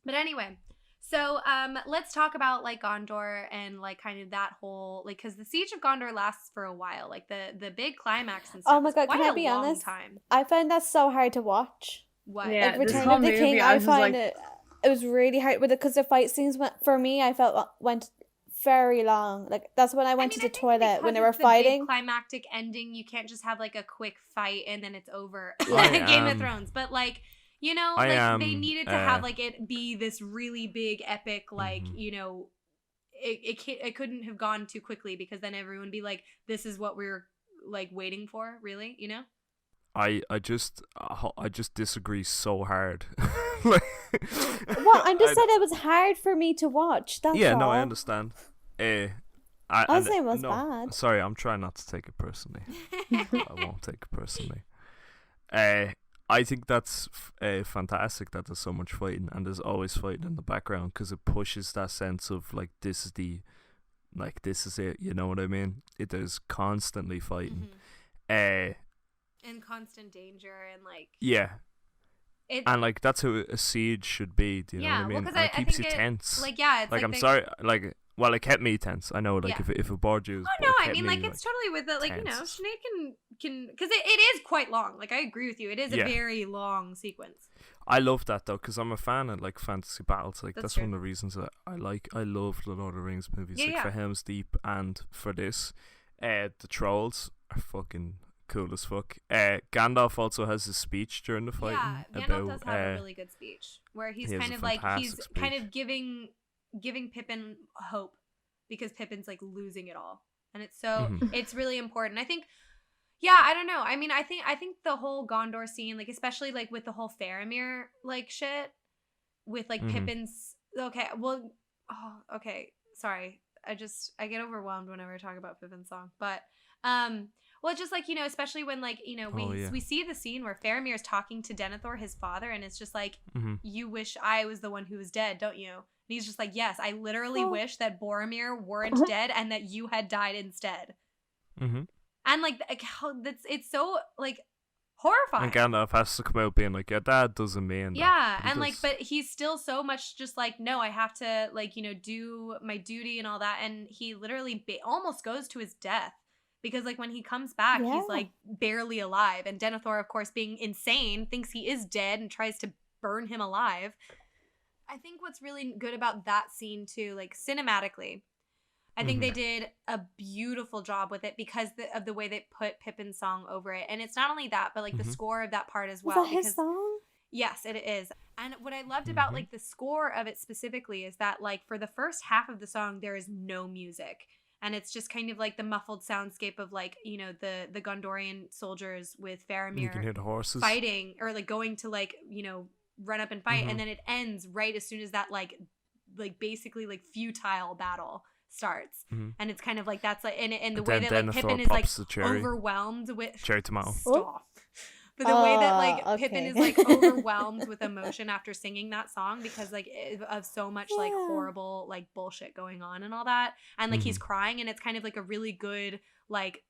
But anyway, so let's talk about like Gondor and like kind of that whole like because the siege of Gondor lasts for a while. Like the big climax and stuff. Oh my is god, quite can I a be long honest? Time. I find that so hard to watch. What? Yeah, Like this Return whole of the movie, King, I I was find like- it was really hard with it because the fight scenes for me, I felt went very long. Like that's when I went to the toilet when they were Big fighting. climactic ending. You can't just have like a quick fight and then it's over. I Like Game of am- Thrones, but like. You know, I like am, they needed to have like it be this really big epic, like you know, it couldn't have gone too quickly because then everyone would be like, this is what we're like waiting for, really, you know. I just disagree so hard. Like, Well, I just said it was hard for me to watch. That's yeah, all. no, I understand. I and- was saying it was no, bad. Sorry, I'm trying not to take it personally. I won't take it personally. I think that's fantastic that there's so much fighting and there's always fighting in the background because it pushes that sense of like this is it. You know what I mean? There's constantly fighting. In constant danger and like Yeah. it. And like that's how a siege should be. Do you know what I mean? because And it keeps you tense. Like yeah, it's like I'm they- sorry. Like well, it kept me tense. I know. Like Yeah. if it bored you. Oh no, I mean like it's totally with it. Like you know, tense. Sinead can because it is quite long. Like I agree with you. It is Yeah. a very long sequence. I love that though because I'm a fan of like fantasy battles. Like That's that's true. one of the reasons that I love the Lord of the Rings movies. Yeah, like yeah. for Helm's Deep and for this, the trolls are fucking cool as fuck. Gandalf also has a speech during the fighting Yeah, Gandalf about does have a really good speech where he's he has kind a of like he's fantastic kind speech. of giving Pippin hope because Pippin's like losing it all, and it's so Mhm. it's really important. I think, yeah, I don't know. I mean, I think the whole Gondor scene, like especially like with the whole Faramir like shit, with like Mhm. Pippin's. Okay, well, okay, sorry. I get overwhelmed whenever I talk about Pippin's song, but well, just like, you know, especially when like, you know, we see the scene where Faramir is talking to Denethor, his father, and it's just like, Mhm. you wish I was the one who was dead, don't you? And he's just like, yes, I literally wish that Boromir weren't dead and that you had died instead. Mhm. And like, it's so like horrifying. And Gandalf has to come out being like, yeah, that doesn't mean. Yeah, that. and like, but he's still so much just like, no, I have to like, you know, do my duty and all that, and he literally almost goes to his death. Because, like, when he comes back, he's, like, barely alive. And Denethor, of course, being insane, thinks he is dead and tries to burn him alive. I think what's really good about that scene, too, like, cinematically, I think they did a beautiful job with it because of the way they put Pippin's song over it. And it's not only that, but, like, the score of that part as well. Is that his song? Yes, it is. And what I loved about, like, the score of it specifically is that, like, for the first half of the song, there is no music. And it's just kind of like the muffled soundscape of like, you know, the Gondorian soldiers with Faramir You can hear the horses fighting or like going to like, you know, run up and fight. And then it ends right as soon as that like basically like futile battle starts. And it's kind of like that's like and the way that like Pippin is like overwhelmed with cherry tomato. Stop. But the way that like Pippin is like overwhelmed with emotion after singing that song because like of so much like horrible like bullshit going on and all that, and like he's crying, and it's kind of like a really good like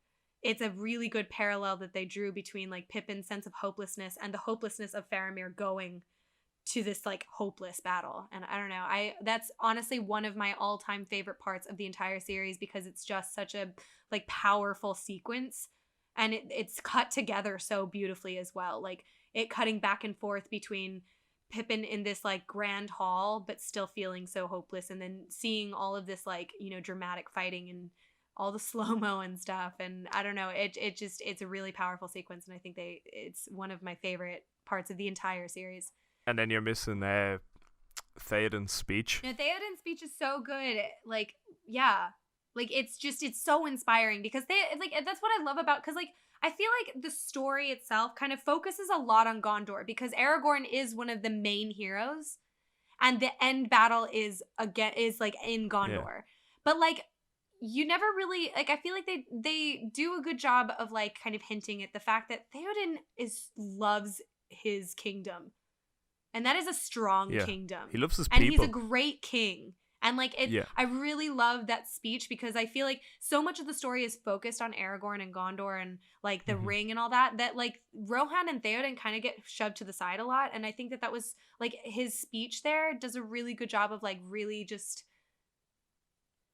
it's a really good parallel that they drew between like Pippin's sense of hopelessness and the hopelessness of Faramir going to this like hopeless battle. And I don't know, that's honestly one of my all-time favorite parts of the entire series, because it's just such a like powerful sequence, and it's cut together so beautifully as well. Like it cutting back and forth between Pippin in this like grand hall but still feeling so hopeless, and then seeing all of this like, you know, dramatic fighting and all the slow-mo and stuff. And I don't know, it's a really powerful sequence, and I think it's one of my favorite parts of the entire series. And then you're missing Theoden's speech. No, Theoden's speech is so good. Like, yeah. Like, it's so inspiring, because that's what I love about, because, like, I feel like the story itself kind of focuses a lot on Gondor, because Aragorn is one of the main heroes, and the end battle is like in Gondor. Yeah. But, like, you never really, like, I feel like they do a good job of, like, kind of hinting at the fact that Theoden loves his kingdom. And that is a strong kingdom. He loves his people. And he's a great king. And like I really love that speech, because I feel like so much of the story is focused on Aragorn and Gondor and like the ring and all that like Rohan and Theoden kind of get shoved to the side a lot. And I think that was like his speech there does a really good job of like really just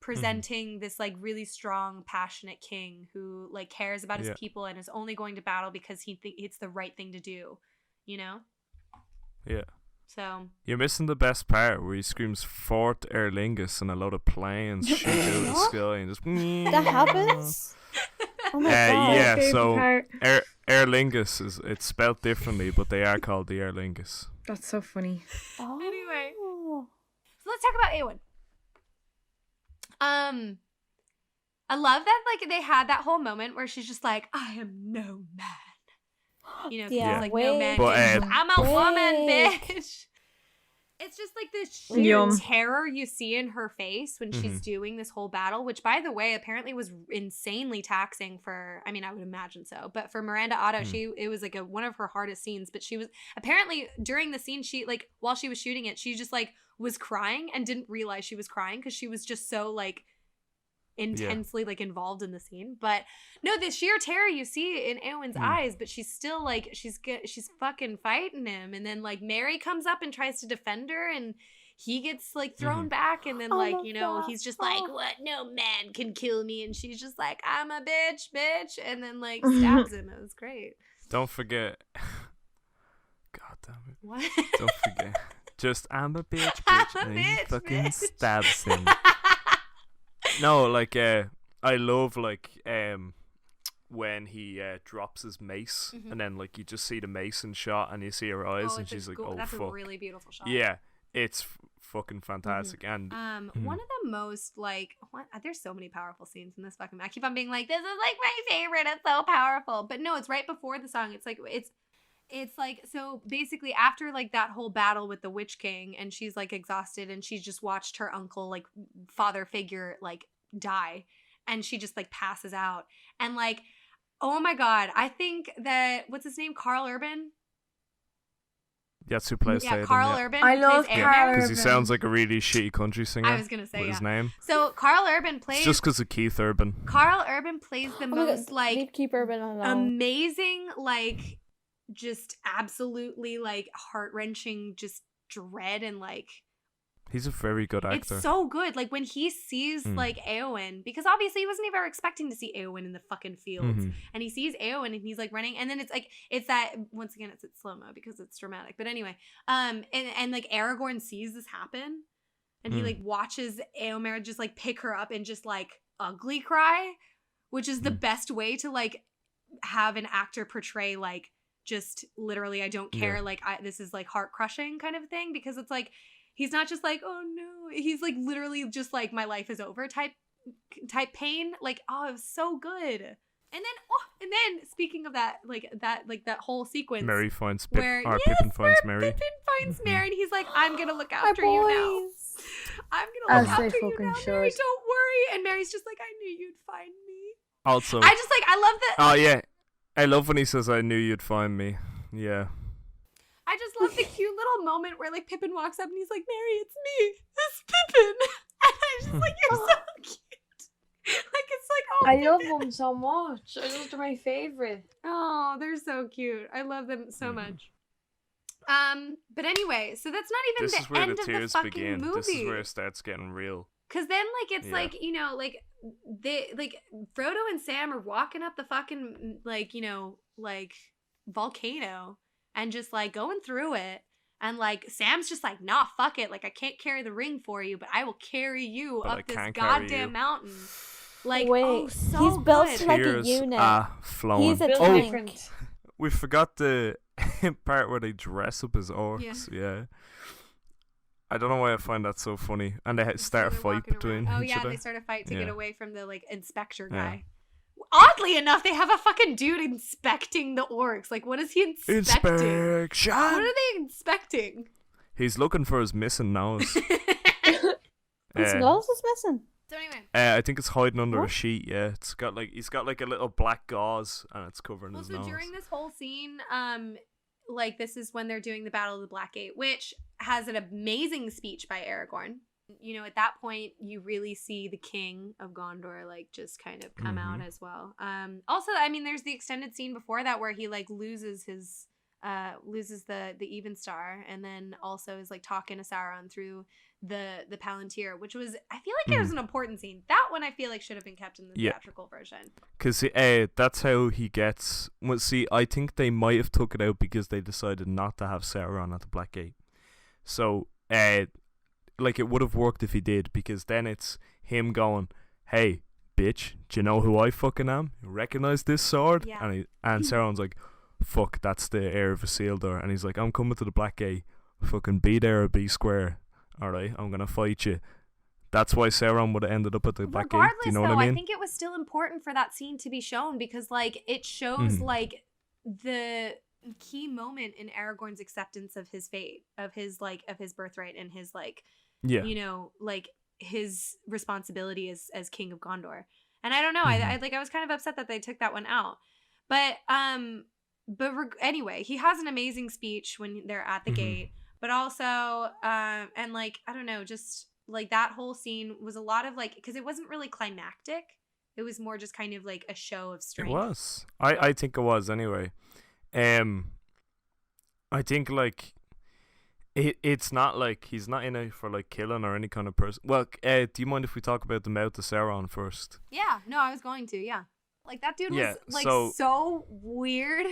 presenting this like really strong, passionate king who like cares about his people and is only going to battle because he thinks it's the right thing to do, you know? Yeah. So you're missing the best part where he screams Fort AerLingus and a load of planes shoot out of the sky and just that happens. Oh my god! Yeah, so AerLingus it's spelled differently, but they are called the AerLingus. That's so funny. Oh. Anyway, so let's talk about Éowyn. I love that like they had that whole moment where she's just like, I am no man. You know, like no man. I'm a woman, bitch. It's just like this sheer terror you see in her face when she's doing this whole battle, which, by the way, apparently was insanely taxing for. I mean, I would imagine so, but for Miranda Otto, it was like one of her hardest scenes. But she was apparently during the scene, she like while she was shooting it, she just like was crying and didn't realize she was crying because she was just so like intensely like involved in the scene. But no, the sheer terror you see in Éowyn's eyes, but she's still like she's fucking fighting him, and then like Mary comes up and tries to defend her, and he gets like thrown back, and then like you know he's just like, what, no man can kill me, and she's just like, I'm a bitch, and then like stabs him. It was great. Don't forget. God damn it. What? Don't forget. Just I'm a bitch, and he fucking stabs him. No, like I love like when he drops his mace and then like you just see the mason shot and you see her eyes and she's like, that's fuck. a really beautiful shot. Yeah, it's fucking fantastic. And one of the most like there's so many powerful scenes in this fucking. I keep on being like, this is like my favorite. It's so powerful, but no, it's right before the song. It's like so basically after like that whole battle with the Witch King, and she's like exhausted, and she's just watched her uncle, like father figure, like die, and she just like passes out, and like, oh my god, I think that what's his name, Carl Urban. That's who plays Theoden. Carl Urban. I love Carl Urban because he sounds like a really shitty country singer. I was gonna say his name. So Carl Urban plays. It's just because of Keith Urban. Carl Urban plays the most like keep Urban alone. Amazing, like just absolutely like heart-wrenching just dread, and like he's a very good actor. It's so good. Like when he sees like Éowyn, because obviously he wasn't ever expecting to see Éowyn in the fucking fields, and he sees Éowyn and he's like running, and then it's that once again it's slow-mo because it's dramatic, but anyway, and like Aragorn sees this happen, and he like watches Éomer just like pick her up and just like ugly cry, which is the best way to like have an actor portray like just literally I don't care, like this is like heart crushing kind of thing, because it's like he's not just like, oh no, he's like literally just like my life is over type pain. Like, oh, it was so good. And then speaking of that whole sequence, Mary finds Pippin finds Mary. Pippin finds Mary, and he's like, I'm gonna look after you now. I'm gonna look after you now, Mary. Don't worry. And Mary's just like, I knew you'd find me. Also, I just like I love that. Oh yeah. I love when he says, I knew you'd find me. Yeah. I just love the cute little moment where, like, Pippin walks up and he's like, Mary, it's me. It's Pippin. And I was just like, you're so cute. it's like, oh, I love them so much. They're my favorite. Oh, they're so cute. I love them so much. But anyway, so that's not even This the is where end the of the tears fucking begin. movie. This is where it starts getting real. Cause then, like, it's Yeah. like, you know, like Frodo and Sam are walking up the fucking, like, you know, like volcano and just like going through it. And like Sam's just like, nah, fuck it. Like, I can't carry the ring for you, but I will carry you But I up this can't carry goddamn you. mountain. Like, Wait, oh, so he's built good. like a Tears unit. are flowing. He's a Built tank. different. We forgot the part where they dress up as orcs. Yeah. I don't know why I find that so funny. And they start a they're fight walking between around. Oh each yeah, other. they start a fight to get Yeah. away from the like inspector Yeah. guy. Oddly enough, they have a fucking dude inspecting the orcs. Like, what is he inspecting? Inspection! What are they inspecting? He's looking for his missing nose. His Uh, nose is missing. So anyway, I think it's hiding under a What? sheet. Yeah, it's got like he's got like a little black gauze and it's covering his also nose. during this whole scene, like this is when they're doing the Battle of the Black Gate, which has an amazing speech by Aragorn. You know, at that point, you really see the king of Gondor like just kind of come out as well. Also, I mean, there's the extended scene before that where he like loses his loses the even star, and then also is like talking to Sauron through the Palantir, which was, I feel like it was an important scene. That one I feel like should have been kept in the Yeah. theatrical version. Because that's how he gets. Well, see, I think they might have took it out because they decided not to have Sauron at the Black Gate. So, like, it would have worked if he did, because then it's him going, "Hey, bitch, do you know who I fucking am? You recognize this sword?" Yeah. And Sauron's like, "Fuck, that's the heir of Isildur." And he's like, "I'm coming to the Black Gate. Fucking be there or be square. Alright, I'm gonna fight you." That's why Sauron would have ended up at the Black Gate. Regardless, Do you know though, what I mean? think it was still important for that scene to be shown because, like, it shows like the key moment in Aragorn's acceptance of his fate, of his birthright, and his like, Yeah. you know, like his responsibility as king of Gondor. And I don't know, I was kind of upset that they took that one out, but anyway, he has an amazing speech when they're at the gate. But also, and like, I don't know, just like that whole scene was a lot of like, because it wasn't really climactic. It was more just kind of like a show of strength. It was. I think it was anyway. I think like it's not like he's not in it for like killing or any kind of person. Well, do you mind if we talk about the mouth of Sauron first? Yeah, no, I was going to, yeah. Like that dude Yeah, was like so- so weird.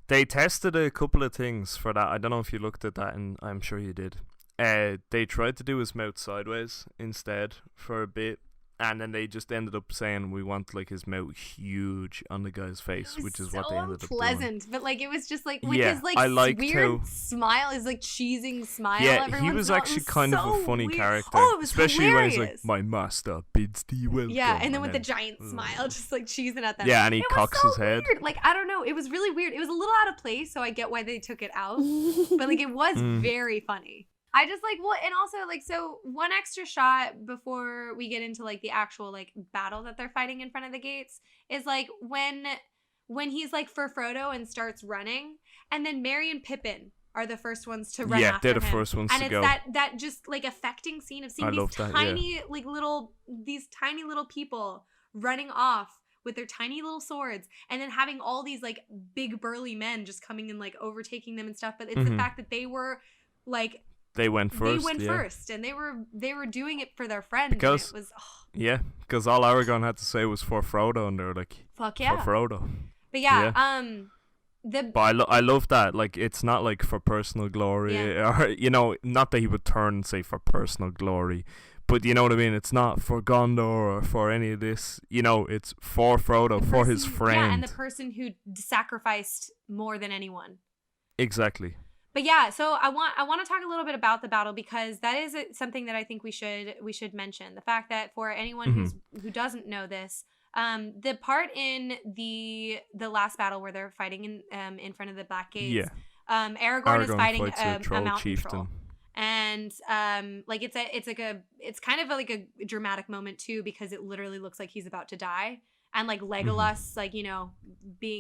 They tested a couple of things for that. I don't know if you looked at that, and I'm sure you did. They tried to do his mouth sideways instead for a bit, and then they just ended up saying we want like his mouth huge on the guy's face, which is what they ended up doing. Pleasant, but like it was just like with Yeah, his like I liked weird how- smile, his like cheesing smile. Yeah, every he once was in a while. It actually was kind of so a funny weird. character. Oh, it was especially hilarious. when he's like, "My master bids thee welcome." Yeah, and then with the giant smile, just like cheesing at them. Yeah, and he It was cocks so his head. Weird. Like I don't know, it was really weird. It was a little out of place, so I get why they took it out. But like it was very funny. I just like and also like so one extra shot before we get into like the actual like battle that they're fighting in front of the gates is like when he's like for Frodo and starts running, and then Merry and Pippin are the first ones to run after they're the him. first ones and to it's go. that just like affecting scene of seeing I these love that, yeah. tiny like these tiny little people running off with their tiny little swords, and then having all these like big burly men just coming and like overtaking them and stuff. But it's the fact that they were like They went first. first, and they were doing it for their friends. Because- and it was Yeah, because all Aragorn had to say was for Frodo, and they were like, fuck yeah. for Frodo. But yeah, But I love that. Like, it's not like for personal glory, or you know, not that he would turn and say for personal glory, but you know what I mean. It's not for Gondor or for any of this. You know, it's for Frodo, for his friend. Yeah, and the person who sacrificed more than anyone. Exactly. But yeah, so I want to talk a little bit about the battle, because that is something that I think we should mention. The fact that for anyone who doesn't know this, the part in the last battle where they're fighting in front of the Black Gates, Aragorn is fighting fights a mountain chieftain. troll. And like it's kind of like a dramatic moment too, because it literally looks like he's about to die. And like Legolas, like, you know,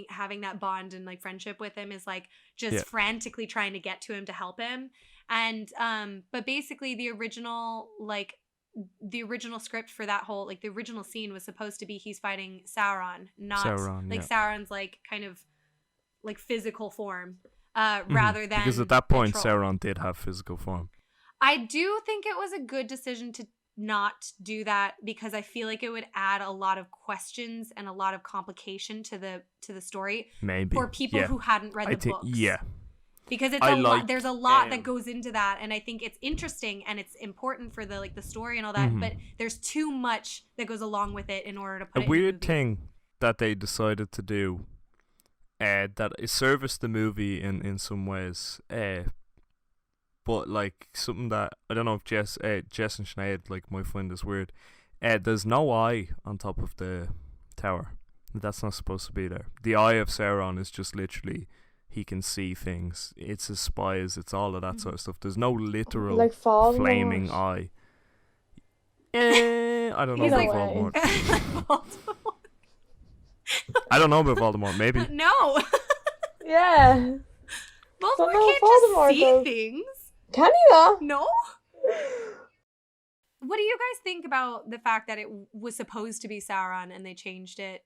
having that bond and like friendship with him is like just frantically trying to get to him to help him. And but basically the original like the original script for that whole, like, the original scene was supposed to be he's fighting Sauron, not Sauron, like yeah. Sauron's like kind of like physical form, rather than because at that point the troll. Sauron did have physical form. I do think it was a good decision to not do that, because I feel like it would add a lot of questions and a lot of complication to the story Maybe for people who hadn't read the books. Yeah, because it's lot. There's a lot that goes into that, and I think it's interesting and it's important for the story and all that. But there's too much that goes along with it in order to put it in a weird movie. thing that they decided to do, that it serviced the movie in some ways, but like something that I don't know if Jess and Sinead like might find this weird. There's no eye on top of the tower. That's not supposed to be there. The eye of Sauron is just literally he can see things. It's his spies. It's all of that sort of stuff. There's no literal Like Voldemort. flaming eye. I don't know Either about way. Voldemort. I don't know about Voldemort. Maybe. No. Yeah. Voldemort no, can't Voldemort, just see though. things. Can he though? No. What do you guys think about the fact that it was supposed to be Sauron and they changed it?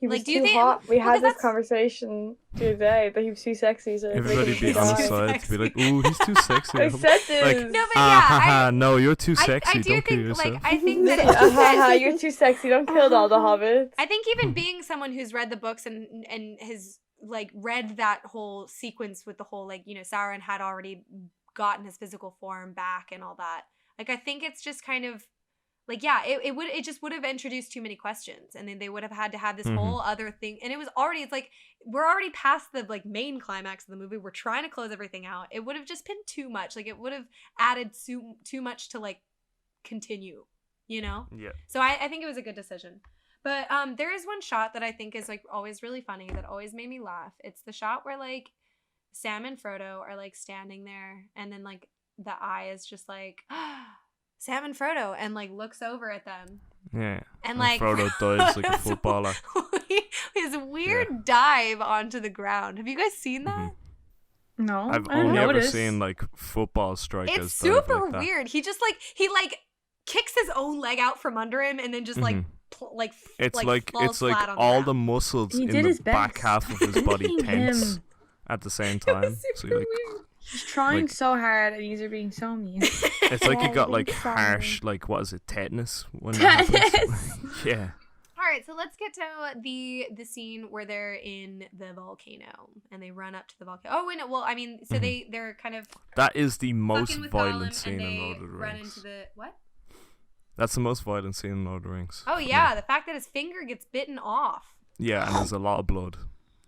He was Like, do you too think- hot. We well, had this that's- conversation the other day that he was too sexy. So Everybody be on his side to be like, ooh, he's too sexy. I said this. Like, No, but yeah, no, you're too I sexy. do Don't kill think, yourself. like, I think that You're too sexy. Don't kill all the hobbits. I think even being someone who's read the books and has like read that whole sequence with the whole like, you know, Sauron had already gotten his physical form back and all that. Like, I think it's just kind of like, yeah, it just would have introduced too many questions, and then they would have had to have this whole other thing, and it was already, it's like we're already past the like main climax of the movie. We're trying to close everything out. It would have just been too much. Like, it would have added too much to like continue, you know? Yeah. So I think it was a good decision. But there is one shot that I think is like always really funny that always made me laugh. It's the shot where like Sam and Frodo are like standing there, and then like the eye is just like Sam and Frodo, and like looks over at them. Yeah. And like Frodo dives like a footballer. His weird dive onto the ground. Have you guys seen that? No, I've I didn't only ever notice. seen like football strikers. It's dive super like that. weird. He just like kicks his own leg out from under him, and then just It's falls it's like flat on the all ground. the muscles He in did the his back best. half of his body Him. tense at the same time. So you're like, He's trying like- so hard, and you're being so mean. it's like Yeah, you got I like think so. harsh, like what is it, tetanus? When that happens? Tetanus. Yeah. All right, so let's get to the scene where they're in the volcano and they run up to the volcano. Oh wait, no. Well, I mean, so they're kind of That is the most fucking with violent Gollum, scene and in they Lord of the run Rings. into the what? That's the most violent scene in Lord of the Rings. Oh yeah, the fact that his finger gets bitten off. Yeah, and there's a lot of blood.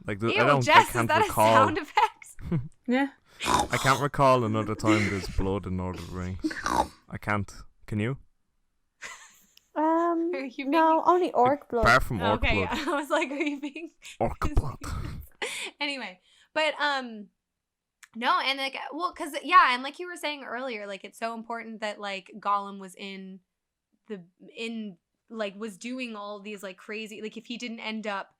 Like Ew, I Jess, is can't that recall. a sound effect? Yeah. I can't recall another time there's blood in Lord of the Rings. I can't. Can you? Are you No, only orc blood. Apart from orc Okay, blood. yeah. I was like, are you being Orc blood. anyway, but no, and like, well, because yeah, and like you were saying earlier, like it's so important that like Gollum was was doing all these like crazy, like if he didn't end up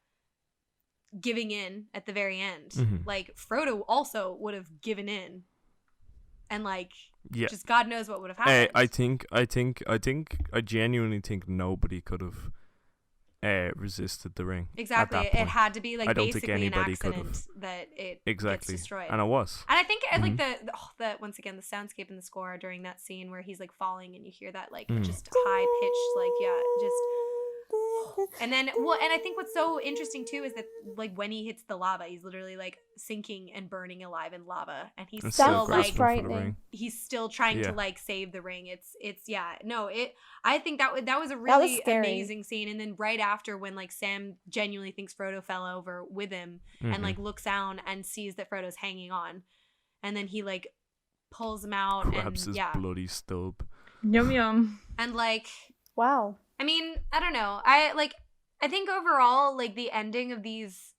giving in at the very end, like Frodo also would have given in, and like Yeah. just God knows what would have happened. I genuinely think nobody could have resisted the ring. Exactly, At that it point. had to be like I don't think basically an anybody could accident have. that it Exactly. gets destroyed. And it was. And I think I like the once again the soundscape and the score during that scene where he's like falling and you hear that like just high pitched just and then and I think what's so interesting too is that like when he hits the lava he's literally like sinking and burning alive in lava and he's It's still so like grasping for the ring. he's still trying to Yeah. like save the ring. I think that was a really scary. amazing scene. And then right after when like Sam genuinely thinks Frodo fell over with him and like looks down and sees that Frodo's hanging on, and then he like pulls him out Grabs and his bloody stub. Yum yum. and like Wow. I mean, I don't know. I think overall, like the ending of these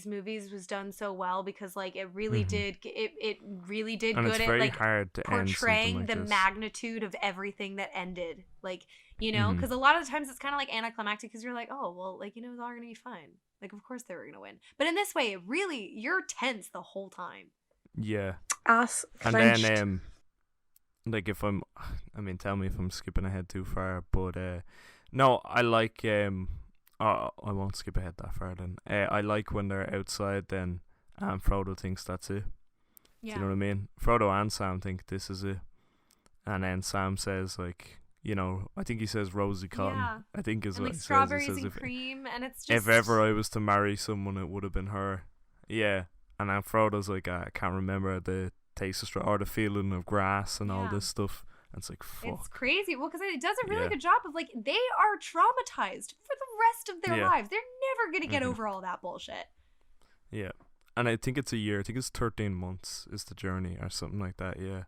movies was done so well because like it really did it really did And good it's at very like hard to end portraying something like the this. magnitude of everything that ended. Like, you know, because a lot of the times it's kind of like anticlimactic because you're like, oh well, like, you know, it's all gonna be fine. Like, of course they were gonna win. But in this way, it really you're tense the whole time. Yeah. Ass And clenched. then like if tell me if I'm skipping ahead too far, but no, I like I won't skip ahead that far then. I like when they're outside then, and Frodo thinks that's it. Yeah. Do you know what I mean? Frodo and Sam think this is it, and then Sam says like, you know, I think he says rosy cotton. Yeah. I think is And what like he says. strawberries He says and if, cream, and it's just if ever I was to marry someone, it would have been her. Yeah, and then Frodo's like, I can't remember the taste of or the feeling of grass and all Yeah. this stuff. And it's like, fuck. It's crazy. Well, because it does a really Yeah. good job of like they are traumatized for the rest of their Yeah. lives. They're never gonna get Mhm. over all that bullshit. Yeah, and I think it's a year. I think it's 13 months is the journey or something like that. Yeah.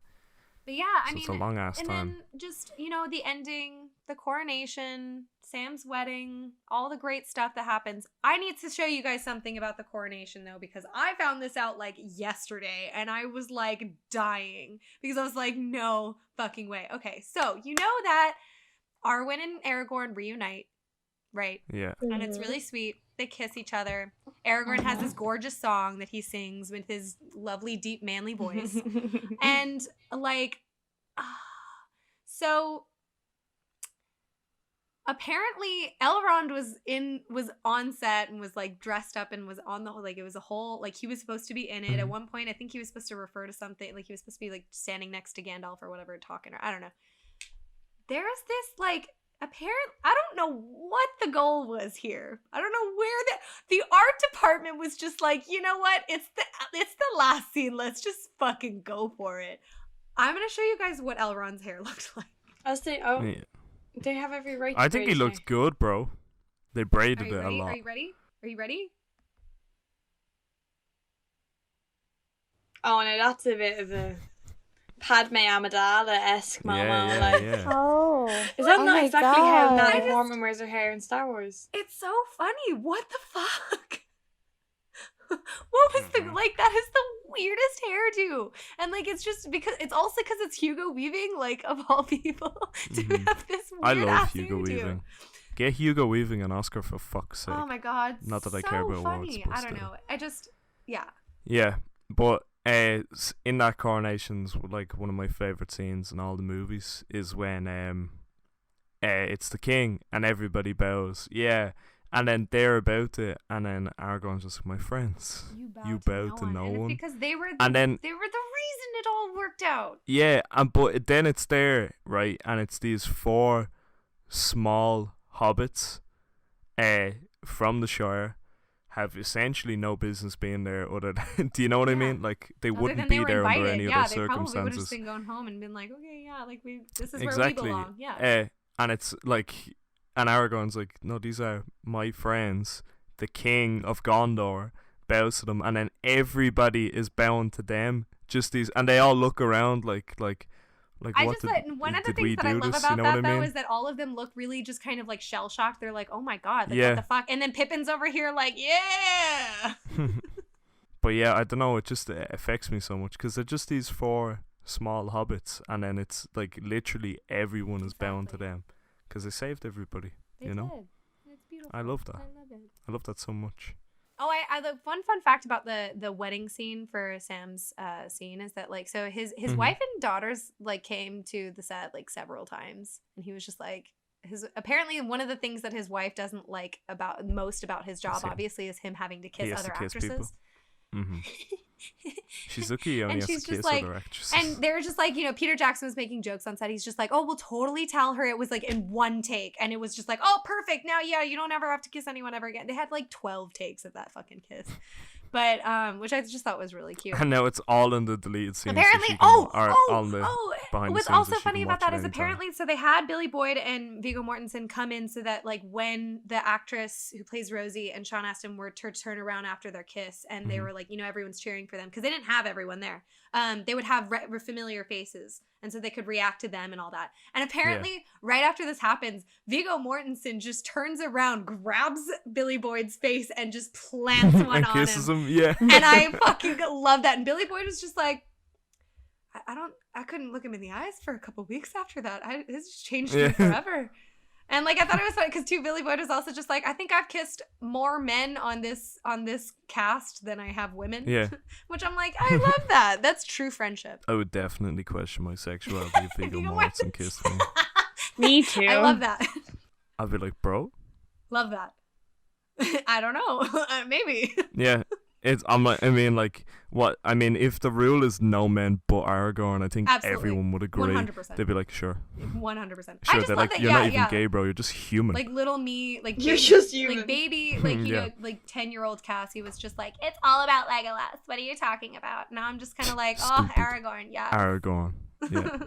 But yeah, I So mean, it's a long ass and time. then just the ending, the coronation, Sam's wedding, all the great stuff that happens. I need to show you guys something about the coronation though, because I found this out like yesterday, and I was like dying because I was like, no fucking way. Okay, so you know that Arwen and Aragorn reunite, right? Yeah. And it's really sweet. They kiss each other. Aragorn has this gorgeous song that he sings with his lovely, deep, manly voice. And like, so apparently Elrond was on set and was like dressed up and was on the whole, like it was a whole, like he was supposed to be in it. At one point, I think he was supposed to refer to something, like he was supposed to be like standing next to Gandalf or whatever, talking, or I don't know. There's this like I don't know what the goal was here. I don't know where the art department was just like, you know what? It's the last scene. Let's just fucking go for it. I'm gonna show you guys what Elrond's hair looked like. Yeah. They have every right to I think he braid looked hair. good, bro. They braided it a Are lot. you ready? Are you ready? Oh no, that's a bit of a Padme Amidala-esque moment. Yeah, like, yeah. Oh. Is that Oh not my exactly how God. Natalie Portman wears her hair in Star Wars? It's so funny. What the fuck? What was the like? That is the weirdest hairdo, and like it's just because it's also because it's Hugo Weaving, like of all people, to have this I weird love ass Hugo hairdo. Weaving. Get Hugo Weaving an Oscar for fuck's sake. Oh my god! Not that I so care about funny. awards, but I don't still. know. I just Yeah, but in that coronation's like one of my favorite scenes in all the movies is when it's the king and everybody bows. Yeah. And then they're about it, and then Aragorn's just my friends. You bow to no and one. it's because they were And then the reason it all worked out. yeah, and but then it's there, right? And it's these 4 small hobbits, from the Shire, have essentially no business being there. Other than, do you know what I mean? Like they Other wouldn't than be they were there invited. under any Yeah, other they probably would have circumstances. just been going home and been like, okay, yeah, like this is Exactly. where we belong. Yeah. And it's like, and Aragorn's like, no, these are my friends. The king of Gondor bows to them, and then everybody is bowing to them. Just these, and they all look around like I what just did, like one of the did we things that I do love this? about You know that what I though mean? is that all of them look really just kind of like shell shocked. They're like, oh my god, like Yeah. what the fuck? And then Pippin's over here like, yeah. But yeah, I don't know. It just affects me so much because they're just these 4 small hobbits, and then it's like literally everyone is bound to them because they saved everybody. They you know, did. It's beautiful. I love that. I love it. I love that so much. Oh, I the fun fact about the wedding scene for Sam's scene is that like so his wife and daughters like came to the set like several times, and he was just like apparently one of the things that his wife doesn't like most about his job obviously is him having to He kiss has other to kiss actresses. She's lucky he only And has to she's kiss just like, other actresses. and they're just like, Peter Jackson was making jokes on set. He's just like, oh, we'll totally tell her it was like in one take. And it was just like, oh, perfect. Now, yeah, you don't ever have to kiss anyone ever again. They had like 12 takes of that fucking kiss. But, which I just thought was really cute. And now it's all in the deleted scenes. Apparently, what's also funny about that is apparently, so they had Billy Boyd and Viggo Mortensen come in so that like when the actress who plays Rosie and Sean Astin were to turn around after their kiss, and they were like, everyone's cheering for them because they didn't have everyone there. They would have familiar faces, and so they could react to them and all that. And apparently, right after this happens, Viggo Mortensen just turns around, grabs Billy Boyd's face, and just plants one and on kisses him. Yeah. And I fucking love that. And Billy Boyd was just like, I couldn't look him in the eyes for a couple weeks after that. It's just changed me forever. And like I thought it was funny because too, Billy Boyd was also just like, I think I've kissed more men on this cast than I have women. Yeah. Which I'm like, I love that. That's true friendship. I would definitely question my sexuality if Viggo Mortensen kissed me. Me too. I love that. I'd be like, bro. Love that. I don't know. Maybe. Yeah. If the rule is no men but Aragorn, I think Absolutely. everyone would agree. 100%. They'd be like, sure. 100%. Sure, they're like, you're not even gay, bro. You're just human. Like little me, like You're baby, just human. like baby, like you Yeah. know, like 10-year-old Cassie was just like, it's all about Legolas. What are you talking about? Now I'm just kind of like, oh, Stupid. Aragorn, yeah. Aragorn. Yeah.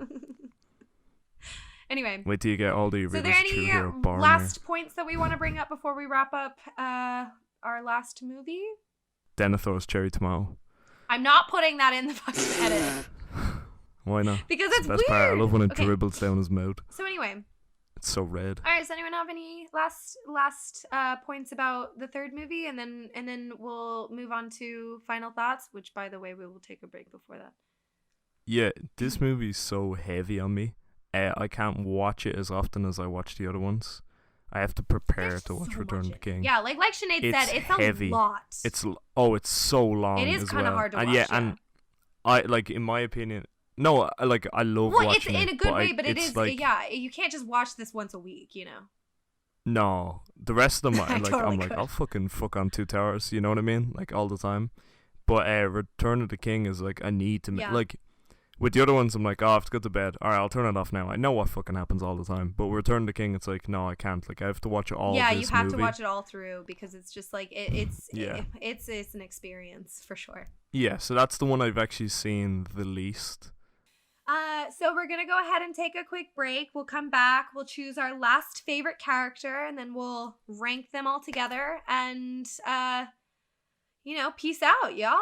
Anyway, Wait till you get all the so are really there true any hero Boromir. last points that we want to bring up before we wrap up our last movie? Denethor's cherry tomato. I'm not putting that in the fucking edit Why not? because It's it's the best weird. part. I love when it Okay. dribbles down his mouth. So anyway, It's so red. all right. Does anyone have any last points about the third movie, and then we'll move on to final thoughts. Which, by the way, we will take a break before that. Yeah, this movie's so heavy on me. I can't watch it as often as I watch the other ones. I have to prepare There's to watch so Return of much the King. Yeah, like Sinead It's said, it's a heavy. lot. It's so long. It is as kind of well. hard to and watch. Yeah, and I like, in my opinion. No, I love well, it's watching in it, a good way, but it it's is like, yeah. You can't just watch this once a week, you know. No, the rest of them, I I'm totally like, could. I'll fucking fuck on Two Towers. You know what I mean? Like all the time. But Return of the King is like, I need to Yeah. like. With the other ones, I'm like, oh, I have to go to bed. All right, I'll turn it off now. I know what fucking happens all the time. But Return of the King, it's like, no, I can't. Like, I have to watch all. Yeah, of you this have movie. to watch it all through because it's just like it's Yeah. it's an experience for sure. Yeah, so that's the one I've actually seen the least. So we're gonna go ahead and take a quick break. We'll come back. We'll choose our last favorite character, and then we'll rank them all together. And peace out, y'all.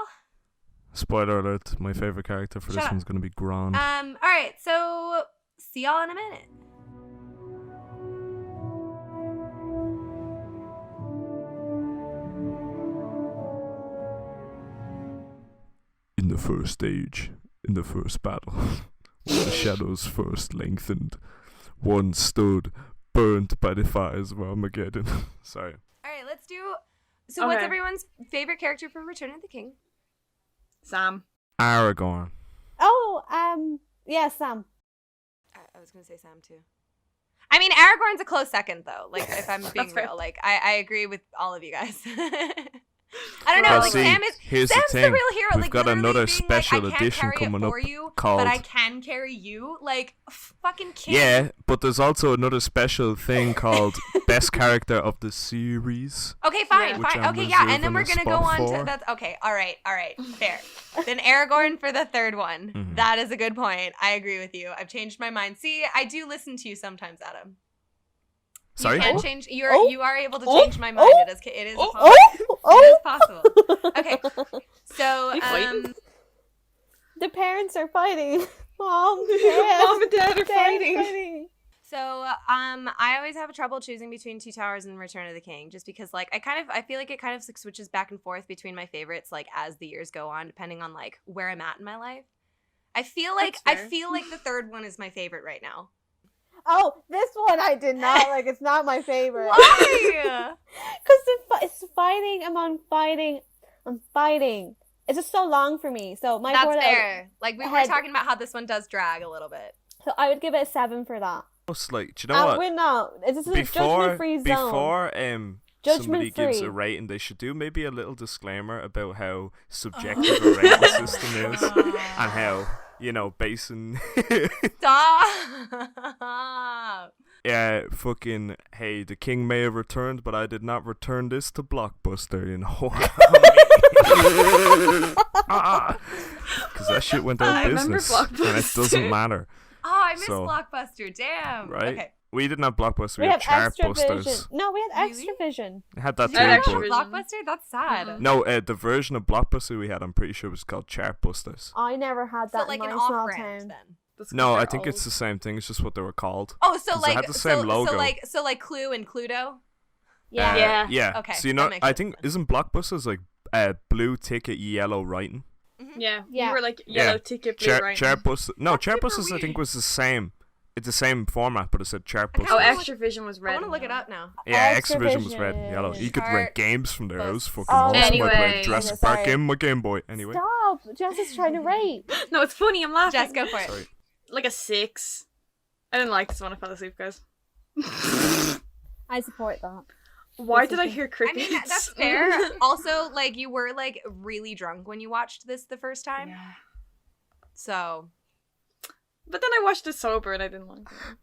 Spoiler alert: my favorite character for Shut this up. one's gonna be Grand. All right. So see y'all in a minute. In the first stage, in the first battle, when the shadows first lengthened, one stood, burnt by the fires of Armageddon. Sorry. All right. Let's do. So what's Okay. everyone's favorite character for Return of the King? Sam. Aragorn. Oh, yeah, Sam. I was gonna say Sam too. I mean, Aragorn's a close second, though. Like, if I'm being That's fair. real, like I agree with all of you guys. I don't know. Well, Like see, Sam is here's the Sam's the thing. real hero. We've Like, got literally another being special like, I can't edition carry coming it up for you, called- but I can carry you. Like, fucking King. Yeah, but there's also another special thing called Best Character of the Series. Okay, fine, Which fine. I'm Okay, yeah, and then reserving we're a gonna go spot on for. to that's okay. All right, fair. Then Aragorn for the third one. Mhm. That is a good point. I agree with you. I've changed my mind. See, I do listen to you sometimes, Adam. Sorry? You can Oh. change. You Oh. are able to Oh. change my mind. Oh. It is Oh. possible. Oh. It is possible. Okay, so You fighting? The parents are fighting. Mom, Mom and Dad are Dad fighting. So, I always have trouble choosing between Two Towers and Return of the King, just because, like, I feel like it kind of like, switches back and forth between my favorites, like, as the years go on, depending on like where I'm at in my lilife. I feel like That's fair. the third one is my favorite right now. Oh, this one I did not like. It's not my favorite. Why? Because it's fighting. I'm fighting. It's just so long for me. So my That's board out. fair. Like we were ahead. talking about how this one does drag a little bit. So I would give it a 7 for that. It's like, do you know what? We're not. It's a judgment-free zone. Before somebody gives Judgment-free. a rating, they should do maybe a little disclaimer about how subjective a rating system is and how, basing Stop. yeah, fucking, hey, the king may have returned, but I did not return this to Blockbuster, Because that shit went out I of remember business, and it Blockbuster. doesn't matter, Oh, I miss So- Blockbuster. Damn. right? Okay. We didn't have Blockbuster, We we have had extra vision. Chartbusters. No, we had Really? extra vision. It had that Did too, you have Extra but... Vision. Blockbuster? That's sad. Mhm. No, the version of Blockbuster we had, I'm pretty sure was called Chartbusters. I never had that So like in an my small off-brand town. then. That's No, 'cause I they're think it's old. the same thing. It's just what they were called. Oh, so 'Cause they like had the same logo. So like Clue and Cluedo. Yeah. Yeah. Yeah. Okay, So that makes I sense think then. isn't Blockbusters like blue ticket, yellow writing? Yeah. Yeah. You were like Yeah. yellow ticket, blue right. Chartbusters. No, That's super Chartbusters I think weird. was the same, It's the same format, but it said chart I busters. Oh, kinda Extra Vision was red. I want to look it up now. Yeah, Extravision. Extravision was red and yellow. You could rent Chart games from there. It was fucking Oh, awesome. I Anyway. played Jurassic Okay, Park sorry. game on my Game Boy. Anyway. Stop! Jess is trying to rate. No, it's funny. I'm laughing. Jess, go for it. Sorry. Like a 6. I didn't like this one. I fell asleep, guys. I support that. Why did I hear I crickets? mean, that's fair. Also, like, you were, like, really drunk when you watched this the first time. Yeah. So. But then I watched it sober and I didn't like it.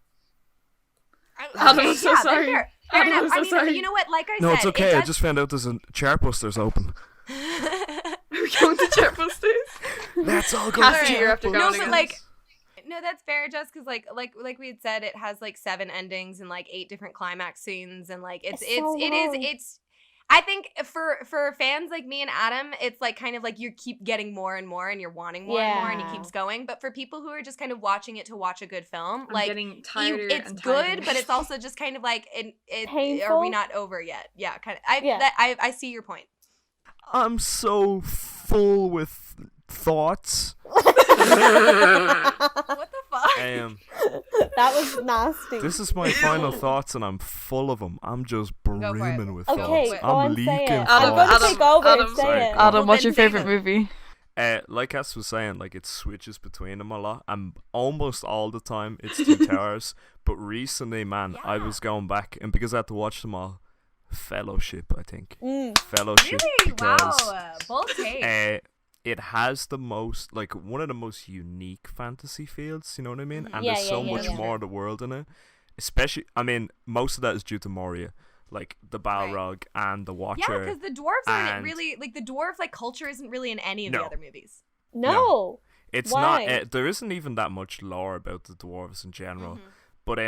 Okay, I'm so then sorry. Fair Adam, enough. I'm so I mean, sorry. you know what? Like I No, said, it's okay. I It just found out there's a Chartbusters open. Are we going to Chartbusters? Let's all go. Cassie, Alright. you're after No, going but again. like, no, that's fair, just because like we had said, it has like 7 endings and like 8 different climax scenes, and like It's so long. it's. I think for fans like me and Adam, it's like kind of like you keep getting more and more, and you're wanting more and more, and it Yeah. keeps going. But for people who are just kind of watching it to watch a good film, I'm like getting tired. it's good, but it's also just kind of like it. Are Painful? we not over yet? Yeah, kind of. Yeah. I see your point. I'm so full with thoughts. What the fuck? That was nasty. This is my final thoughts, and I'm full of them. I'm just for it. brimming with Okay, thoughts. go I'm on, say leaking it. I'm going to thoughts. take over. Adam, say sorry, it. go on. Adam, what's your Then say favorite them. movie? Like Cass was saying, like it switches between them a lot, and almost all the time it's Two Towers. But recently, man, I was going back, and because I had to watch them all, Fellowship, I think. Fellowship. Really? Because, Wow. Bold take. it has the most, like, one of the most unique fantasy fields, you know what I mean? And Yeah, there's so yeah, much yeah. more of the world in it. Especially, I mean, most of that is due to Moria. Like, the Balrog and the Watcher. Yeah, because the dwarves aren't and- really like the dwarf like culture isn't really in any of the No. other movies. No. It's Why? not. There isn't even that much lore about the dwarves in general. Mm-hmm. But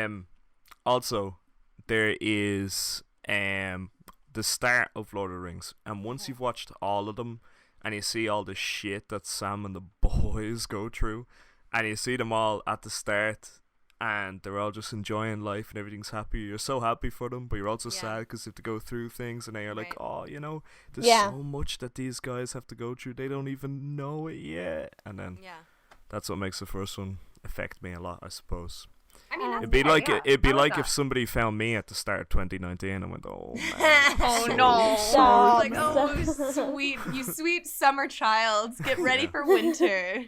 also there is the start of Lord of the Rings, and once you've watched all of them, and you see all the shit that Sam and the boys go through, and you see them all at the start, and they're all just enjoying life and everything's happy. You're so happy for them, but you're also sad because they have to go through things, and then you're like, oh, you know, there's Yeah. so much that these guys have to go through. They don't even know it yet. And then Yeah. that's what makes the first one affect me a lot, I suppose. I mean, that's It'd be fair, like yeah. it'd be I like that. if somebody found me at the start of 2019 and went, "Oh man, Oh, so no. sorry." Like, oh, sweet, you sweet summer child, get ready for winter.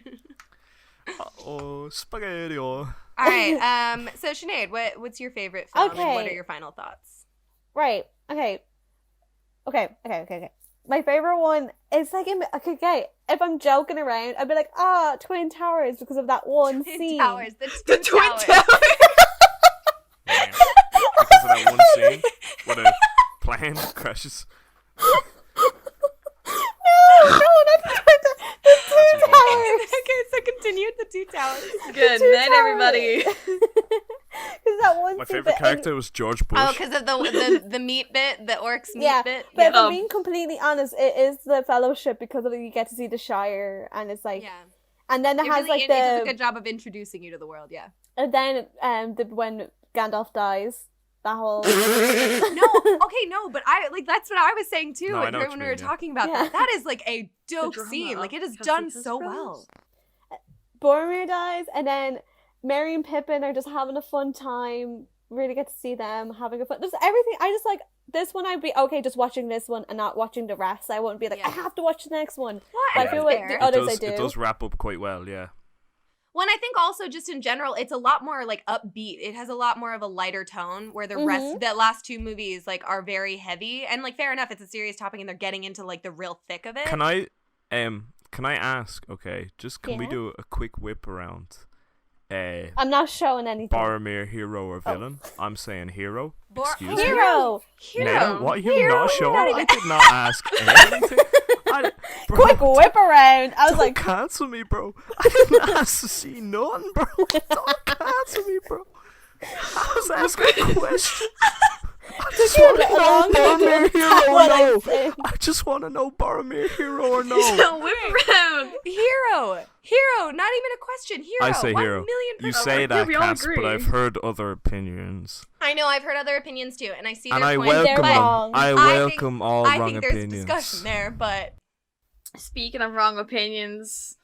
Oh, spaghetti. All right. So Sinead, what's your favorite film? And what are Okay. your final thoughts? Right. Okay. My favorite one is like, okay, if I'm joking around, I'd be like, Twin Towers because of that one Twin scene. Towers. The Twin Towers. Damn. Because of that one scene where the plane crashes. No, not the Twin Towers. Okay, so continue with the 2 towers. Good Two night, Towers. everybody. Because that one My scene favorite that- character was George Bush. Oh, because of the meat bit, the orcs meat Yeah, bit. but if Yeah. I'm being completely honest, it is the Fellowship because of it, you get to see the Shire, and it's like, Yeah. and then it has really, like it does a the, good job of introducing you to the world. Yeah. and then when Gandalf dies, that whole No, but that's what I was saying too. No, I know what when you we were mean, yeah. talking about Yeah. that. That is like a dope drama scene. of Like it is Kelsey done Christmas. so well. Boromir dies, and then Merry and Pippin are just having a fun time. Really get to see them having a fun. There's everything. I just like this one. I'd be okay just watching this one and not watching the rest. I wouldn't be like, Yeah. I have to watch the next one. Well, I and feel that's like fair. the others does, I do. It does wrap up quite well, yeah. Well, and I think also just in general, it's a lot more like upbeat. It has a lot more of a lighter tone where the last 2 movies like are very heavy and like fair enough, it's a serious topic and they're getting into like the real thick of it. Can I ask? Okay, just can we Yeah. do a quick whip around? I'm not showing anything. Boromir, hero or villain? I'm saying hero. Excuse me. Hero. Nathan, what are you Hero, not showing? not I even- did not ask anything. Bro, Quick whip around. I was don't like, cancel me, bro. I didn't ask to see none, bro. Don't cancel me, bro. I was asking a question. I just you want to get know along with Boromir it? hero or What I no. said. I just want to know Boromir hero or no. So whip around. Hero, not even a question. Hero. I say 1 hero. million You percent. say Yeah, that, we all Cass, but agree. I've heard other opinions. I know, I've heard other opinions too, and I see And their I point. welcome They're them. wrong. I I welcome think- all I wrong think there's opinions. a discussion there, but Speaking of wrong opinions,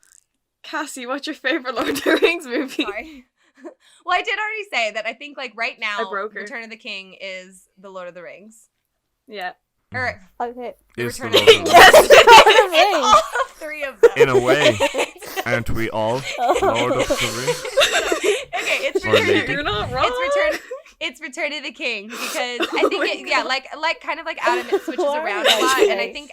Cassie, what's your favorite Lord of the Rings movie? sorry. Well, I did already say that I think like right now, I broke her. Return of the King is the Lord of the Rings. Yeah. Or Okay. Is the Return Lord of of the the King. Rings. It's all three of them. In a way, aren't we all Lord of the Rings? Okay, it's Or Return of lady. the You're not wrong. It's Return of the King because I think like kind of like Adam, it switches Why around a are lot, you and guys-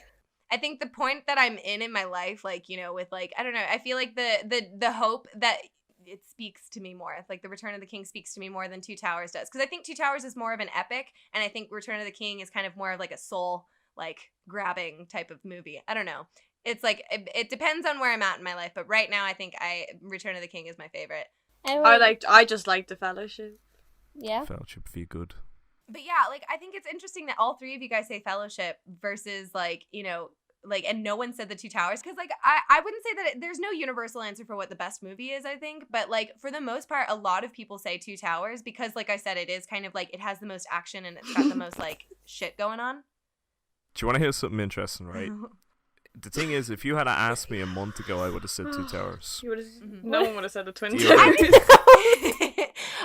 I think the point that I'm in my life, like, you know, with like, I don't know, I feel like the hope that it speaks to me more. Like the Return of the King speaks to me more than Two Towers does. Because I think Two Towers is more of an epic, and I think Return of the King is kind of more of like a soul, like, grabbing type of movie. I don't know. It's like, it depends on where I'm at in my life, but right now I think Return of the King is my favorite. Anyway, I just liked the Fellowship. yeah. Fellowship feel good. But yeah, like, I think it's interesting that all three of you guys say Fellowship versus, like, you know, like, and no one said the Two Towers, because, like, I wouldn't say that there's no universal answer for what the best movie is, I think, but, like, for the most part, a lot of people say Two Towers because, like I said, it is kind of, like, it has the most action and it's got the most, like, shit going on. Do you want to hear something interesting, right? The thing is, if you had asked me a month ago, I would have said Two Towers. You would've, No one would have said the Twin Yeah. Towers.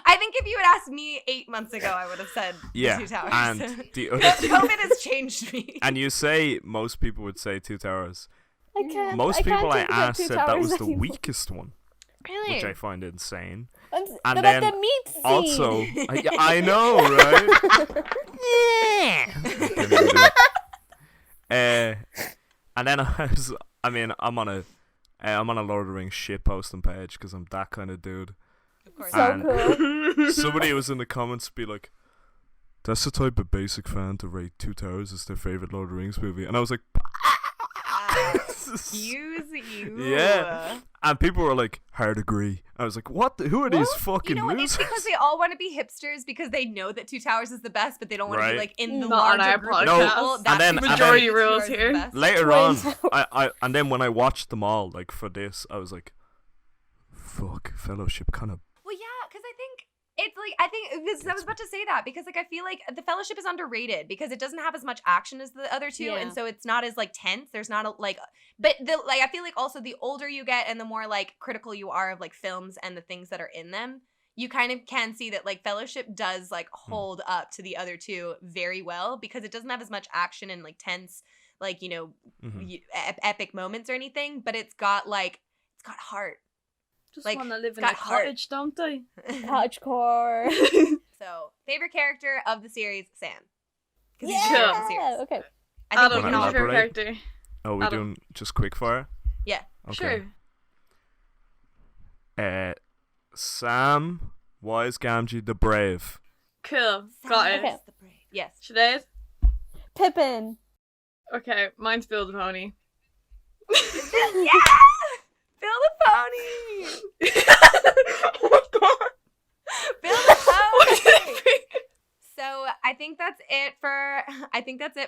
I think if you had asked me 8 months ago, I would have said Yeah, the Two Towers. and the other COVID has changed me. and you say most people would say Two Towers. I can't. Most can't people I think about asked Two said that Towers was the anymore. weakest one, Really? which I find insane. And And but then at the meat scene. Also, I know, right? Yeah. And then I'm on a Lord of the Rings shit posting page because I'm that kind of dude. Of course. So And cool. somebody was in the comments be like, "That's the type of basic fan to rate Two Towers as their favorite Lord of the Rings movie," and I was like, Excuse you. Yeah. And people were like, "Hard agree." I was like, "What? Who are these fucking You know what? losers?" It's because they all want to be hipsters because they know that Two Towers is the best, but they don't want to Right. be like in the Not on larger our group of podcast. people. And That's then- the and Majority Two rules Towers is the here. best. Later Twin on, Towers. and then when I watched them all, like for this, I was like, "Fuck, Fellowship kind of." Well, yeah, because I think it's like I was about to say that because like I feel like the Fellowship is underrated because it doesn't have as much action as the other two, Yeah. and so it's not as like tense. There's not a like, but the like I feel like also the older you get and the more like critical you are of like films and the things that are in them, you kind of can see that like Fellowship does like hold up to the other two very well because it doesn't have as much action and like tense like, you know, Mhm. epic moments or anything, but it's got heart. Just Like, want to live it's in a got heart. cottage, don't they? Hardcore. So, favorite character of the series, Sam. 'Cause he's Yeah. the hero of the series. Okay. I think Adam, we Wanna can all who's your elaborate? character? Oh, we Adam. doing just quick fire? Yeah. Okay. Sure. Sam, Wise Gamgee, the Brave. Cool. Got it. Okay. Yes. Sinead? Pippin. Okay, mine's Bill the Pony. Yeah! Bill the Pony! Oh my god. Bill the Pony! So I think that's it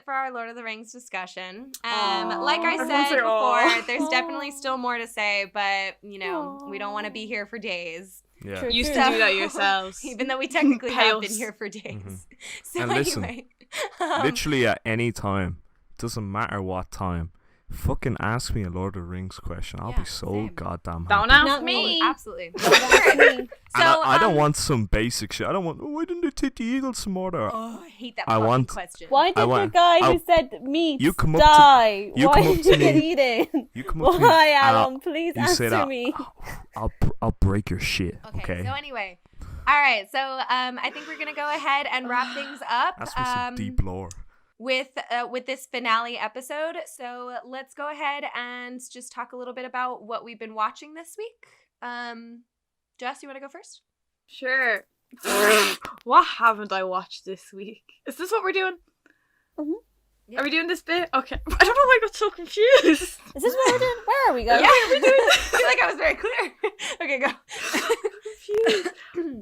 for our Lord of the Rings discussion. Like I Everyone said say before, aw. there's definitely still more to say, but you know, we don't want to be here for days. Yeah. True. You used So- to do that yourselves. Even though we technically Pay have been us. here for days. Mhm. So And listen, anyway. Literally at any time, doesn't matter what time, fucking ask me a Lord of the Rings question. I'll Yeah, be so same. goddamn Don't happy. ask Not me. Absolutely. That's me. And So, I don't want some basic shit. I don't want, why didn't they take the eagle some more there? Oh, I hate that I fucking want- question. Why did the want- guy I'll- who said meat You come up to- die? you Why come up did to he get me- eaten? You come up to me. Why, and Alan? Please you say answer that. me. I'll break your shit. Okay, so anyway. All right, so I think we're gonna go ahead and wrap things up That's for some deep lore. with this finale episode. So let's go ahead and just talk a little bit about what we've been watching this week. Jess, you want to go first? Sure. What haven't I watched this week? Is this what we're doing? Mhm. Yeah. Are we doing this bit? Okay. I don't know why I got so confused. Is this what we're doing? Where are we going? Yeah, we're doing this. I feel like I was very clear. Okay, go.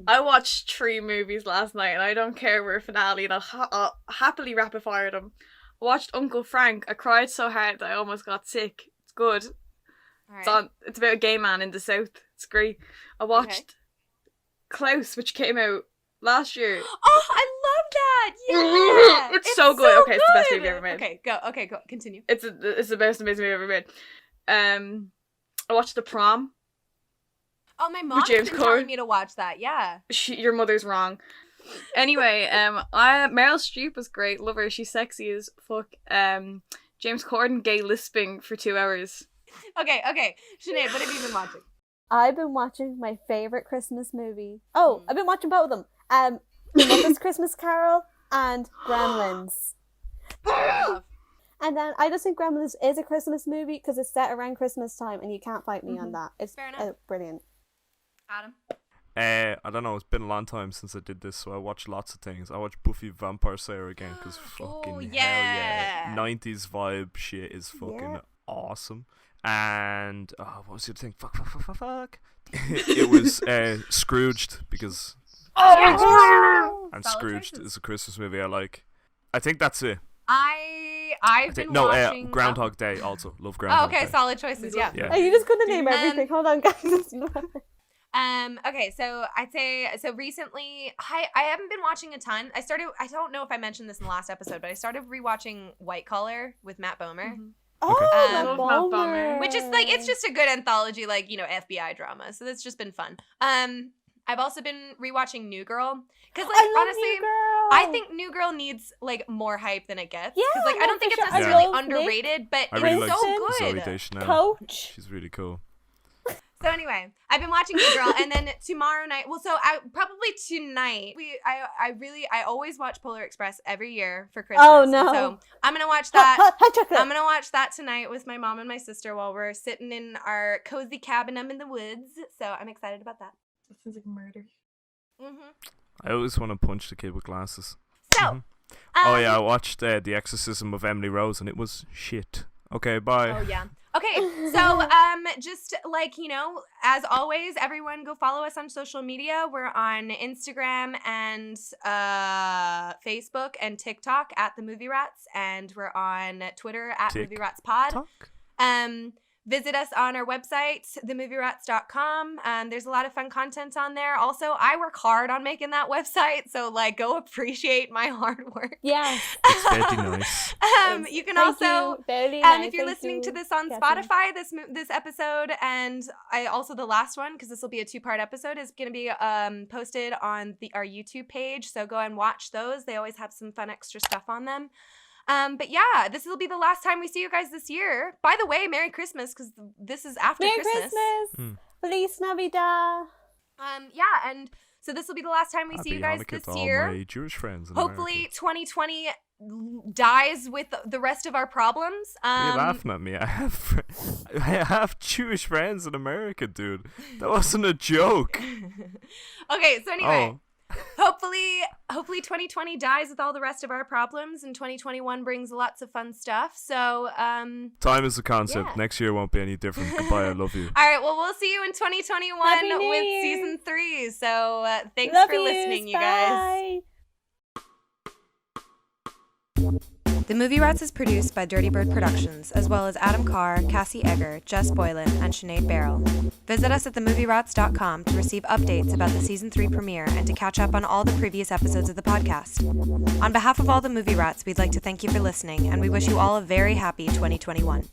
I watched 3 movies last night, and I don't care we're finale, and I'll happily rapid fire them. I watched Uncle Frank. I cried so hard that I almost got sick. It's good. All It's right. on. It's about a gay man in the south. It's great. I watched Klaus, which came out last year. Oh, I love that! Yeah, It's so good. Okay, it's the best movie ever made. Okay, go. Continue. It's the best amazing movie ever made. I watched The Prom. Oh, my mom's James been telling Corden. me to watch that. Yeah. Your mother's wrong. Anyway, Meryl Streep was great. Love her. She's sexy as fuck. James Corden gay lisping for 2 hours. Okay. Sinead, what have you been watching? I've been watching my favorite Christmas movie. Oh, I've been watching both of them. The Muppets Christmas Carol and Gremlins. And then I just think Gremlins is a Christmas movie because it's set around Christmas time, and you can't fight me on that. It's Fair enough. Brilliant. Adam? I don't know. It's been a long time since I did this, so I watched lots of things. I watched Buffy Vampire Slayer again because fucking hell yeah, 90s vibe shit is fucking awesome. And what was the other thing? Fuck. It was Scrooged because and Solid Scrooged choices. is a Christmas movie I like. I think that's it. I've been watching Groundhog Day also. Love Groundhog okay, Day. solid choices. Yeah. Yeah. Oh, you just couldn't name everything. Hold on, guys. Okay, so I'd say recently I haven't been watching a ton. I don't know if I mentioned this in the last episode, but I started rewatching White Collar with Matt Bomer. Oh, Matt Bomer. Which is like, it's just a good anthology, like, you know, FBI drama. So that's just been fun. I've also been rewatching New Girl. Because, like, honestly, I think New Girl needs, like, more hype than it gets. Yeah, Because, like, I don't think it's for sure. necessarily I love underrated, but I really it's like so Zoe good. Deschanel. Coach. She's really cool. So anyway, I've been watching New Girl, and then tomorrow night. Well, so probably tonight. I always watch Polar Express every year for Christmas. Oh, no. So I'm gonna watch that. Hot chocolate. I'm gonna watch that tonight with my mom and my sister while we're sitting in our cozy cabin in the woods. So I'm excited about that. That sounds like murder. I always want to punch the kid with glasses. So, oh yeah, I watched The Exorcism of Emily Rose and it was shit. Okay, bye. Oh yeah. Okay, so just like, you know, as always, everyone go follow us on social media. We're on Instagram and Facebook and TikTok at The Movie Rats, and we're on Twitter at Movie Rats Pod. Visit us on our website, themovierats.com. There's a lot of fun content on there. Also, I work hard on making that website, so like go appreciate my hard work. Yes. It's very nice. You can Thank also, you. Very nice. if you're Thank listening you, to this on Catherine. Spotify, this episode, and I also the last one, because this will be a 2-part episode, is going to be posted on our YouTube page. So go and watch those. They always have some fun extra stuff on them. But yeah, this will be the last time we see you guys this year. By the way, Merry Christmas, because this is after Merry Christmas. Feliz Navidad. Yeah, and so this will be the last time we see you guys Hanukkah this to all year. my Jewish friends in Hopefully 2020 dies with the rest of our problems. You're laughing at me. I have Jewish friends in America, dude. That wasn't a joke. Okay, so anyway. Oh. Hopefully 2020 dies with all the rest of our problems, and 2021 brings lots of fun stuff. So Time is a concept. Yeah. Next year won't be any different. Goodbye, I love you. all right, well, we'll see you in 2021 Happy New with Year. season 3. So thanks Love for listening, you guys. Bye. The Movie Rats is produced by Dirty Bird Productions, as well as Adam Carr, Cassie Egger, Jess Boylan, and Sinead Barrel. Visit us at themovierats.com to receive updates about the Season 3 premiere and to catch up on all the previous episodes of the podcast. On behalf of all the Movie Rats, we'd like to thank you for listening, and we wish you all a very happy 2021.